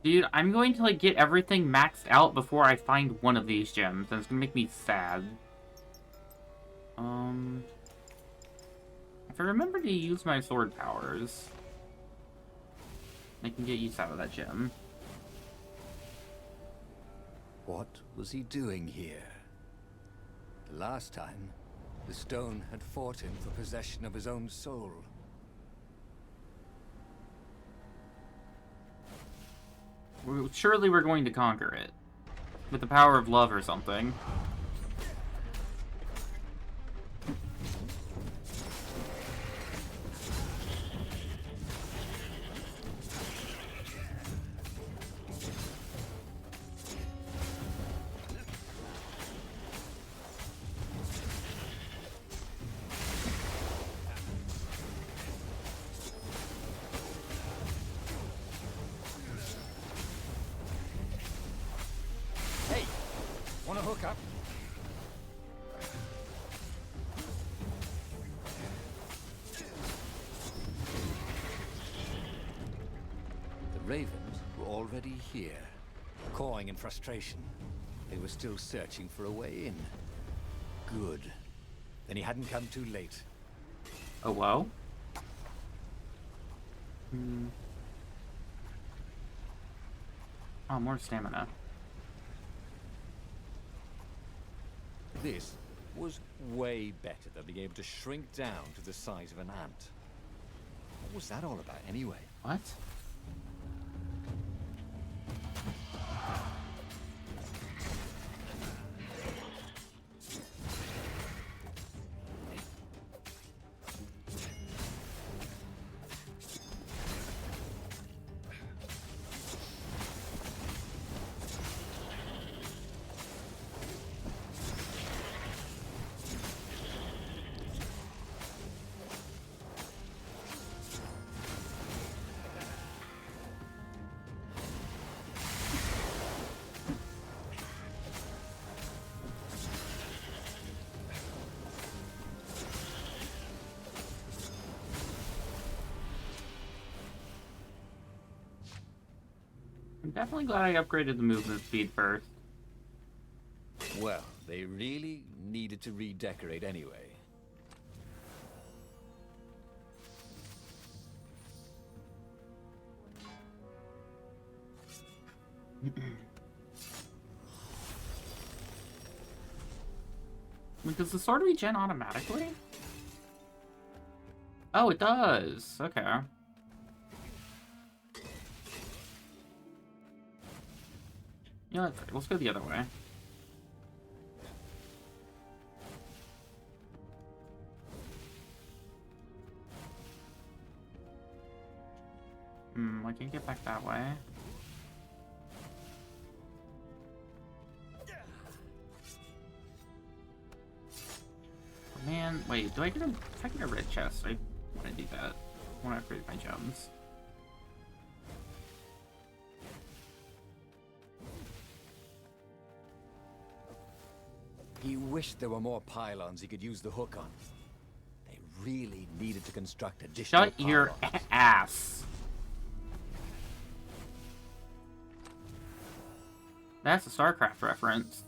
Dude, I'm going to, like, get everything maxed out before I find one of these gems, and it's gonna make me sad. If I remember to use my sword powers, I can get use out of that gem. What was he doing here? The last time, the stone had fought him for possession of his own soul. Surely we're going to conquer it. With the power of love or something. Hey! Wanna hook up? The Ravens were already here, cawing in frustration. They were still searching for a way in. Good. Then he hadn't come too late. Oh, wow. Oh, more stamina. This was way better than being able to shrink down to the size of an ant. What was that all about anyway? What? I'm definitely glad I upgraded the movement speed first. Well, they really needed to redecorate anyway. Does the sword regen automatically? Oh, it does. Okay. Yeah, that's right. Let's go the other way. I can get back that way. Man, wait, do I get a... If I get a red chest, I want to do that. I want to upgrade my gems. He wished there were more pylons he could use the hook on. They really needed to construct additional Shut your pylons. ass. That's a StarCraft reference.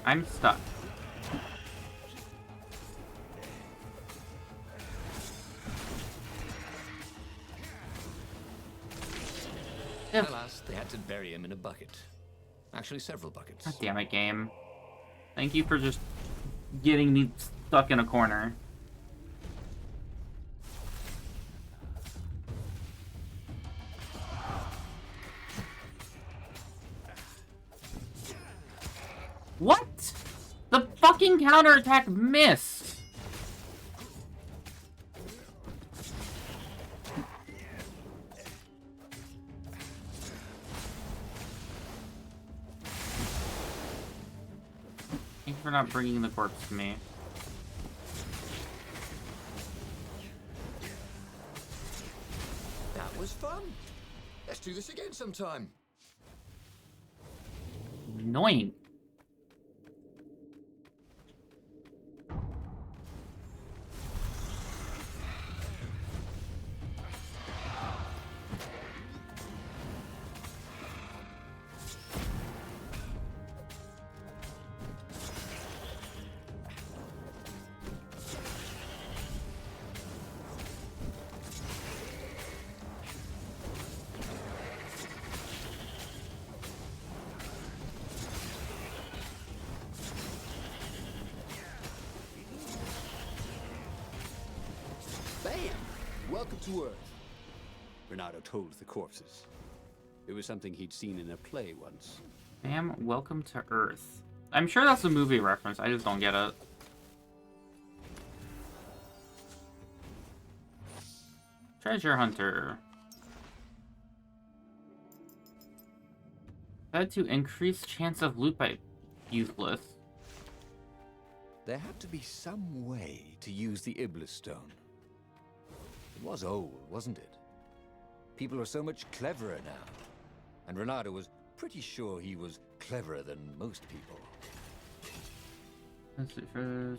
I'm stuck. Alas, they had to bury him in a bucket. Actually, several buckets. God damn it, game. Thank you for just getting me stuck in a corner. What? The fucking counterattack missed! Thank you for not bringing the corpse to me. That was fun. Let's do this again sometime. Annoying. Bam! Welcome to Earth. Renato told the corpses. It was something he'd seen in a play once. Bam, welcome to Earth. I'm sure that's a movie reference, I just don't get it. Treasure Hunter. Said to increase chance of loot by useless. There had to be some way to use the Iblis stone. It was old, wasn't it? People are so much cleverer now. And Renato was pretty sure he was cleverer than most people. Let's see, for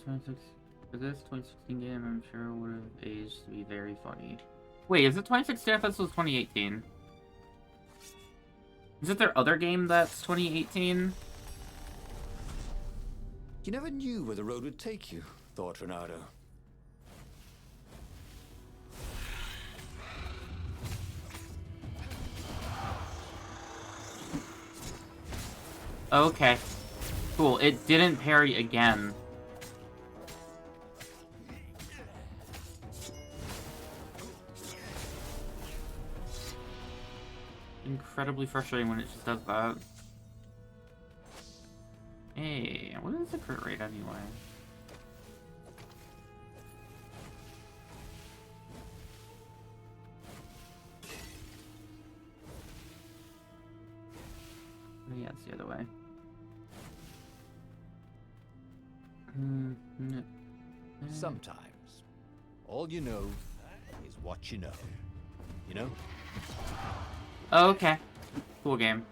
this 2016 game, I'm sure it would have aged to be very funny. Wait, is it 2016? I thought this was 2018. Is it their other game that's 2018? You never knew where the road would take you, thought Renato. Okay. Cool, it didn't parry again. Incredibly frustrating when it just does that. Hey, what is the crit rate anyway? Oh, yeah, it's the other way. Sometimes, all you know is what you know. You know? Okay. Cool game.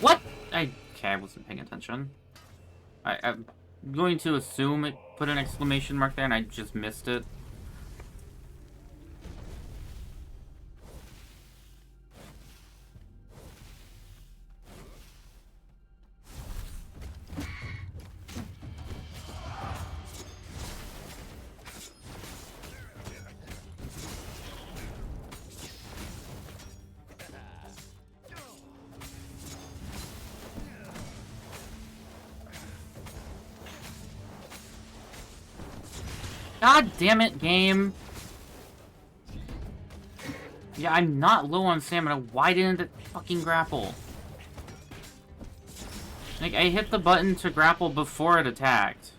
What? Okay, I wasn't paying attention. I'm going to assume it put an exclamation mark there and I just missed it. God damn it, game. Yeah, I'm not low on stamina. Why didn't it fucking grapple? Like, I hit the button to grapple before it attacked.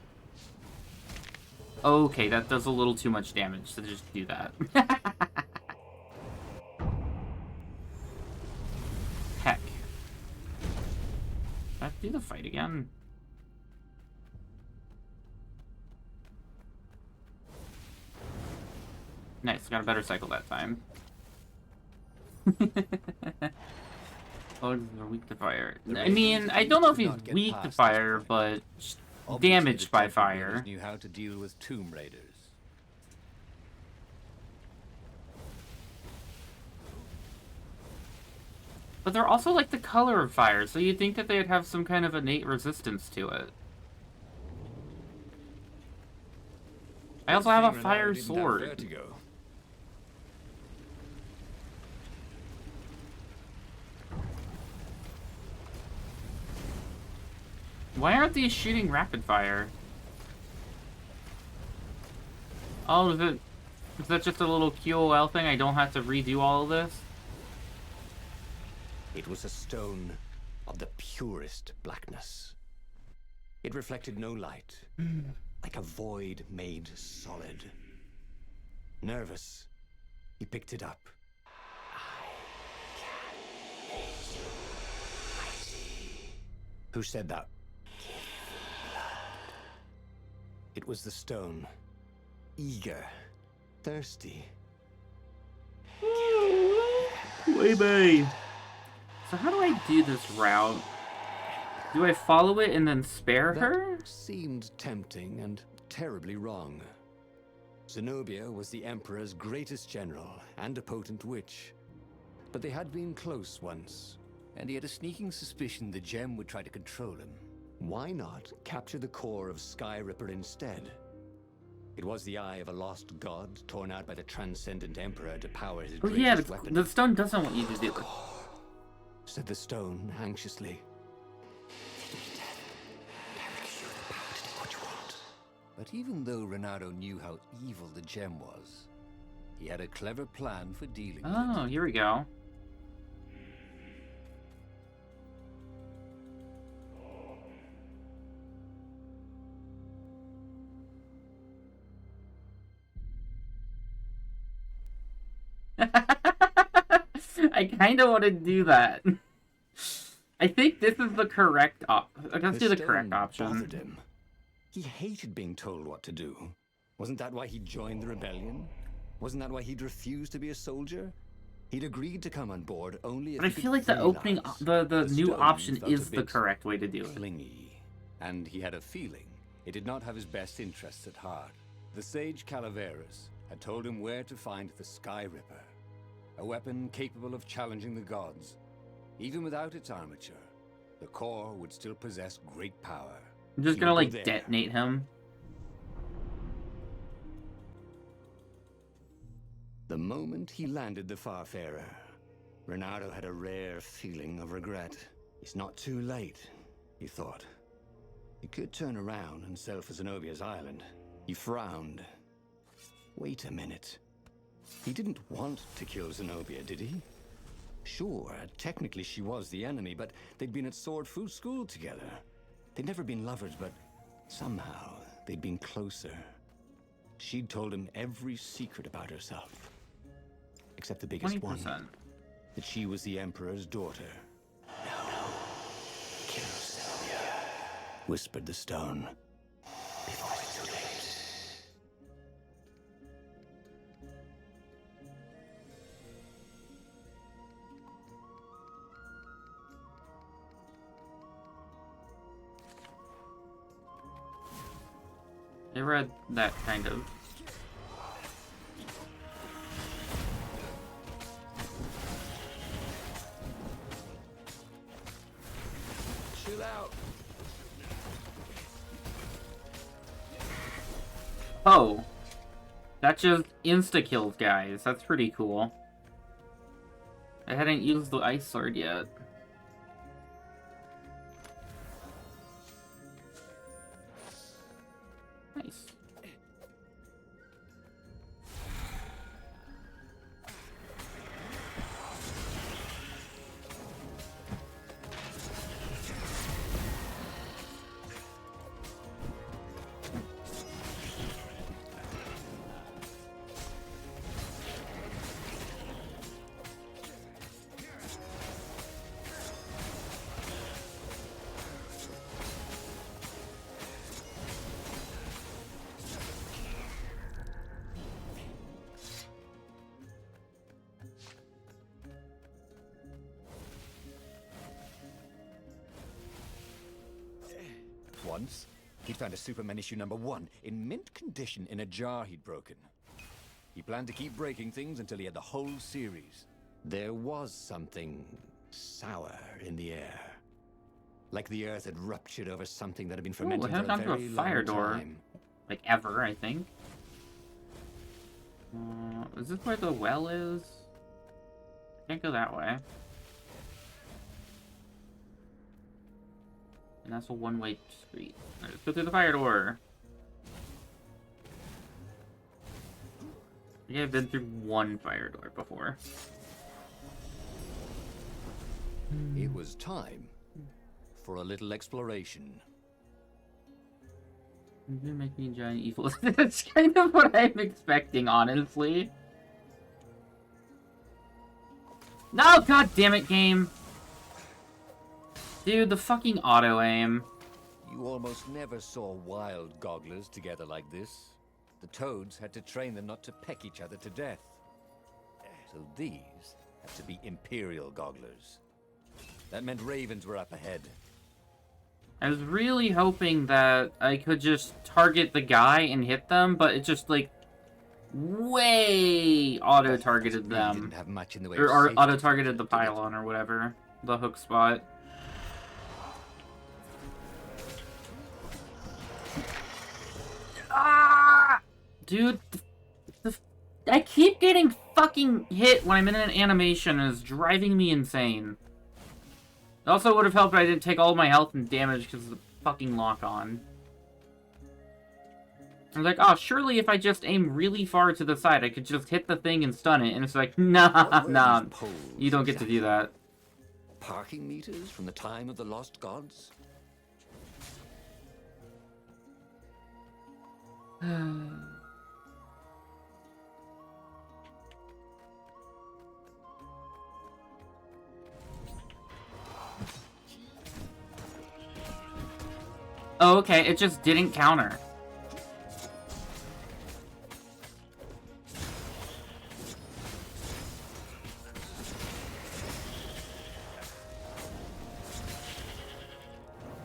Okay, that does a little too much damage to just do that. Heck. I have to do the fight again. Nice, got a better cycle that time. Bugs are weak to fire. I mean, I don't know if he's weak to fire, but damaged by fire. Knew how to deal with tomb raiders. But they're also like the color of fire, so you'd think that they'd have some kind of innate resistance to it. I also have a fire sword. Why aren't these shooting rapid fire? Oh, is that just a little QOL thing? I don't have to redo all of this? It was a stone of the purest blackness. It reflected no light, like a void made solid. Nervous, he picked it up. I can make you mighty. Who said that? It was the stone. Eager, thirsty. Baby. So how do I do this route? Do I follow it and then spare her? That seemed tempting and terribly wrong. Zenobia was the Emperor's greatest general and a potent witch. But they had been close once. And he had a sneaking suspicion the gem would try to control him. Why not capture the core of Skyripper instead? It was the eye of a lost god torn out by the Transcendent Emperor to power his greatest weapon. The stone doesn't want you to do it. Said the stone anxiously. But even though Renato knew how evil the gem was, he had a clever plan for dealing with it. Oh, here we go. I kind of want to do that. I think this is the correct let's do the correct option. Bothered him. He hated being told what to do. Wasn't that why he joined the rebellion? Wasn't that why he'd refused to be a soldier? He'd agreed to come on board only if But I feel like the opening, the new option is the correct way to do it. Clingy, and he had a feeling it did not have his best interests at heart. The sage Calaveras had told him where to find the Skyripper, a weapon capable of challenging the gods. Even without its armature, the core would still possess great power. I'm just gonna like detonate him. The moment he landed the Farfarer, Renato had a rare feeling of regret. It's not too late, he thought. He could turn around and sail for Zenobia's island. He frowned. Wait a minute. He didn't want to kill Zenobia, did he? Sure, technically she was the enemy, but they'd been at Sword Fu school together. They'd never been lovers, but somehow they'd been closer. She'd told him every secret about herself. Except the biggest 20%. one. That she was the Emperor's daughter. No. Kill Zenobia, whispered the stone. Before it's too late. I read that kind of. Chill out. Oh. That just insta-kills guys. That's pretty cool. I hadn't used the ice sword yet. Nice. Once, he'd found a Superman issue #1 in mint condition in a jar he'd broken. He planned to keep breaking things until he had the whole series. There was something sour in the air. Like the earth had ruptured over something that had been fermenting Ooh, for a to very a fire long door. time. Like, ever, I think. Is this where the well is? Can't go that way. And that's a one-way street. Alright, let's go through the fire door. I think I've been through one fire door before. It was time for a little exploration. You're making giant evil. That's kind of what I'm expecting, honestly. No, god damn it, game. Dude, the fucking auto-aim. You almost never saw wild gogglers together like this. The toads had to train them not to peck each other to death. So these had to be imperial gogglers. That meant ravens were up ahead. I was really hoping that I could just target the guy and hit them, but it just, like, way auto-targeted Really them. didn't have much in the way Or of safety auto-targeted the did it? pylon or whatever. The hook spot. Ah! Dude, I keep getting fucking hit when I'm in an animation, and it's driving me insane. It also would have helped if I didn't take all my health and damage because of the fucking lock-on. I was like, oh, surely if I just aim really far to the side, I could just hit the thing and stun it. And it's like, nah, What were nah, these poles you don't get to do that. Parking meters from the time of the lost gods? Oh, okay, it just didn't counter.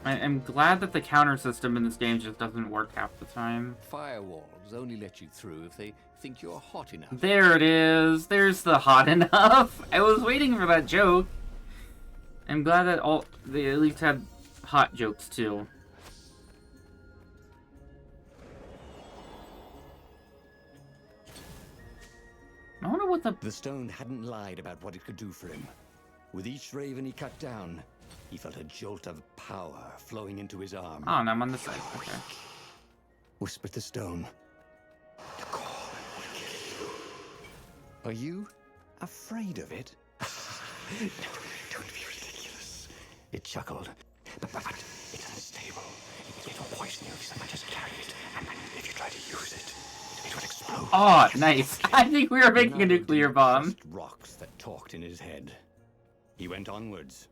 I'm glad that the counter system in this game just doesn't work half the time. Firewalls only let you through if they think you're hot enough. There it is. There's the hot enough. I was waiting for that joke. I'm glad that they at least had hot jokes too. I wonder what The stone hadn't lied about what it could do for him. With each raven he cut down, he felt a jolt of power flowing into his arm. Oh, no, I'm on the side. Okay. Whispered the stone. The call will kill you. Are you afraid of it? Don't be ridiculous. It chuckled. But it's unstable. It will poison you if so much as carry it. And if you try to use it, it will explode. Oh, nice. I think we were making a nuclear bomb. Just rocks that talked in his head. He went onwards.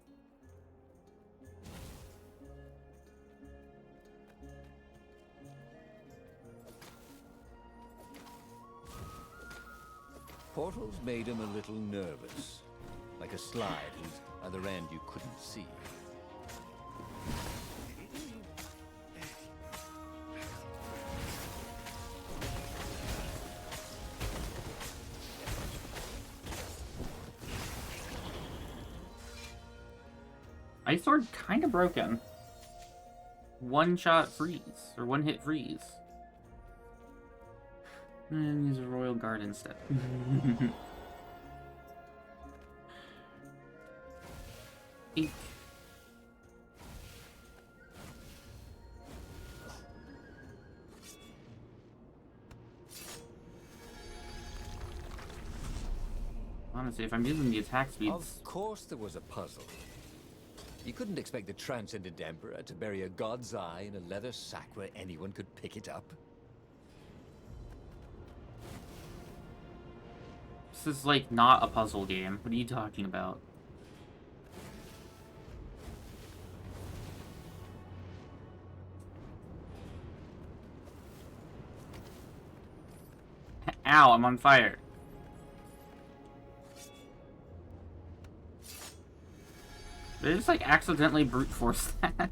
Portals made him a little nervous, like a slide whose other end you couldn't see. Ice Sword kind of broken. One-shot freeze, or one-hit freeze. And use a Royal Guard instead. Eek. Honestly, if I'm using the attack speeds... Of course there was a puzzle. You couldn't expect the Transcendent Emperor to bury a god's eye in a leather sack where anyone could pick it up. This is, like, not a puzzle game. What are you talking about? Ow, I'm on fire. Did I just, like, accidentally brute force that?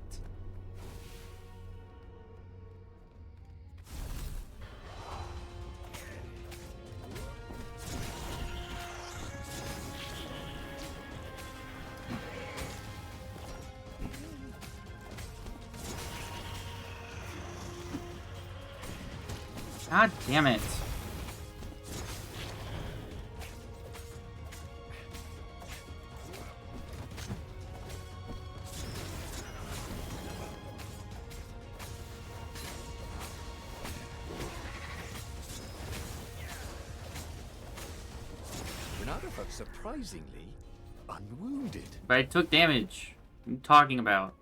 God damn it. Renato felt surprisingly unwounded. But I took damage. What are you talking about?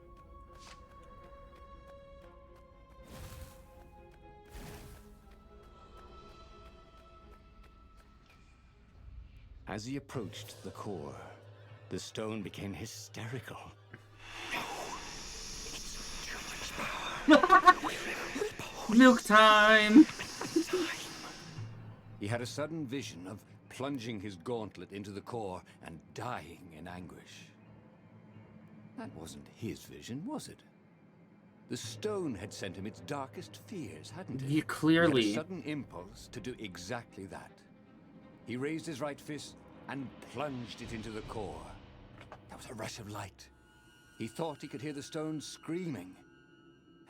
As he approached the core, the stone became hysterical. Milk time! He had a sudden vision of plunging his gauntlet into the core and dying in anguish. That wasn't his vision, was it? The stone had sent him its darkest fears, hadn't it? Yeah, clearly. He had a sudden impulse to do exactly that. He raised his right fist and plunged it into the core. There was a rush of light. He thought he could hear the stone screaming.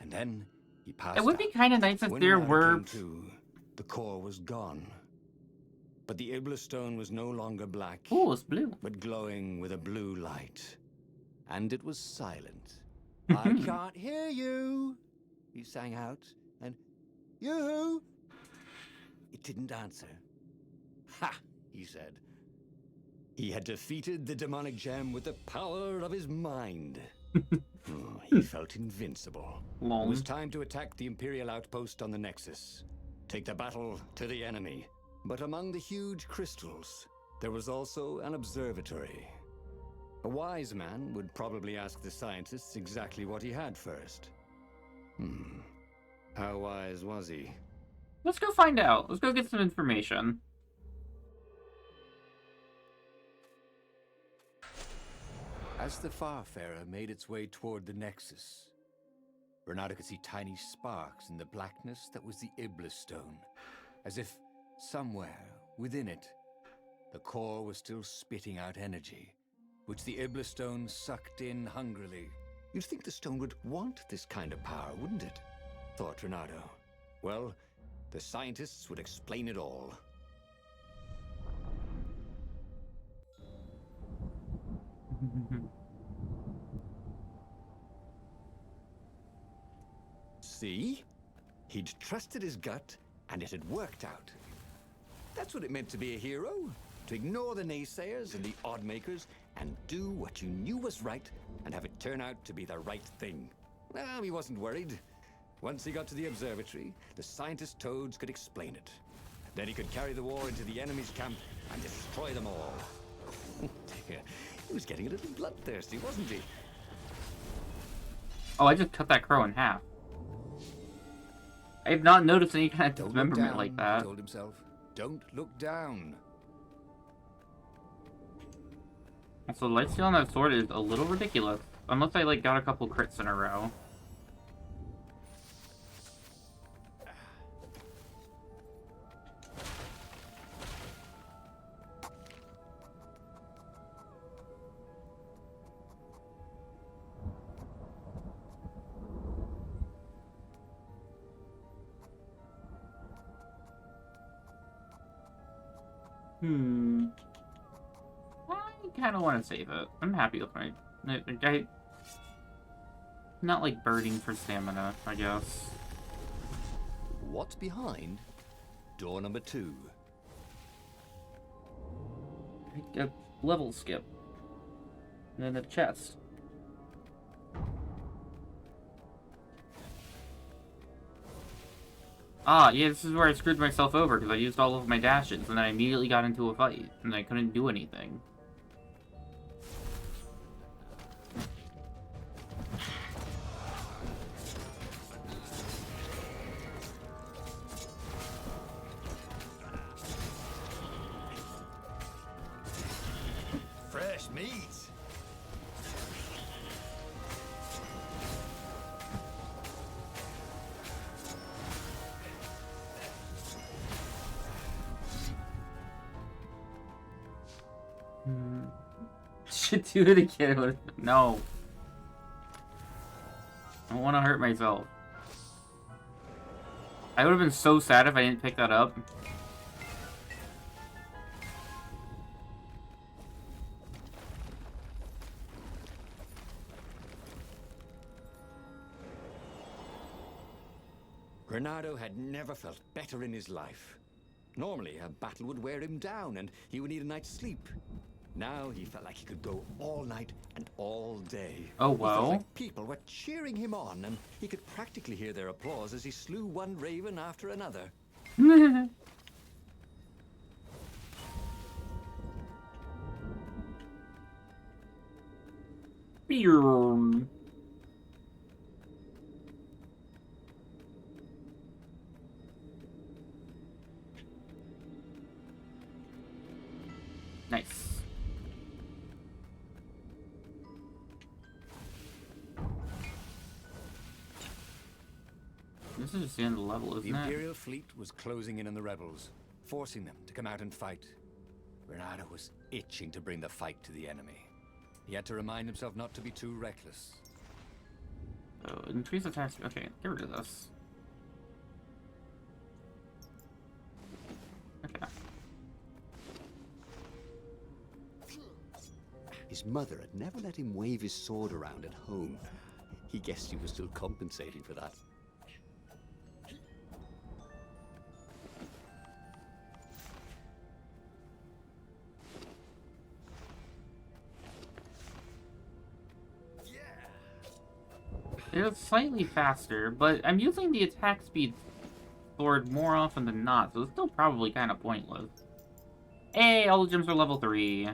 And then he passed It would be out. kind of nice if When there Renato were... came to, the core was gone. But the Iblis stone was no longer black, Ooh, it's blue. but glowing with a blue light. And it was silent. I can't hear you, he sang out. And you? It didn't answer. Ha, he said. He had defeated the demonic gem with the power of his mind. Oh, he felt invincible. Lol. It was time to attack the Imperial outpost on the Nexus. Take the battle to the enemy. But among the huge crystals, there was also an observatory. A wise man would probably ask the scientists exactly what he had first. How wise was he? Let's go find out. Let's go get some information. As the Farfarer made its way toward the Nexus, Renato could see tiny sparks in the blackness that was the Iblis stone, as if somewhere within it, the core was still spitting out energy, which the Iblis stone sucked in hungrily. You'd think the stone would want this kind of power, wouldn't it? Thought Renato. Well, the scientists would explain it all. See? He'd trusted his gut, and it had worked out. That's what it meant to be a hero. To ignore the naysayers and the odd-makers, and do what you knew was right, and have it turn out to be the right thing. Well, he wasn't worried. Once he got to the observatory, the scientist toads could explain it. Then he could carry the war into the enemy's camp and destroy them all. He was getting a little bloodthirsty, wasn't he? Oh, I just cut that crow in half. I have not noticed any kind of Don't look dismemberment down, like that. he told himself. Don't look down. Also, the lifesteal on that sword is a little ridiculous. Unless I, like, got a couple crits in a row. Hmm. I kind of want to save it. I'm happy with my... Not like birding for stamina, I guess. What's behind door number 2? A level skip. And then a chest. Ah, yeah, this is where I screwed myself over, because I used all of my dashes, and then I immediately got into a fight, and I couldn't do anything. Fresh meat. Should do it again. No. I don't want to hurt myself. I would have been so sad if I didn't pick that up. Reynardo had never felt better in his life. Normally, a battle would wear him down and he would need a night's sleep. Now he felt like he could go all night and all day. Oh, He felt wow. like people were cheering him on, and he could practically hear their applause as he slew one raven after another. Beer. Nice. This is just the end of the level, The isn't it? Imperial fleet was closing in on the rebels, forcing them to come out and fight. Reynardo was itching to bring the fight to the enemy. He had to remind himself not to be too reckless. Oh, increase attack speed. Okay, get rid of this. Okay. His mother had never let him wave his sword around at home. He guessed he was still compensating for that. It's slightly faster, but I'm using the attack speed sword more often than not, so it's still probably kind of pointless. Hey, all the gems are level 3.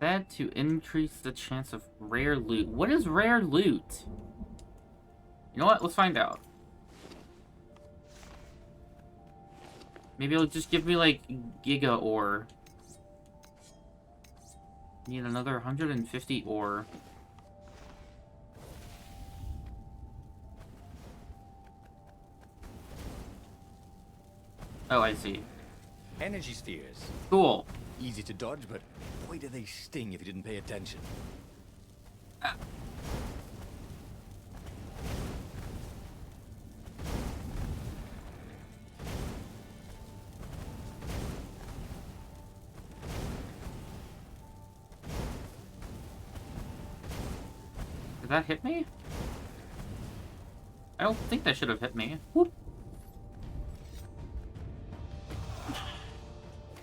That to increase the chance of rare loot. What is rare loot? You know what? Let's find out. Maybe it'll just give me, like, Giga Ore. Need another 150 ore. Oh, I see. Energy spheres. Cool. Easy to dodge, but boy do they sting if you didn't pay attention. Did that hit me? I don't think that should have hit me. Whoop.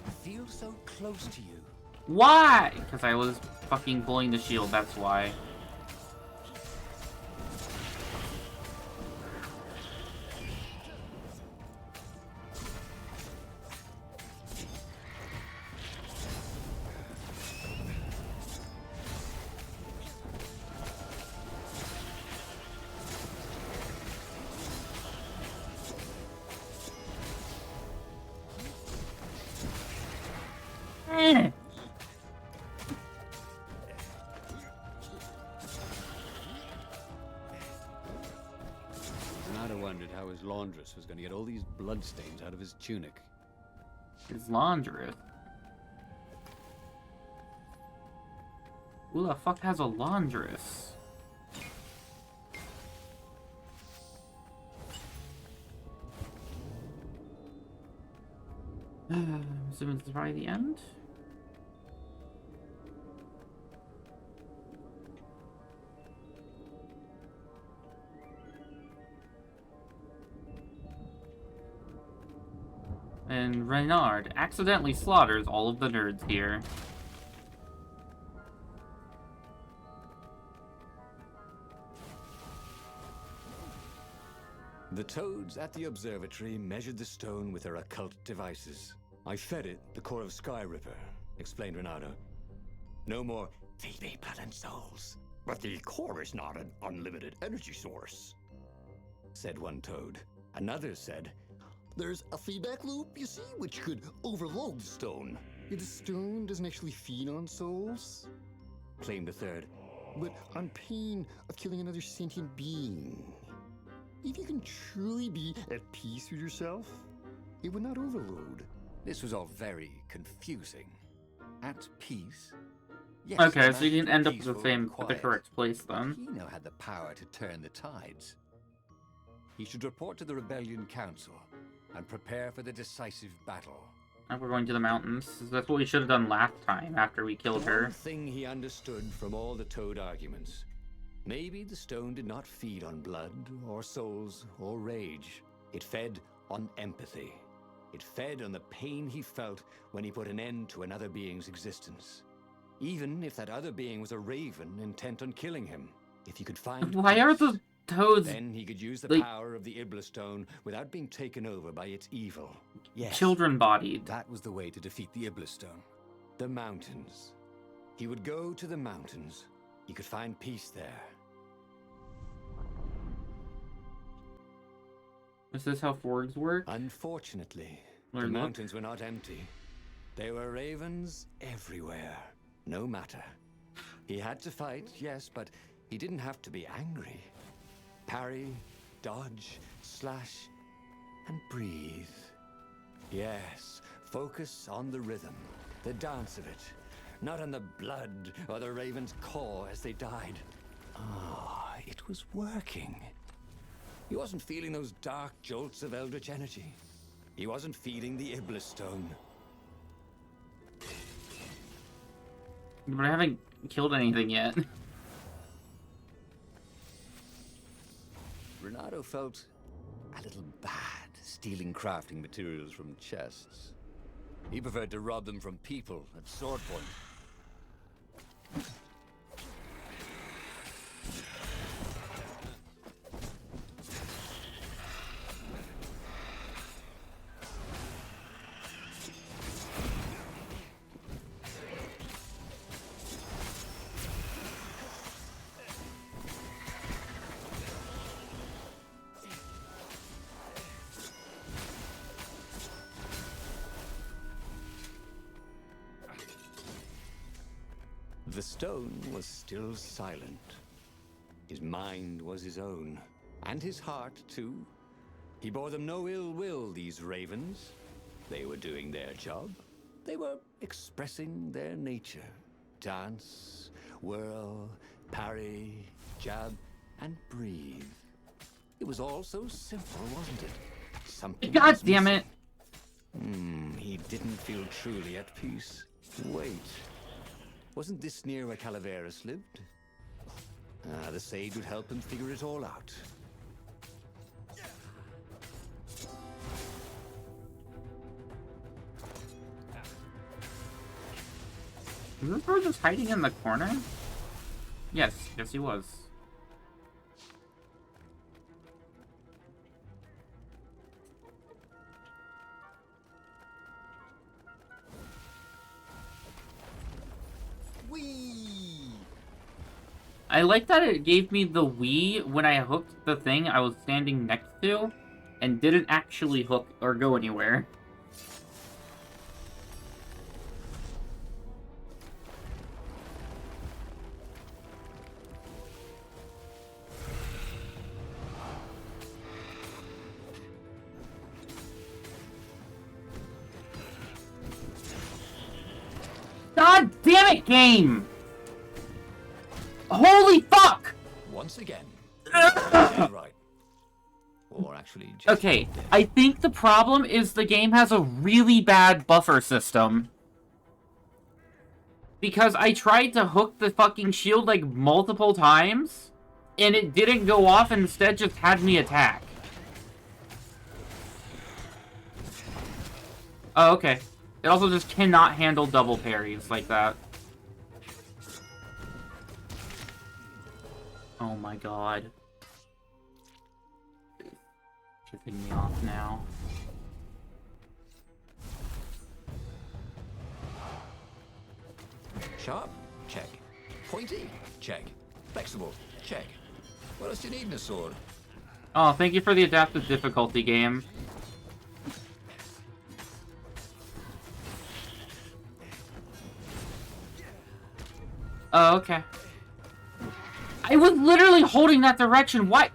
I feel so close to you. Why? Because I was fucking pulling the shield, that's why. Reynardo wondered how his laundress was going to get all these bloodstains out of his tunic. His laundress. Who the fuck has a laundress? Assuming this is probably the end. And Reynard accidentally slaughters all of the nerds here. The toads at the observatory measured the stone with their occult devices. I fed it the core of Sky Ripper, explained Renato. No more feed me blood and souls. But the core is not an unlimited energy source, said one toad. Another said, there's a feedback loop, you see, which could overload the stone. The stone doesn't actually feed on souls, claimed a third. but on pain of killing another sentient being. If you can truly be at peace with yourself, it would not overload. This was all very confusing. At peace? Yes, Okay, the so you can magical, end up with the peaceful, same, with the quiet. correct place then. He now had the power to turn the tides. He should report to the Rebellion Council and prepare for the decisive battle. Now we're going to the mountains. That's what we should have done last time after we killed The her. one thing he understood from all the toad arguments. Maybe the stone did not feed on blood, or souls, or rage. It fed on empathy. It fed on the pain he felt when he put an end to another being's existence. Even if that other being was a raven intent on killing him. If he could find Why are the toads then he could use the like, power of the Ibla stone without being taken over by its evil. Yes, children-bodied? that was the way to defeat the Iblis Stone. The mountains. He would go to the mountains. He could find peace there. Is this how fords work? Unfortunately, Or the look? mountains were not empty. There were ravens everywhere, no matter. He had to fight, yes, but he didn't have to be angry. Parry, dodge, slash, and breathe. Yes, focus on the rhythm, the dance of it, not on the blood or the raven's core as they died. Ah, it was working. He wasn't feeling those dark jolts of eldritch energy. He wasn't feeding the Iblis stone. But I haven't killed anything yet. Renato felt a little bad stealing crafting materials from chests. He preferred to rob them from people at sword point. The stone was still silent. His mind was his own, and his heart too. He bore them no ill will, these ravens. They were doing their job. They were expressing their nature. Dance, whirl, parry, jab, and breathe. It was all so simple, wasn't it? Something God was damn missing. it! He didn't feel truly at peace. Wait. Wasn't this near where Calaveras lived? The sage would help him figure it all out. Was this bird just hiding in the corner? Yes, yes he was. I like that it gave me the Wii when I hooked the thing I was standing next to and didn't actually hook or go anywhere. God damn it, game! Holy fuck! Once again, he was right. Or actually just... Okay, I think the problem is the game has a really bad buffer system. Because I tried to hook the fucking shield, like, multiple times, and it didn't go off, and instead just had me attack. Oh, okay. It also just cannot handle double parries like that. Oh my god. Pissing me off now. Sharp? Check. Pointy? Check. Flexible? Check. What else do you need in a sword? Oh, thank you for the adaptive difficulty game. Oh, okay. I was literally holding that direction. Why?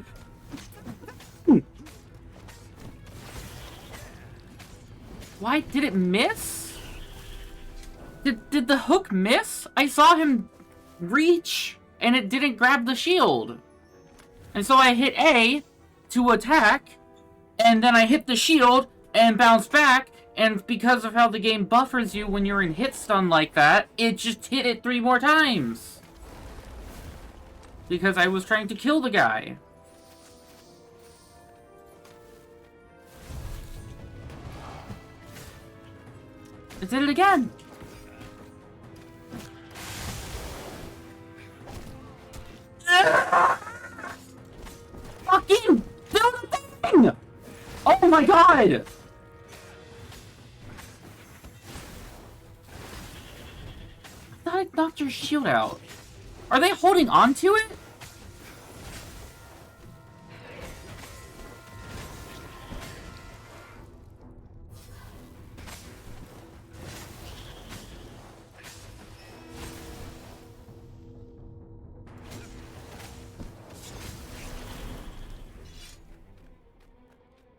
Why did it miss? Did the hook miss? I saw him reach and it didn't grab the shield. And so I hit A to attack, and then I hit the shield and bounced back, and because of how the game buffers you when you're in hit stun like that, it just hit it 3 more times. Because I was trying to kill the guy. It did it again. Fucking do the thing! Oh my god! I thought I knocked your shield out. Are they holding on to it?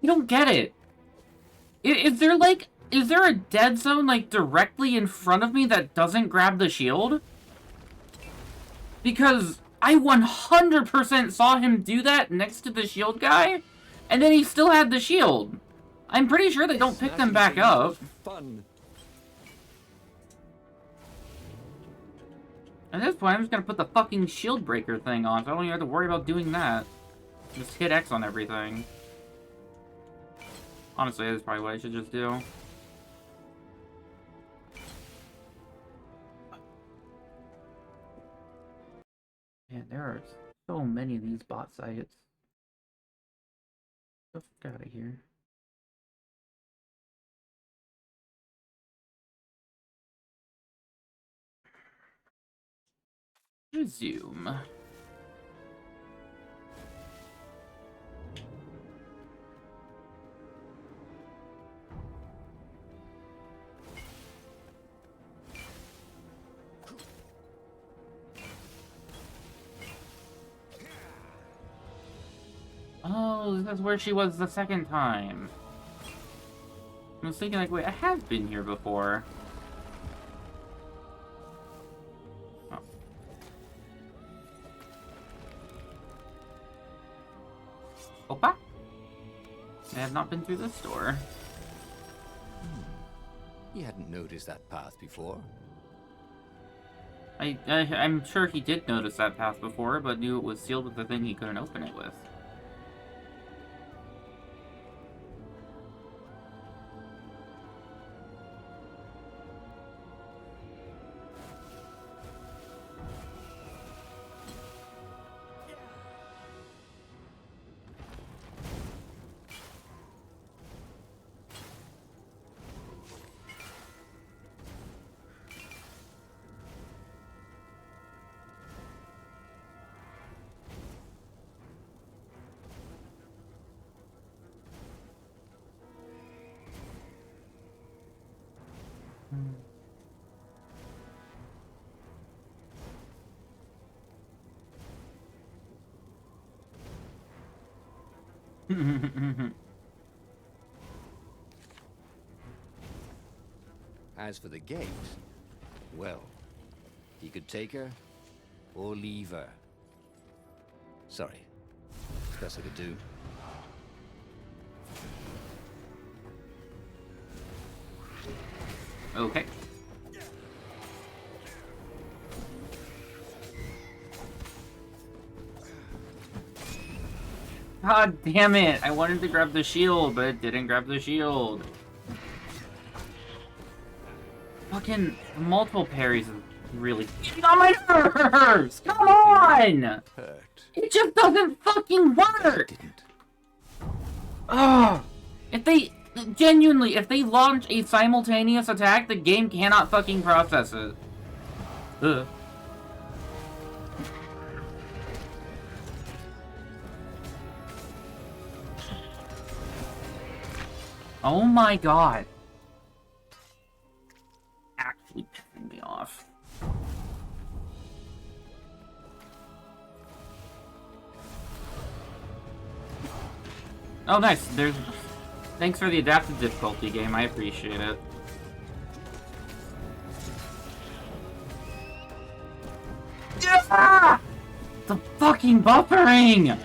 You don't get it. Is there like, is there a dead zone like directly in front of me that doesn't grab the shield? Because I 100% saw him do that next to the shield guy, and then he still had the shield. I'm pretty sure they don't pick them back up. Fun. At this point, I'm just gonna put the fucking shield breaker thing on, so I don't even have to worry about doing that. Just hit X on everything. Honestly, that's probably what I should just do. Man, there are so many of these bot sites. Get the fuck out of here. Resume. Oh, that's where she was the second time. I was thinking, like, wait, I have been here before. Oh. Opa? I have not been through this door. You hadn't noticed that path before. I'm sure he did notice that path before, but knew it was sealed with the thing he couldn't open it with. As for the gate, well, he could take her or leave her. Sorry, best I could do. Okay. God damn it! I wanted to grab the shield, but it didn't grab the shield. Fucking multiple parries is really getting on my nerves! Come on! Hurt. It just doesn't fucking work! Didn't. Ugh! If they... Genuinely, if they launch a simultaneous attack, the game cannot fucking process it. Ugh. Oh my god. Actually pissing me off. Oh, nice. There's... Thanks for the adaptive difficulty game. I appreciate it. Yeah! The fucking buffering!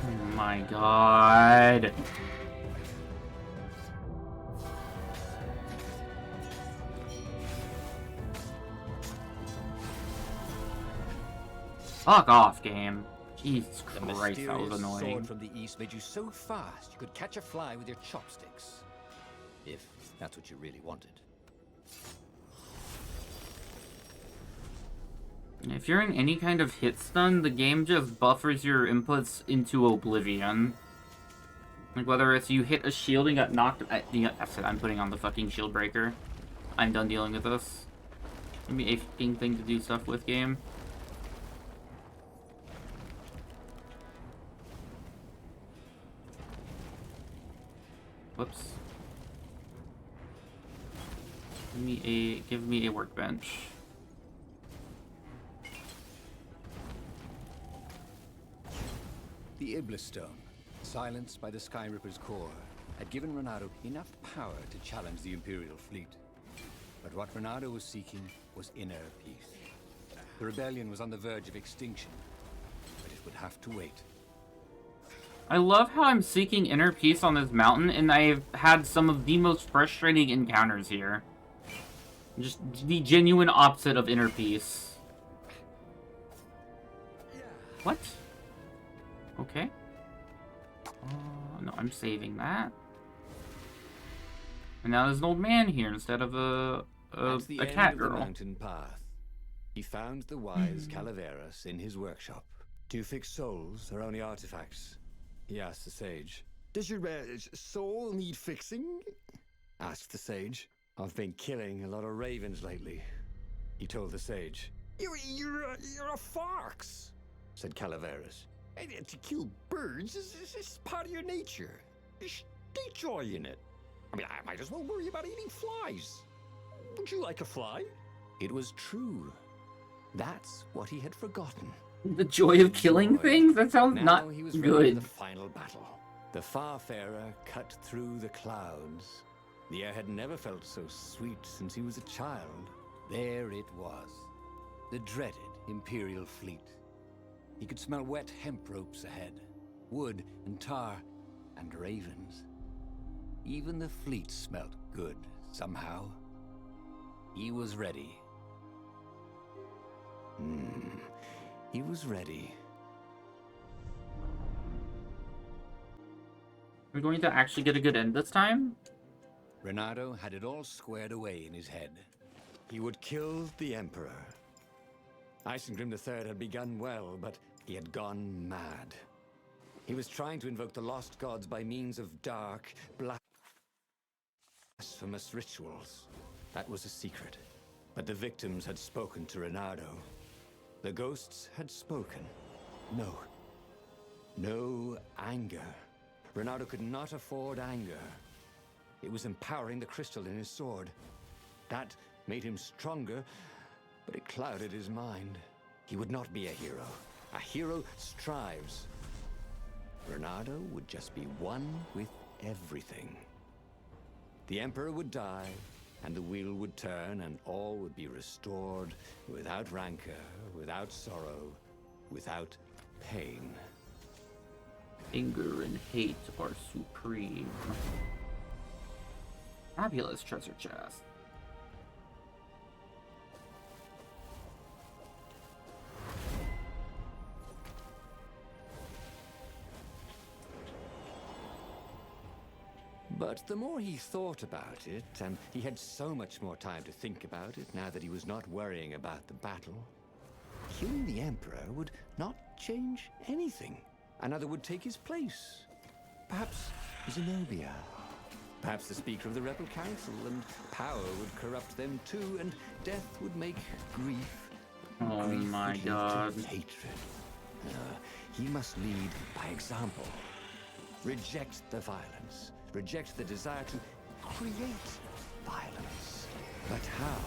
Oh my god. Fuck off, game. Jesus The Christ, that was mysterious annoying. sword from the east made you so fast you could catch a fly with your chopsticks. If that's what you really wanted. If you're in any kind of hit stun, the game just buffers your inputs into oblivion. Like, whether it's you hit a shield and got knocked... That's it, I'm putting on the fucking shield breaker. I'm done dealing with this. Give me a fucking thing to do stuff with, game. Whoops. Give me a workbench. The Iblis Stone, silenced by the Sky Ripper's core, had given Renato enough power to challenge the Imperial fleet. But what Renato was seeking was inner peace. The rebellion was on the verge of extinction, but it would have to wait. I love how I'm seeking inner peace on this mountain, and I've had some of the most frustrating encounters here. Just the genuine opposite of inner peace. What? Okay. No, I'm saving that. And now there's an old man here instead of a cat Of girl. the mountain path, he found the wise Calaveras in his workshop. To fix souls or only artifacts? He asked the sage. Does your soul need fixing? Asked the sage. I've been killing a lot of ravens lately, he told the sage. You're a fox, Said Calaveras. and to kill birds is part of your nature. Just take joy in it. I mean, I might as well worry about eating flies. Would you like a fly? It was true. That's what he had forgotten. The joy of killing Joy. things? That sounds Now not he was ready good. for the final battle. The Farfarer cut through the clouds. The air had never felt so sweet since he was a child. There it was. The dreaded Imperial fleet. He could smell wet hemp ropes ahead, wood and tar, and ravens. Even the fleet smelt good, somehow. He was ready. He was ready. We're going to actually get a good end this time? Renato had it all squared away in his head. He would kill the Emperor. Isengrim III had begun well, but he had gone mad. He was trying to invoke the lost gods by means of dark, blasphemous rituals. That was a secret. But the victims had spoken to Renato. The ghosts had spoken. No anger. Renato could not afford anger. It was empowering the crystal in his sword. That made him stronger, but it clouded his mind. He would not be a hero. A hero strives. Renato would just be one with everything. The Emperor would die, and the wheel would turn, and all would be restored without rancor, without sorrow, without pain. Anger and hate are supreme. Fabulous treasure chest. But the more he thought about it, and he had so much more time to think about it now that he was not worrying about the battle, killing the Emperor would not change anything. Another would take his place. Perhaps Zenobia. Perhaps the Speaker of the Rebel Council, and power would corrupt them too, and death would make grief. Oh Grief my would lead god. to hatred. He must lead by example. Reject the violence. Reject the desire to create violence. But how?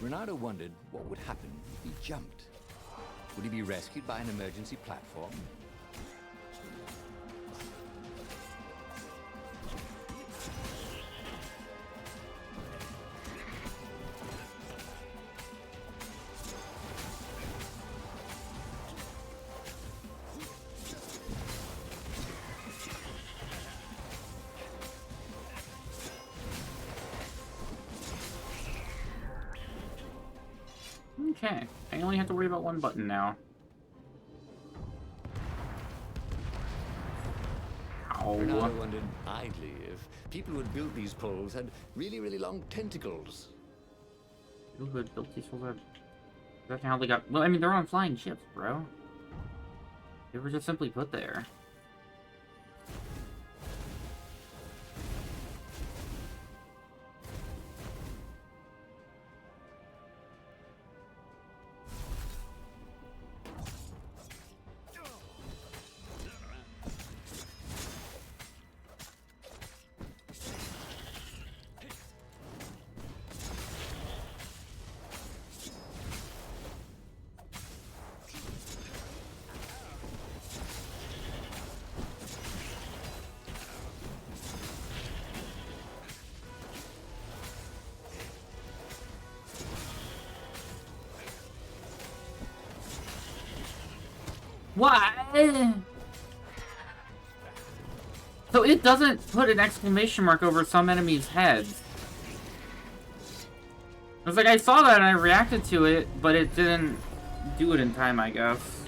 Renato wondered what would happen if he jumped. Would he be rescued by an emergency platform? Okay, I only have to worry about one button now. Renato Ow. wondered idly if people who had built these poles had really, really long tentacles. Who had built these fools? That's how they got. Well, I mean, they're on flying ships, bro. They were just simply put there. What? So it doesn't put an exclamation mark over some enemies' heads. I was like, I saw that and I reacted to it, but it didn't do it in time, I guess.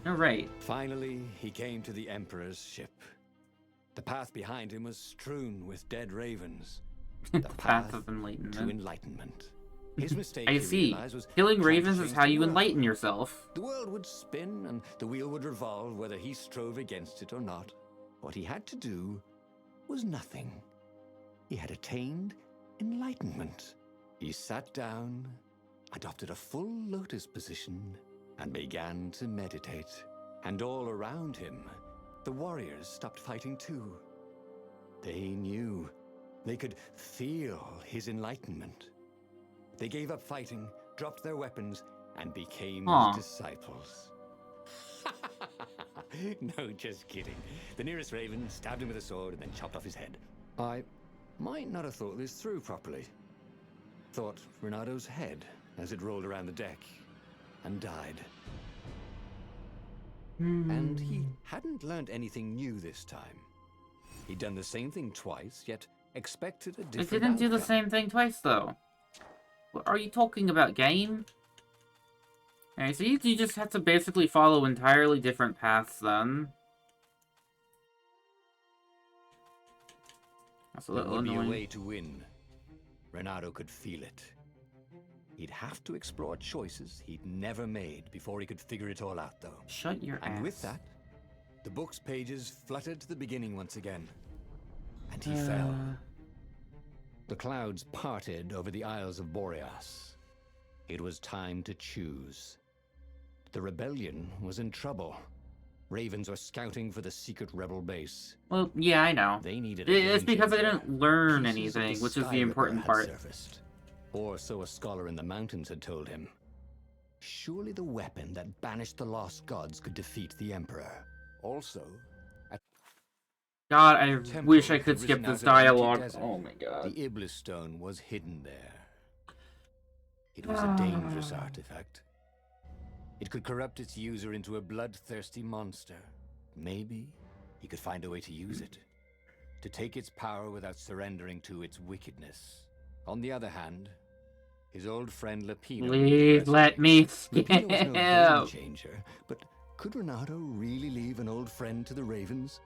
You're right. Finally, he came to the Emperor's ship. The path behind him was strewn with dead ravens. The Path of enlightenment. to enlightenment. His mistake, I he see. realized, was Killing trying to ravens is change how the you world. enlighten yourself. The world would spin and the wheel would revolve whether he strove against it or not. What he had to do was nothing. He had attained enlightenment. He sat down, adopted a full lotus position, and began to meditate. And all around him, the warriors stopped fighting too. They knew. They could feel his enlightenment. They gave up fighting, dropped their weapons, and became Aw. his disciples. No, just kidding. The nearest raven stabbed him with a sword and then chopped off his head. I might not have thought this through properly. Thought Renato's head as it rolled around the deck and died. And he hadn't learned anything new this time. He'd done the same thing twice, yet expected a It different didn't do the outcome. same thing twice, though. What are you talking about, game? Alright, so you just have to basically follow entirely different paths, then. That's a There little would be a annoying. way to win. Renato could feel it. He'd have to explore choices he'd never made before he could figure it all out, though. Shut your ass. And with that, the book's pages fluttered to the beginning once again. And he fell. The clouds parted over the Isles of Boreas. It was time to choose. The rebellion was in trouble. Ravens were scouting for the secret rebel base. Well, yeah, I know. They needed It's because I danger. didn't learn Pieces of anything, the which is Sky the important Ripper had part. surfaced. Or so a scholar in the mountains had told him. Surely the weapon that banished the lost gods could defeat the Emperor. Also, God, I temple wish I had could skip risen this out of an empty dialogue. desert. Oh my god. the Iblis stone was hidden there. It was a dangerous artifact. It could corrupt its user into a bloodthirsty monster. Maybe he could find a way to use it, to take its power without surrendering to its wickedness. On the other hand, his old friend Lapino... Please let me skip. Lapino was no game changer, but could Renato really leave an old friend to the Ravens?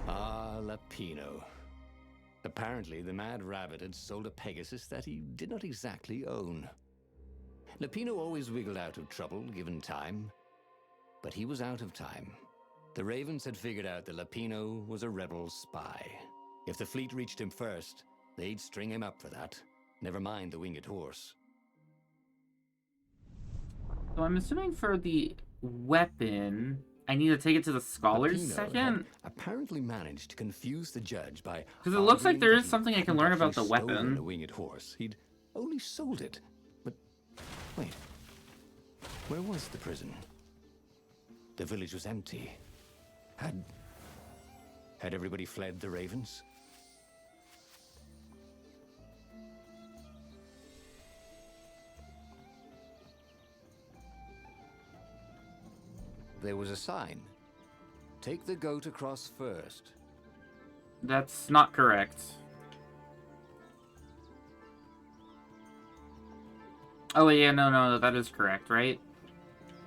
Ah, Lapino. Apparently, the Mad Rabbit had sold a Pegasus that he did not exactly own. Lapino always wiggled out of trouble, given time. But he was out of time. The Ravens had figured out that Lapino was a rebel spy. If the fleet reached him first, they'd string him up for that. Never mind the winged horse. So I'm assuming for the weapon, I need to take it to the scholars Lapino second? had apparently managed to confuse the judge by... Because it looks like arguing there that is he something I can hadn't learn about the actually stolen weapon. the winged horse. He'd only sold it. But wait, where was the prison? The village was empty. Had everybody fled the Ravens? There was a sign. Take the goat across first. That's not correct. Oh yeah, no, that is correct, right?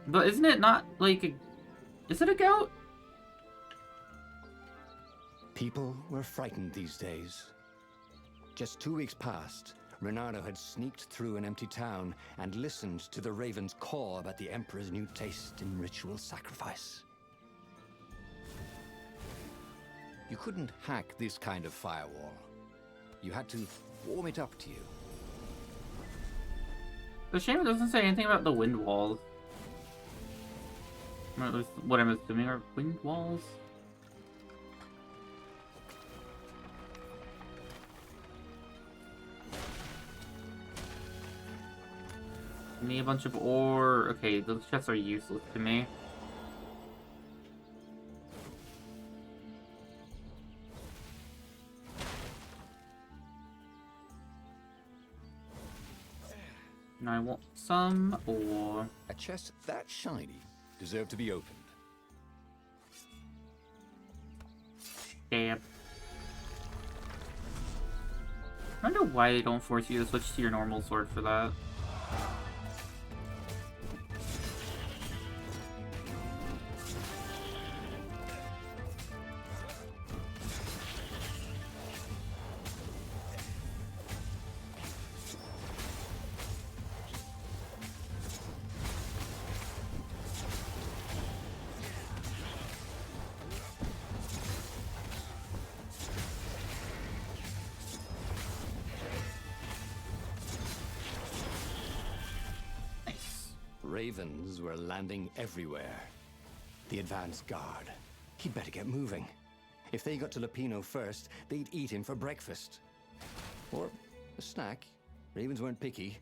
But isn't it not like a... Is it a goat? People were frightened these days. Just 2 weeks past, Renato had sneaked through an empty town and listened to the Ravens caw about the Emperor's new taste in ritual sacrifice. You couldn't hack this kind of firewall. You had to warm it up to you. It's a shame it doesn't say anything about the wind walls. Or at least what I'm assuming are wind walls. Give me a bunch of ore. Okay, those chests are useless to me. And I want some ore. A chest that shiny deserved to be opened. Damn. I wonder why they don't force you to switch to your normal sword for that. Ravens were landing everywhere. The advance guard. He'd better get moving. If they got to Lapino first, they'd eat him for breakfast. Or a snack. Ravens weren't picky.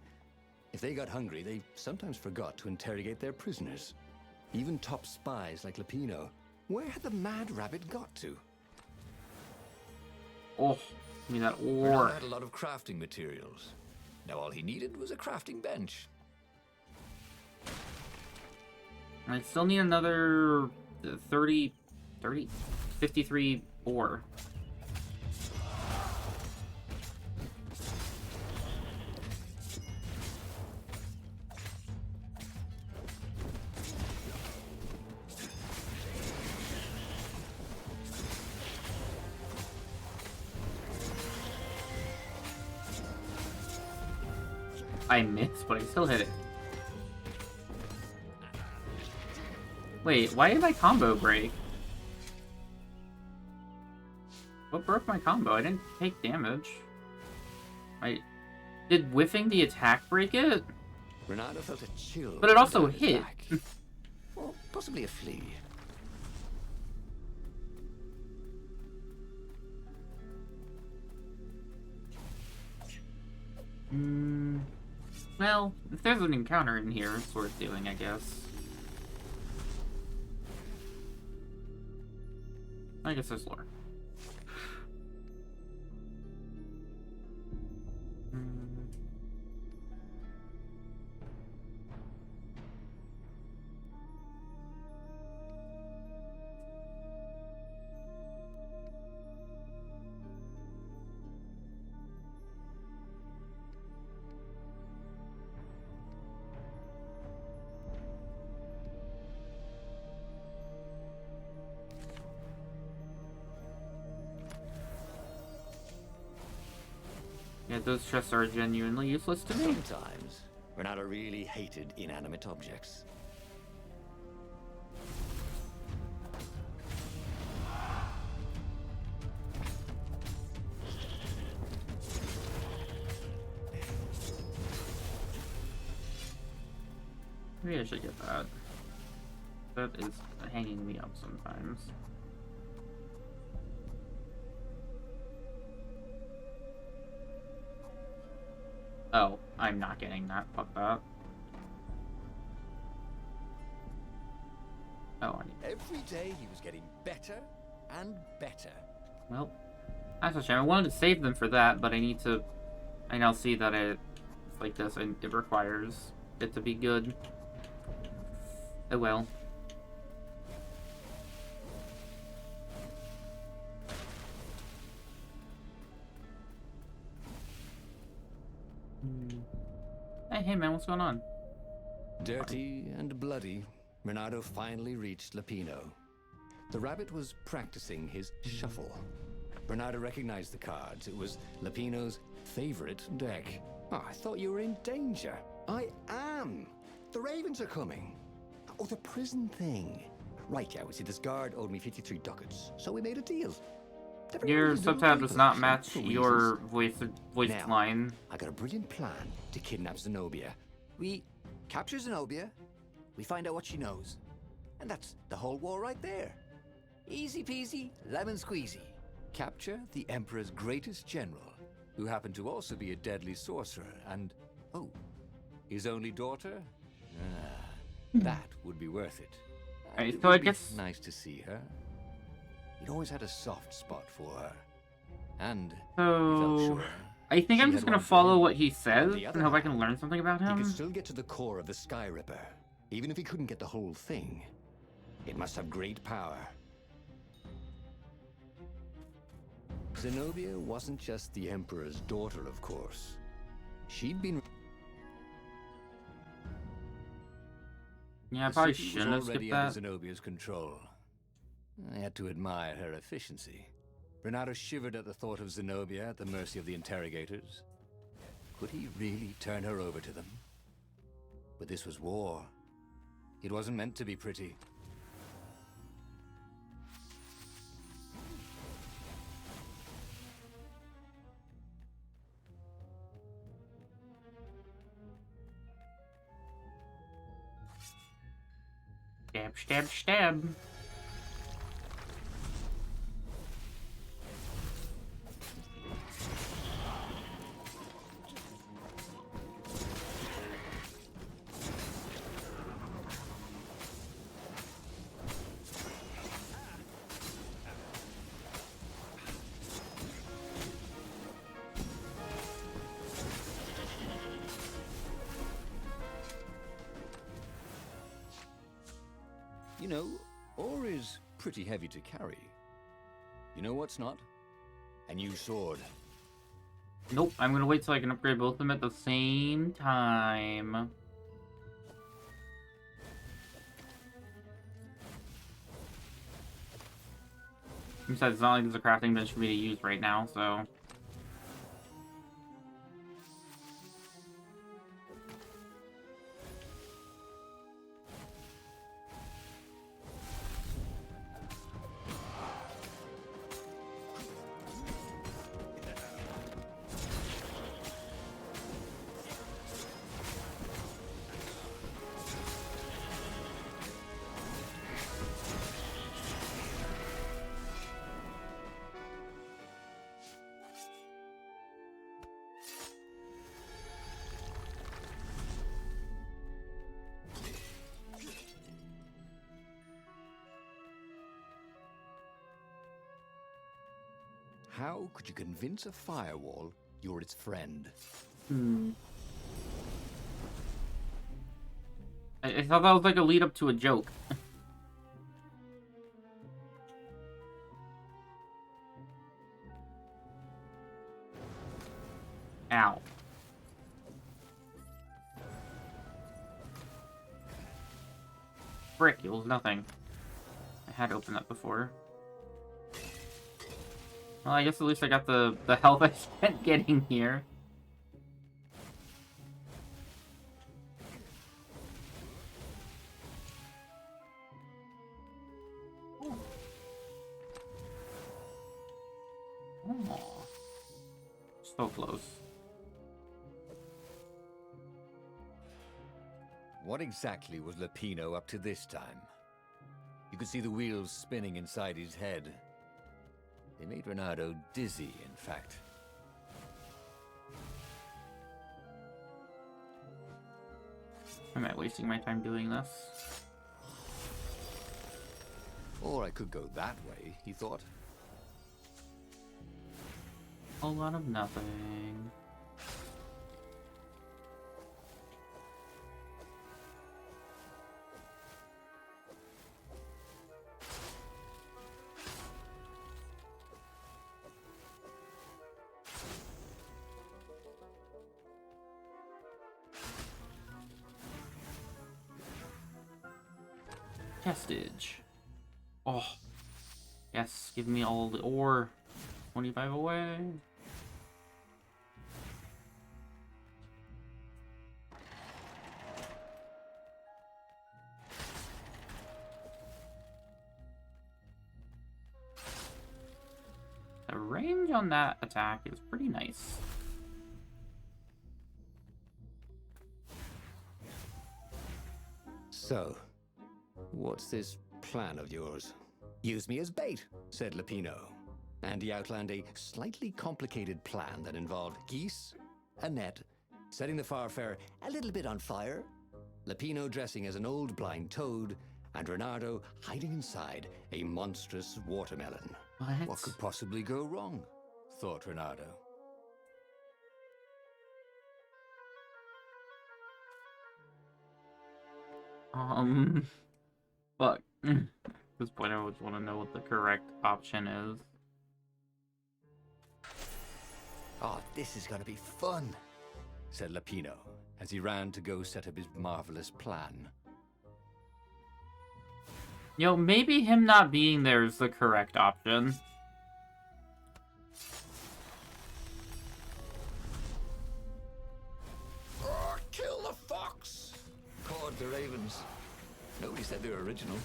If they got hungry, they sometimes forgot to interrogate their prisoners. Even top spies like Lapino. Where had the Mad Rabbit got to? Oh, give me that Renato ore. had a lot of crafting materials. Now all he needed was a crafting bench. I still need another 53 ore. I missed, but I still hit it. Wait, why did my combo break? What broke my combo? I didn't take damage. Did whiffing the attack break it? Renato felt a chill. But it also run down his hit. back. Possibly a flea. Well, if there's an encounter in here, it's worth doing, I guess. I guess there's lore. Yeah, those chests are genuinely useless to me. Sometimes, Renata really hated inanimate objects. Maybe I should get that. That is hanging me up sometimes. Oh, I'm not getting that. Fuck that. Oh, I need... Every day he was getting better and better. Well, that's a shame. I wanted to save them for that, but I need to... I now see that it's like this, and it requires it to be good. Oh well. Hey man, what's going on? Dirty and bloody, Renato finally reached Lapino. The rabbit was practicing his shuffle. Renato recognized the cards. It was Lapino's favorite deck. Oh, I thought you were in danger. I am. The ravens are coming. Oh, the prison thing. Right, yeah, we see this guard owed me 53 ducats, so we made a deal. Your subtitle does not match your voice Now, line. I got a brilliant plan to kidnap Zenobia. We capture Zenobia, we find out what she knows, and that's the whole war right there. Easy peasy, lemon squeezy. Capture the Emperor's greatest general, who happened to also be a deadly sorcerer, and, oh, his only daughter? That would be worth it. And Alright, it so I would be guess... nice to see her. He'd always had a soft spot for her. And he So... felt sure I think I'm she just had gonna one for follow him. what he says the other and hope I hand, can learn something about He him. could still get to the core of the Sky Ripper, even if he couldn't get the whole thing. It must have great power. Zenobia wasn't just the Emperor's daughter, of course. She'd been... Yeah, I The probably city was shouldn't have already skipped under that. Zenobia's control. I had to admire her efficiency. Renato shivered at the thought of Zenobia at the mercy of the interrogators. Could he really turn her over to them? But this was war. It wasn't meant to be pretty. Stab, stab, stab. You know, ore is pretty heavy to carry. You know what's not? A new sword. Nope, I'm gonna wait till I can upgrade both of them at the same time. Besides, it's not like there's a crafting bench for me to use right now, so... How could you convince a firewall you're its friend? I thought that was like a lead up to a joke. Ow. Frick, it was nothing. I had opened that before. Well, I guess at least I got the health I spent getting here. Oh. So close. What exactly was Lapino up to this time? You could see the wheels spinning inside his head. They made Renato dizzy, in fact. Am I wasting my time doing this? Or I could go that way, he thought. A lot of nothing. Testage. Oh. Yes, give me all the ore. 25 away. The range on that attack is pretty nice. So, what's this plan of yours? Use me as bait, said Lapino. And he outlined a slightly complicated plan that involved geese, a net, setting the Farfarer a little bit on fire, Lapino dressing as an old blind toad, and Renato hiding inside a monstrous watermelon. What could possibly go wrong? Thought Renato. Fuck. At this point, I always want to know what the correct option is. Oh, this is gonna be fun, said Lapino, as he ran to go set up his marvelous plan. Yo, maybe him not being there is the correct option. Oh, kill the fox! Called the ravens. Nobody said they were original.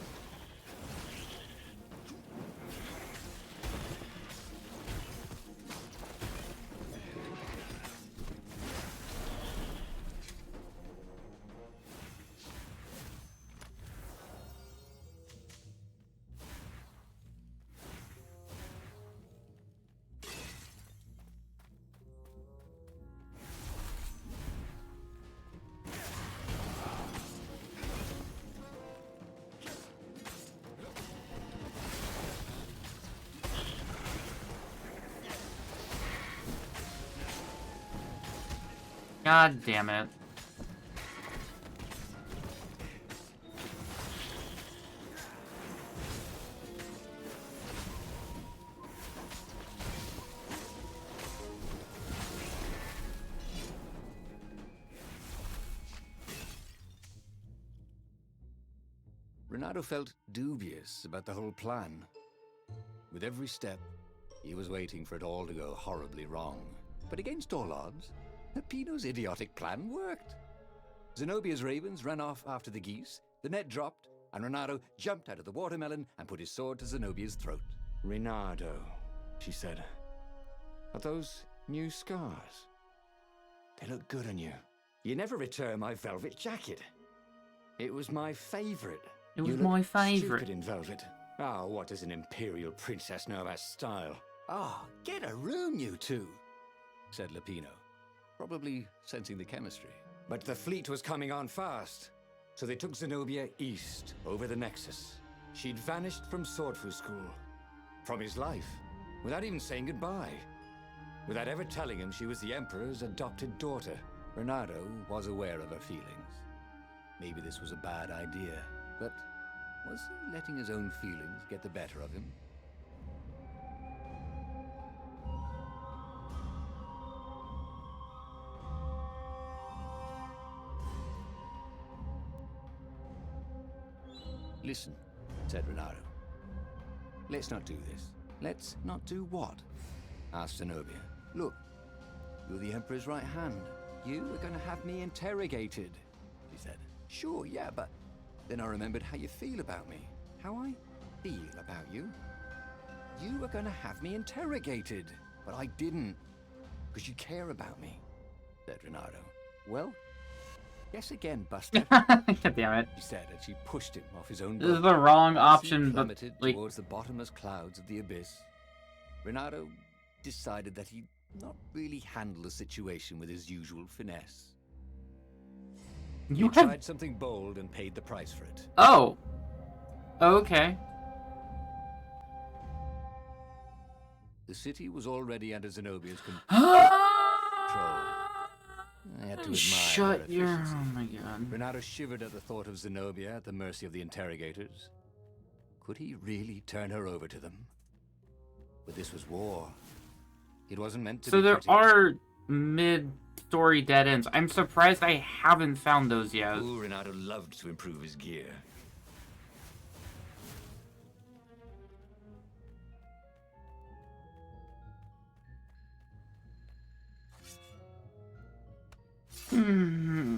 God damn it. Renato felt dubious about the whole plan. With every step, he was waiting for it all to go horribly wrong. But against all odds, Pino's idiotic plan worked. Zenobia's ravens ran off after the geese, the net dropped, and Renato jumped out of the watermelon and put his sword to Zenobia's throat. Renato, she said. Are those new scars? They look good on you. You never returned my velvet jacket. It was my favorite. It was You my look favorite. stupid in velvet. Ah, what does an imperial princess know about style? Ah, get a room, you two, said Lapino, probably sensing the chemistry. But the fleet was coming on fast, so they took Zenobia east, over the Nexus. She'd vanished from Swordfu School, from his life. without even saying goodbye. Without ever telling him she was the Emperor's adopted daughter. Renato was aware of her feelings. Maybe this was a bad idea, but was he letting his own feelings get the better of him? Listen, said Renato. Let's not do this. Let's not do what? Asked Zenobia. Look, you're the Emperor's right hand. You are going to have me interrogated, she said. Sure, yeah, but then I remembered how you feel about me. How I feel about you. You are going to have me interrogated. But I didn't. Because you care about me, said Renato. Well, guess again, Buster, God damn it. she said as she pushed him off his own This is boat. the wrong As he option, but plummeted like, towards the bottomless clouds of the abyss, Renato decided that he'd not really handle the situation with his usual finesse. He you have. tried something bold and paid the price for it. Oh. Okay. The city was already under Zenobia's control. I had to admire her Shut your. efficiency. Oh my god. Renato shivered at the thought of Zenobia at the mercy of the interrogators. Could he really turn her over to them? But this was war. It wasn't meant to So be there pretty. are mid-story dead ends. I'm surprised I haven't found those yet. Ooh, Renato loved to improve his gear. Hmm.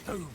Boom!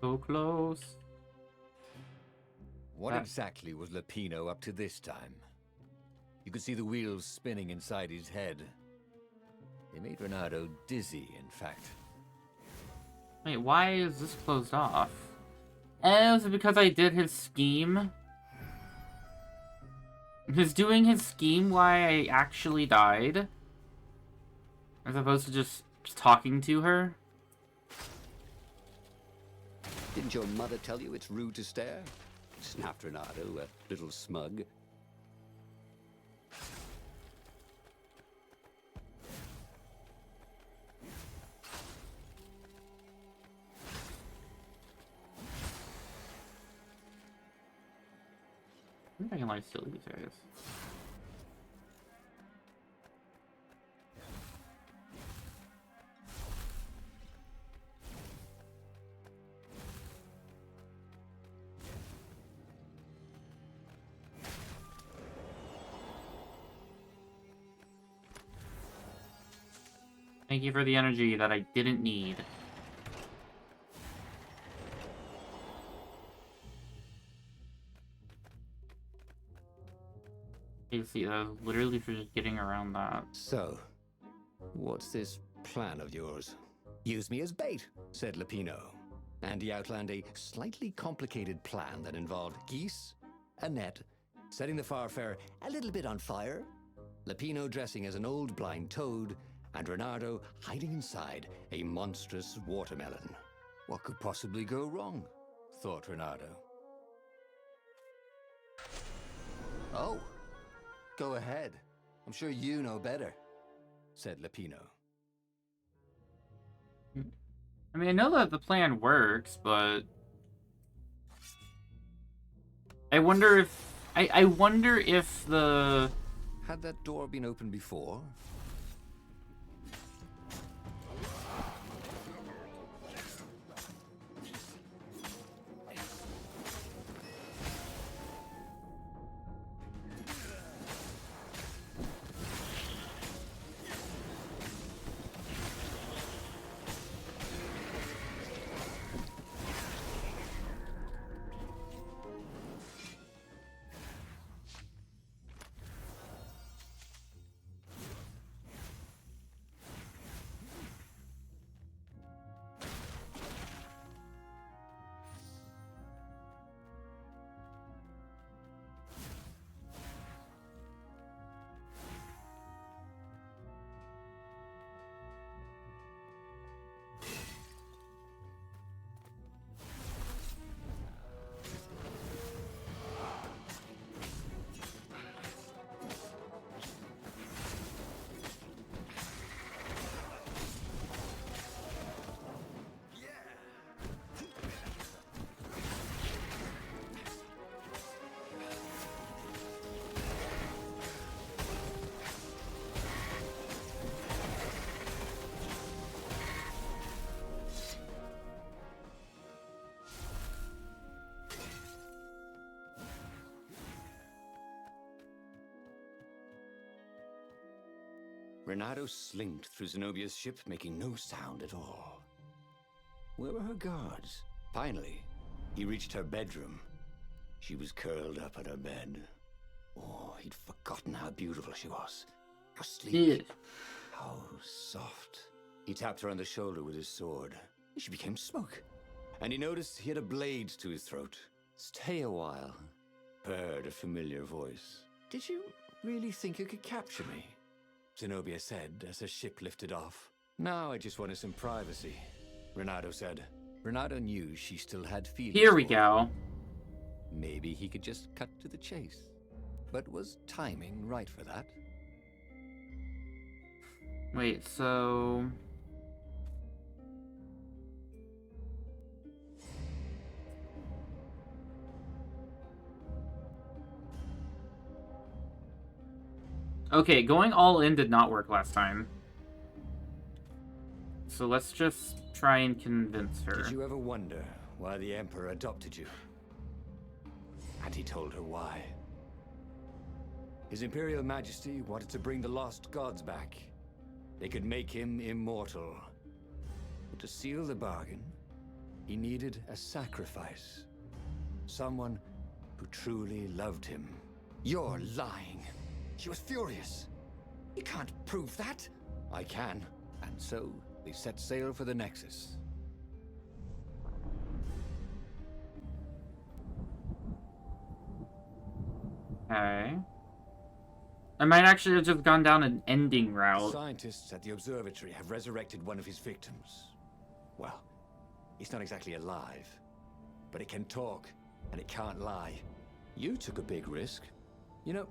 So close. What exactly was Lapino up to this time? You could see the wheels spinning inside his head. They made Renato dizzy, in fact. Wait, why is this closed off? Was it because I did his scheme? Is doing his scheme why I actually died? As opposed to just talking to her? Didn't your mother tell you it's rude to stare? Snapped Renato, a little smug. I think I can like steal these guys. Thank you for the energy that I didn't need. You see, I was literally just getting around that. So, what's this plan of yours? Use me as bait, said Lapino. And he outlined a slightly complicated plan that involved geese, a net, setting the Farfarer a little bit on fire, Lapino dressing as an old blind toad, and Renardo hiding inside a monstrous watermelon. What could possibly go wrong? Thought Renardo. Oh, go ahead. I'm sure you know better, said Lapino. I mean, I know that the plan works, but I wonder if I wonder if the Had that door been opened before? Renardo slinked through Zenobia's ship, making no sound at all. Where were her guards? Finally, he reached her bedroom. She was curled up on her bed. Oh, he'd forgotten how beautiful she was. How sleek. How soft. He tapped her on the shoulder with his sword. She became smoke. And he noticed he had a blade to his throat. Stay a while, purred a familiar voice. Did you really think you could capture me? Zenobia said as her ship lifted off. Now I just wanted some privacy, Renardo said. Renardo knew she still had feelings. Here we go. Maybe he could just cut to the chase. But was timing right for that? Wait, so... Okay, going all in did not work last time. So let's just try and convince her. Did you ever wonder why the Emperor adopted you? And he told her why. His Imperial Majesty wanted to bring the lost gods back. They could make him immortal. But to seal the bargain, he needed a sacrifice. Someone who truly loved him. You're lying. She was furious. You can't prove that. I can. And so, they set sail for the Nexus. Okay. I might actually have just gone down an ending route. Scientists at the observatory have resurrected one of his victims. Well, it's not exactly alive, but it can talk, and it can't lie. You took a big risk. You know,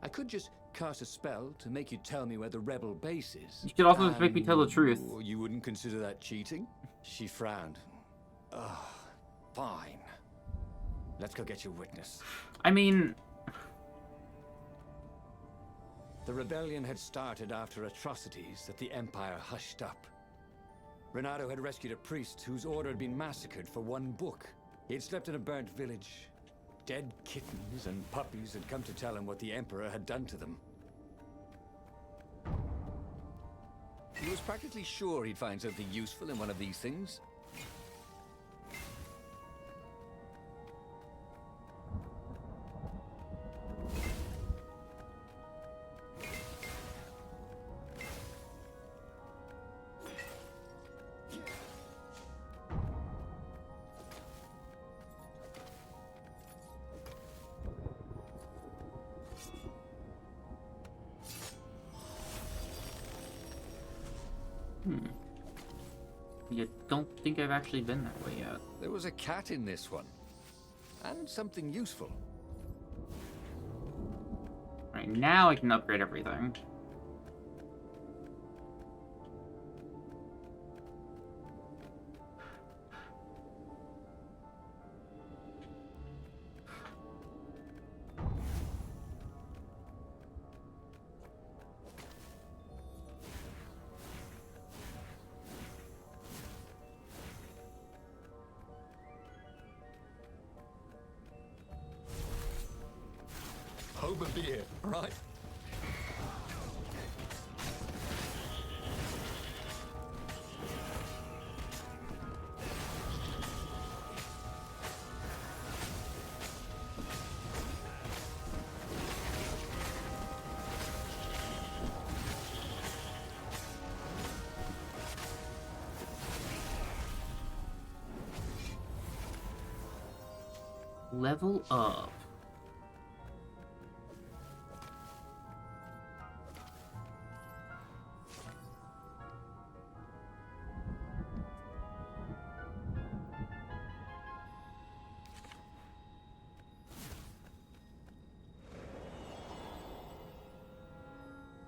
I could just cast a spell to make you tell me where the rebel base is. You could also just make me tell the truth. You wouldn't consider that cheating? She frowned. Ugh, fine. Let's go get your witness. I mean... The rebellion had started after atrocities that the Empire hushed up. Renardo had rescued a priest whose order had been massacred for one book. He had slept in a burnt village. Dead kittens and puppies had come to tell him what the Emperor had done to them. He was practically sure he'd find something useful in one of these things. You don't think I've actually been that way yet. There was a cat in this one. And something useful. Alright, now I can upgrade everything. Home and beer, right? Level up.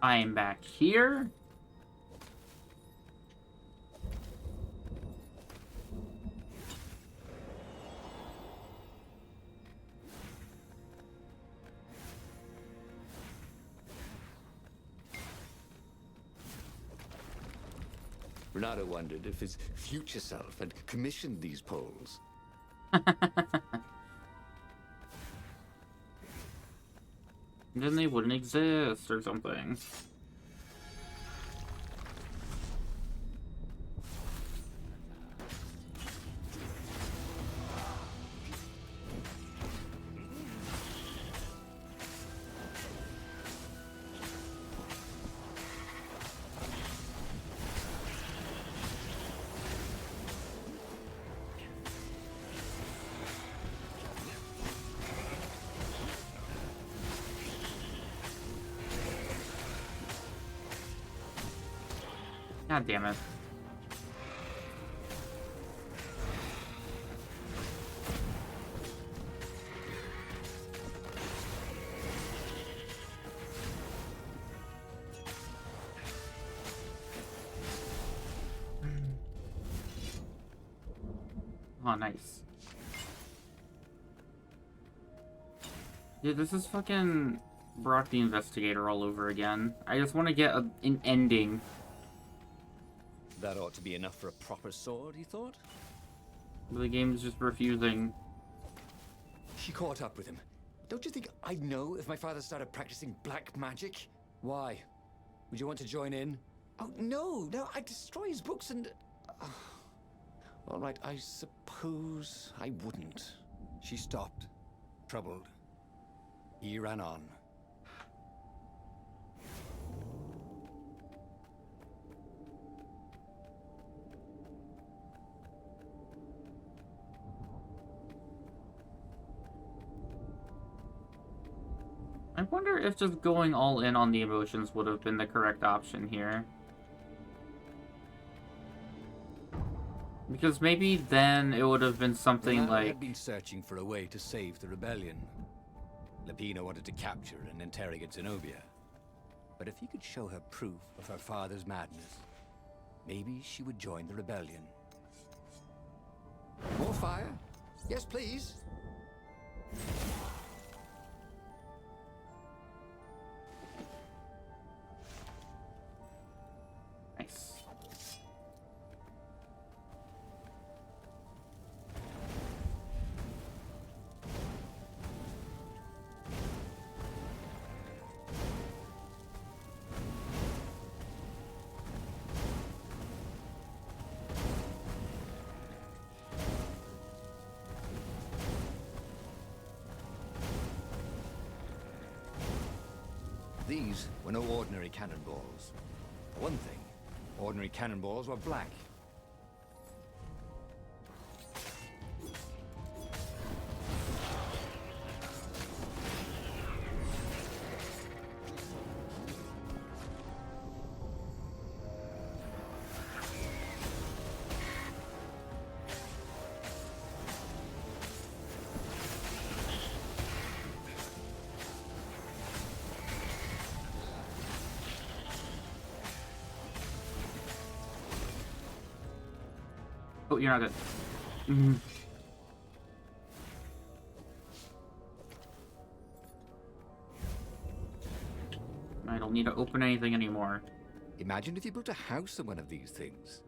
I am back here. Renato wondered if his future self had commissioned these poles. Then they wouldn't exist or something. God damn it. Oh, nice. Dude, this is fucking Brock the Investigator all over again. I just want to get an ending. That ought to be enough for a proper sword, he thought? But the game is just refusing. She caught up with him. Don't you think I'd know if my father started practicing black magic? Why? Would you want to join in? Oh, no, I'd destroy his books and... all right, I suppose I wouldn't. She stopped, troubled. He ran on. I wonder if just going all in on the emotions would have been the correct option here. Because maybe then it would have been something Renato like... had been searching for a way to save the rebellion. Lapina wanted to capture and interrogate Zenobia. But if he could show her proof of her father's madness, maybe she would join the rebellion. More fire? Yes, please. Nice. These were no ordinary cannonballs. For one thing, ordinary cannonballs were black. you're not good. I don't need to open anything anymore. Imagine if you built a house on one of these things.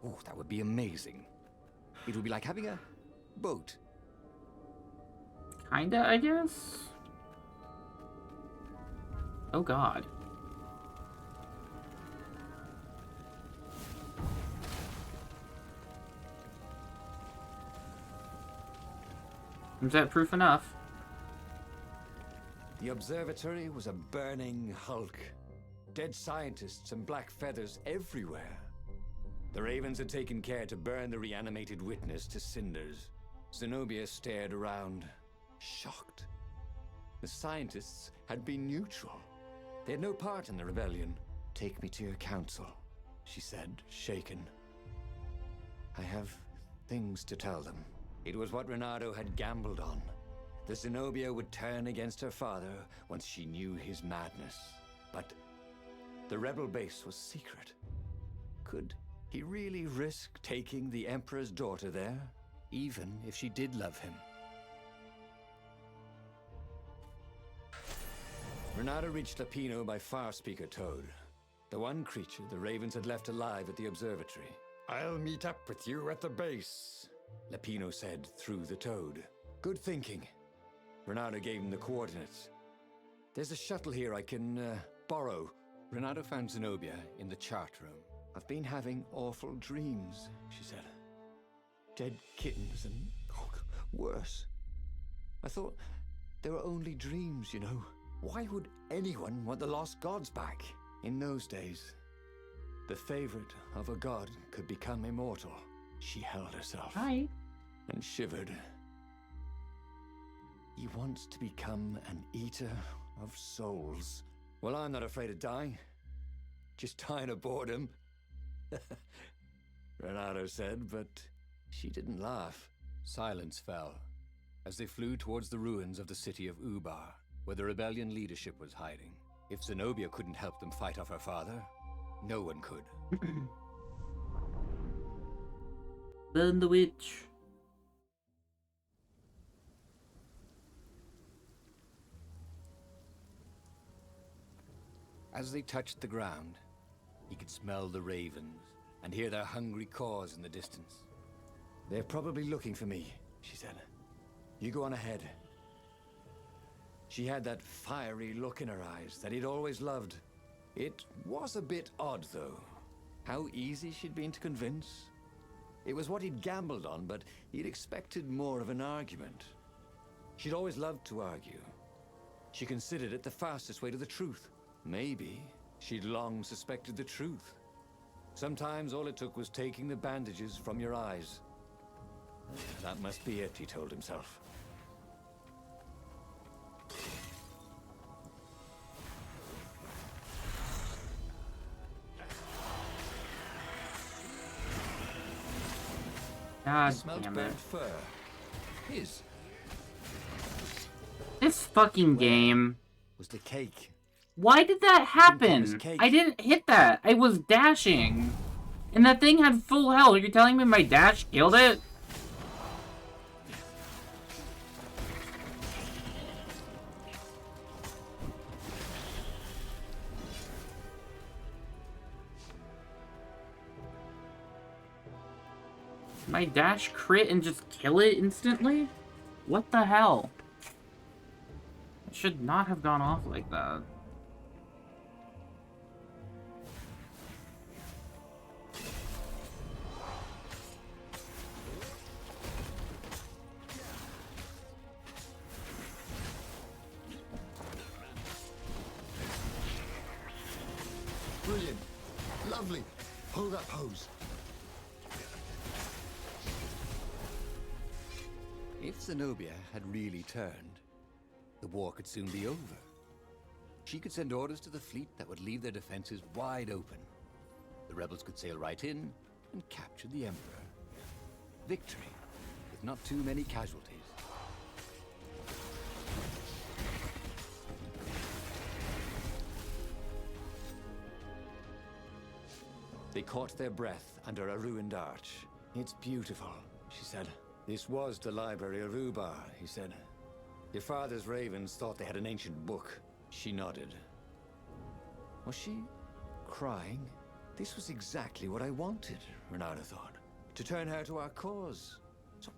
Oh, that would be amazing. It would be like having a boat. Kinda, I guess? Oh god. Is that proof enough? The observatory was a burning hulk. Dead scientists and black feathers everywhere. The Ravens had taken care to burn the reanimated witness to cinders. Zenobia stared around, shocked. The scientists had been neutral. They had no part in the rebellion. "Take me to your council," she said, shaken. "I have things to tell them." It was what Renato had gambled on. The Zenobia would turn against her father once she knew his madness. But the rebel base was secret. Could he really risk taking the Emperor's daughter there, even if she did love him? Renato reached Lapino by Farspeaker Toad, the one creature the Ravens had left alive at the observatory. "I'll meet up with you at the base," Lapino said through the Toad. "Good thinking." Renato gave him the coordinates. "There's a shuttle here I can, borrow." Renato found Zenobia in the chart room. "I've been having awful dreams," she said. "Dead kittens and worse. I thought they were only dreams, you know. Why would anyone want the lost gods back? In those days, the favorite of a god could become immortal." She held herself. Hi. And shivered. "He wants to become an eater of souls." "Well, I'm not afraid of dying. Just dying of boredom," Renato said, but she didn't laugh. Silence fell as they flew towards the ruins of the city of Ubar, where the rebellion leadership was hiding. If Zenobia couldn't help them fight off her father, no one could. Burn the witch. As they touched the ground, he could smell the ravens and hear their hungry caws in the distance. "They're probably looking for me," she said. "You go on ahead." She had that fiery look in her eyes that he'd always loved. It was a bit odd, though. How easy she'd been to convince. It was what he'd gambled on, but he'd expected more of an argument. She'd always loved to argue. She considered it the fastest way to the truth. Maybe she'd long suspected the truth. Sometimes all it took was taking the bandages from your eyes. That must be it, he told himself. God Smelled damn it. burnt fur. His This fucking game. was the cake. Why did that promise happen? cake. I didn't hit that. I was dashing. And that thing had full health. You're telling me my dash killed it? My dash crit and just kill it instantly? What the hell? It should not have gone off like that. Brilliant. Lovely. Hold that pose. If Zenobia had really turned, the war could soon be over. She could send orders to the fleet that would leave their defenses wide open. The rebels could sail right in and capture the Emperor. Victory, with not too many casualties. They caught their breath under a ruined arch. It's beautiful, she said. This was the library of Ubar, he said. Your father's ravens thought they had an ancient book. She nodded. Was she crying? This was exactly what I wanted, Renata thought. To turn her to our cause. So,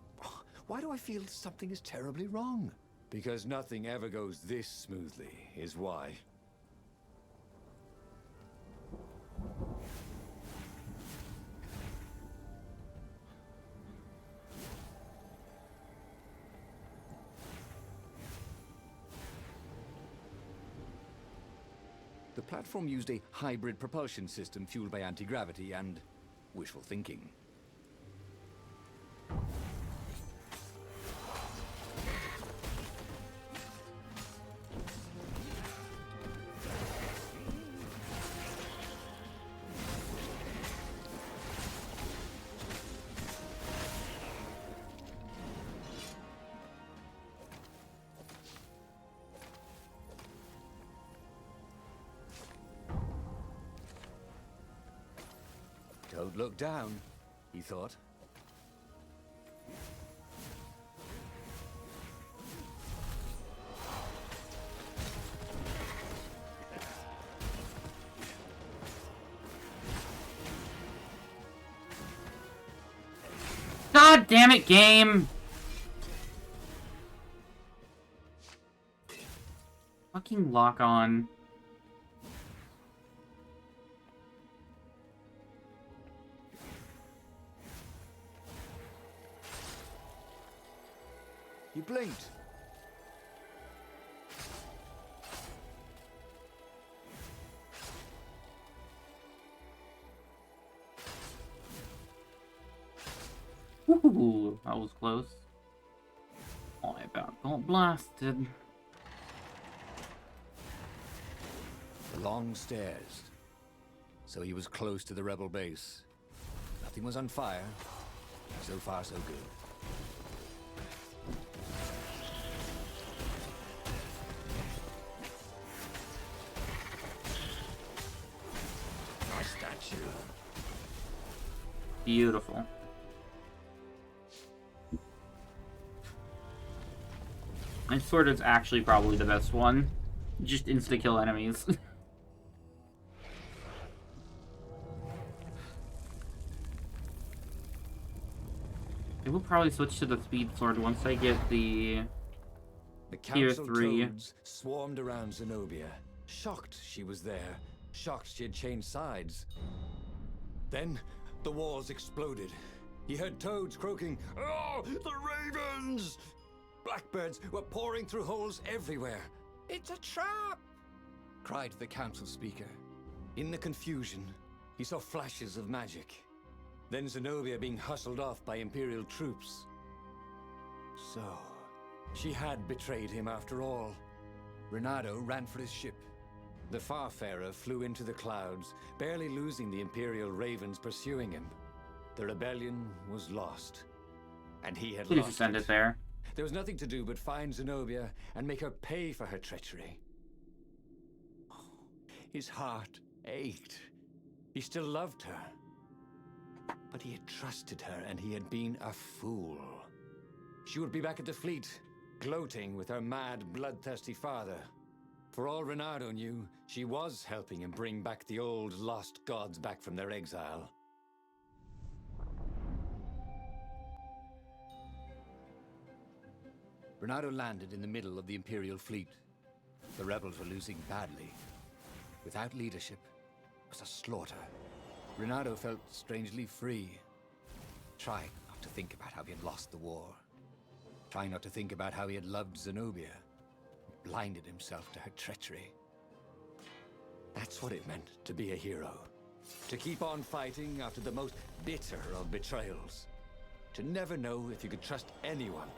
why do I feel something is terribly wrong? Because nothing ever goes this smoothly, is why. The platform used a hybrid propulsion system fueled by anti-gravity and wishful thinking. Don't look down, he thought. God damn it, game! Fucking lock on. You blinked. Ooh, that was close. Oh, I about got blasted. Long stairs. So he was close to the rebel base. Nothing was on fire. So far, so good. A statue. Beautiful. My sword is actually probably the best one. Just insta-kill enemies. I will probably switch to the speed sword once I get the tier council 3. toads swarmed around Zenobia, shocked she was there, shocked she had changed sides. Then the walls exploded. He heard toads croaking, "Oh, the ravens!" Blackbirds were pouring through holes everywhere. "It's a trap!" cried the council speaker. In the confusion, he saw flashes of magic. Then Zenobia being hustled off by Imperial troops. So, she had betrayed him after all. Renato ran for his ship. The Farfarer flew into the clouds, barely losing the Imperial ravens pursuing him. The rebellion was lost. And he had Please lost just end it. it there. There was nothing to do but find Zenobia and make her pay for her treachery. His heart ached. He still loved her. But he had trusted her, and he had been a fool. She would be back at the fleet, gloating with her mad, bloodthirsty father. For all Renato knew, she was helping him bring back the old lost gods back from their exile. Renato landed in the middle of the Imperial fleet. The rebels were losing badly. Without leadership, it was a slaughter. Renato felt strangely free. Trying not to think about how he had lost the war. Trying not to think about how he had loved Zenobia. Blinded himself to her treachery. That's what it meant to be a hero. To keep on fighting after the most bitter of betrayals. To never know if you could trust anyone.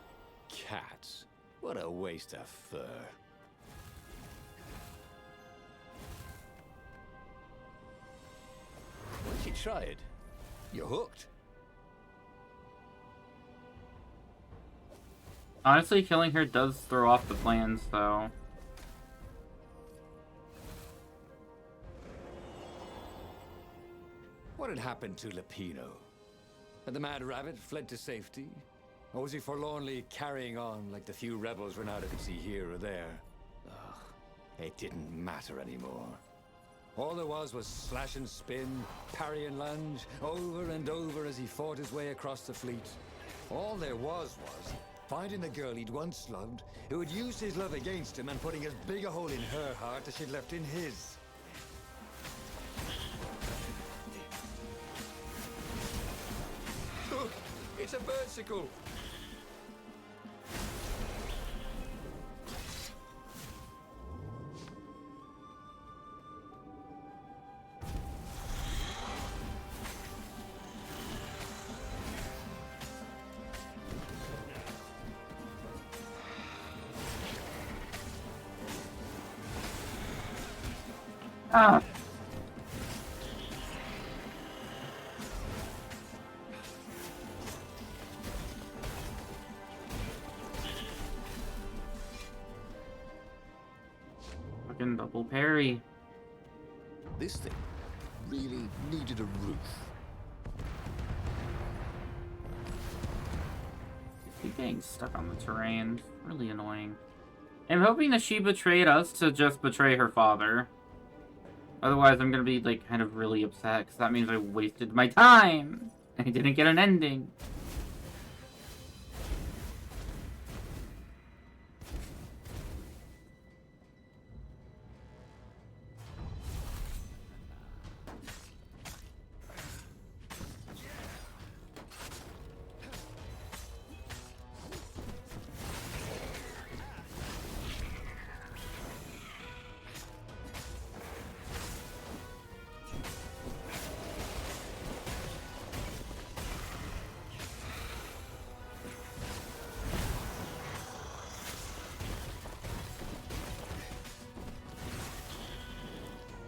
Cats. What a waste of fur. Once you try it, you're hooked. Honestly, killing her does throw off the plans, though. What had happened to Lupino? Had the Mad Rabbit fled to safety? Or was he forlornly carrying on like the few rebels Renato could see here or there? Ugh, it didn't matter anymore. All there was slash and spin, parry and lunge, over and over as he fought his way across the fleet. All there was finding the girl he'd once loved, who had used his love against him and putting as big a hole in her heart as she'd left in his. Look, it's a birdsicle! Ah. Fucking double parry. This thing really needed a roof. Keep getting stuck on the terrain. It's really annoying. I'm hoping that she betrayed us to just betray her father. Otherwise, I'm gonna be, like, kind of really upset, because that means I wasted my time! And I didn't get an ending.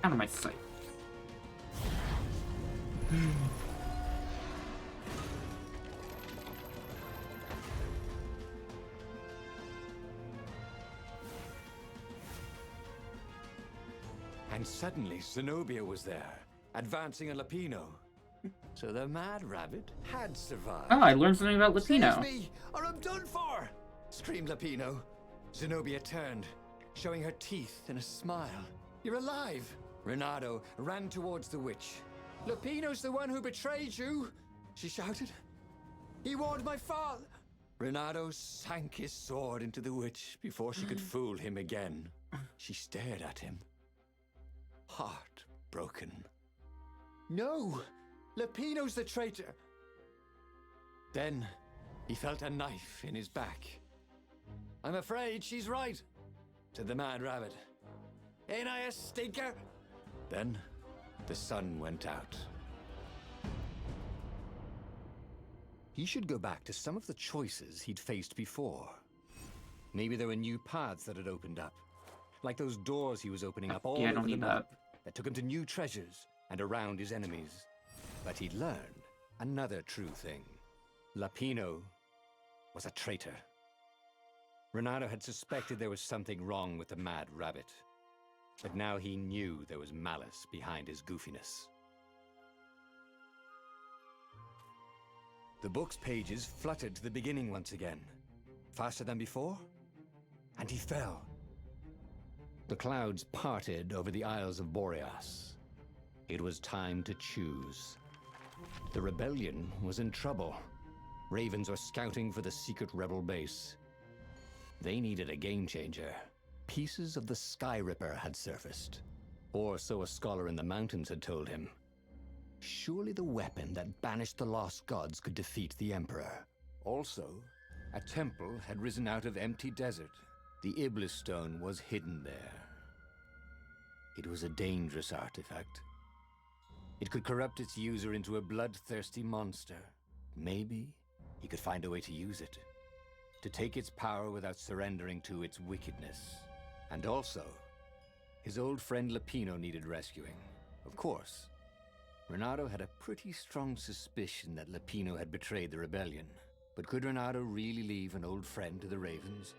Out of my sight. And suddenly, Zenobia was there, advancing a Lapino. So the Mad Rabbit had survived. Oh, I learned something about Lapino. Save me, or I'm done for! Screamed Lapino. Zenobia turned, showing her teeth in a smile. You're alive! Renato ran towards the witch. Lapino's the one who betrayed you, she shouted. He warned my father. Renato sank his sword into the witch before she could fool him again. She stared at him, heartbroken. No! Lapino's the traitor! Then he felt a knife in his back. I'm afraid she's right, said the Mad Rabbit. Ain't I a stinker? Then the sun went out. He should go back to some of the choices he'd faced before. Maybe there were new paths that had opened up, like those doors he was opening up all Yeah, I over don't the need map that. that took him to new treasures and around his enemies. But he'd learned another true thing. Lapino was a traitor. Renato had suspected there was something wrong with the Mad Rabbit, but now he knew there was malice behind his goofiness. The book's pages fluttered to the beginning once again, faster than before, and he fell. The clouds parted over the Isles of Boreas. It was time to choose. The rebellion was in trouble. Ravens were scouting for the secret rebel base. They needed a game changer. Pieces of the Sky Ripper had surfaced, or so a scholar in the mountains had told him. Surely the weapon that banished the lost gods could defeat the Emperor. Also, a temple had risen out of empty desert. The Iblis stone was hidden there. It was a dangerous artifact. It could corrupt its user into a bloodthirsty monster. Maybe he could find a way to use it, to take its power without surrendering to its wickedness. And also, his old friend Lapino needed rescuing. Of course, Renato had a pretty strong suspicion that Lapino had betrayed the rebellion. But could Renato really leave an old friend to the Ravens?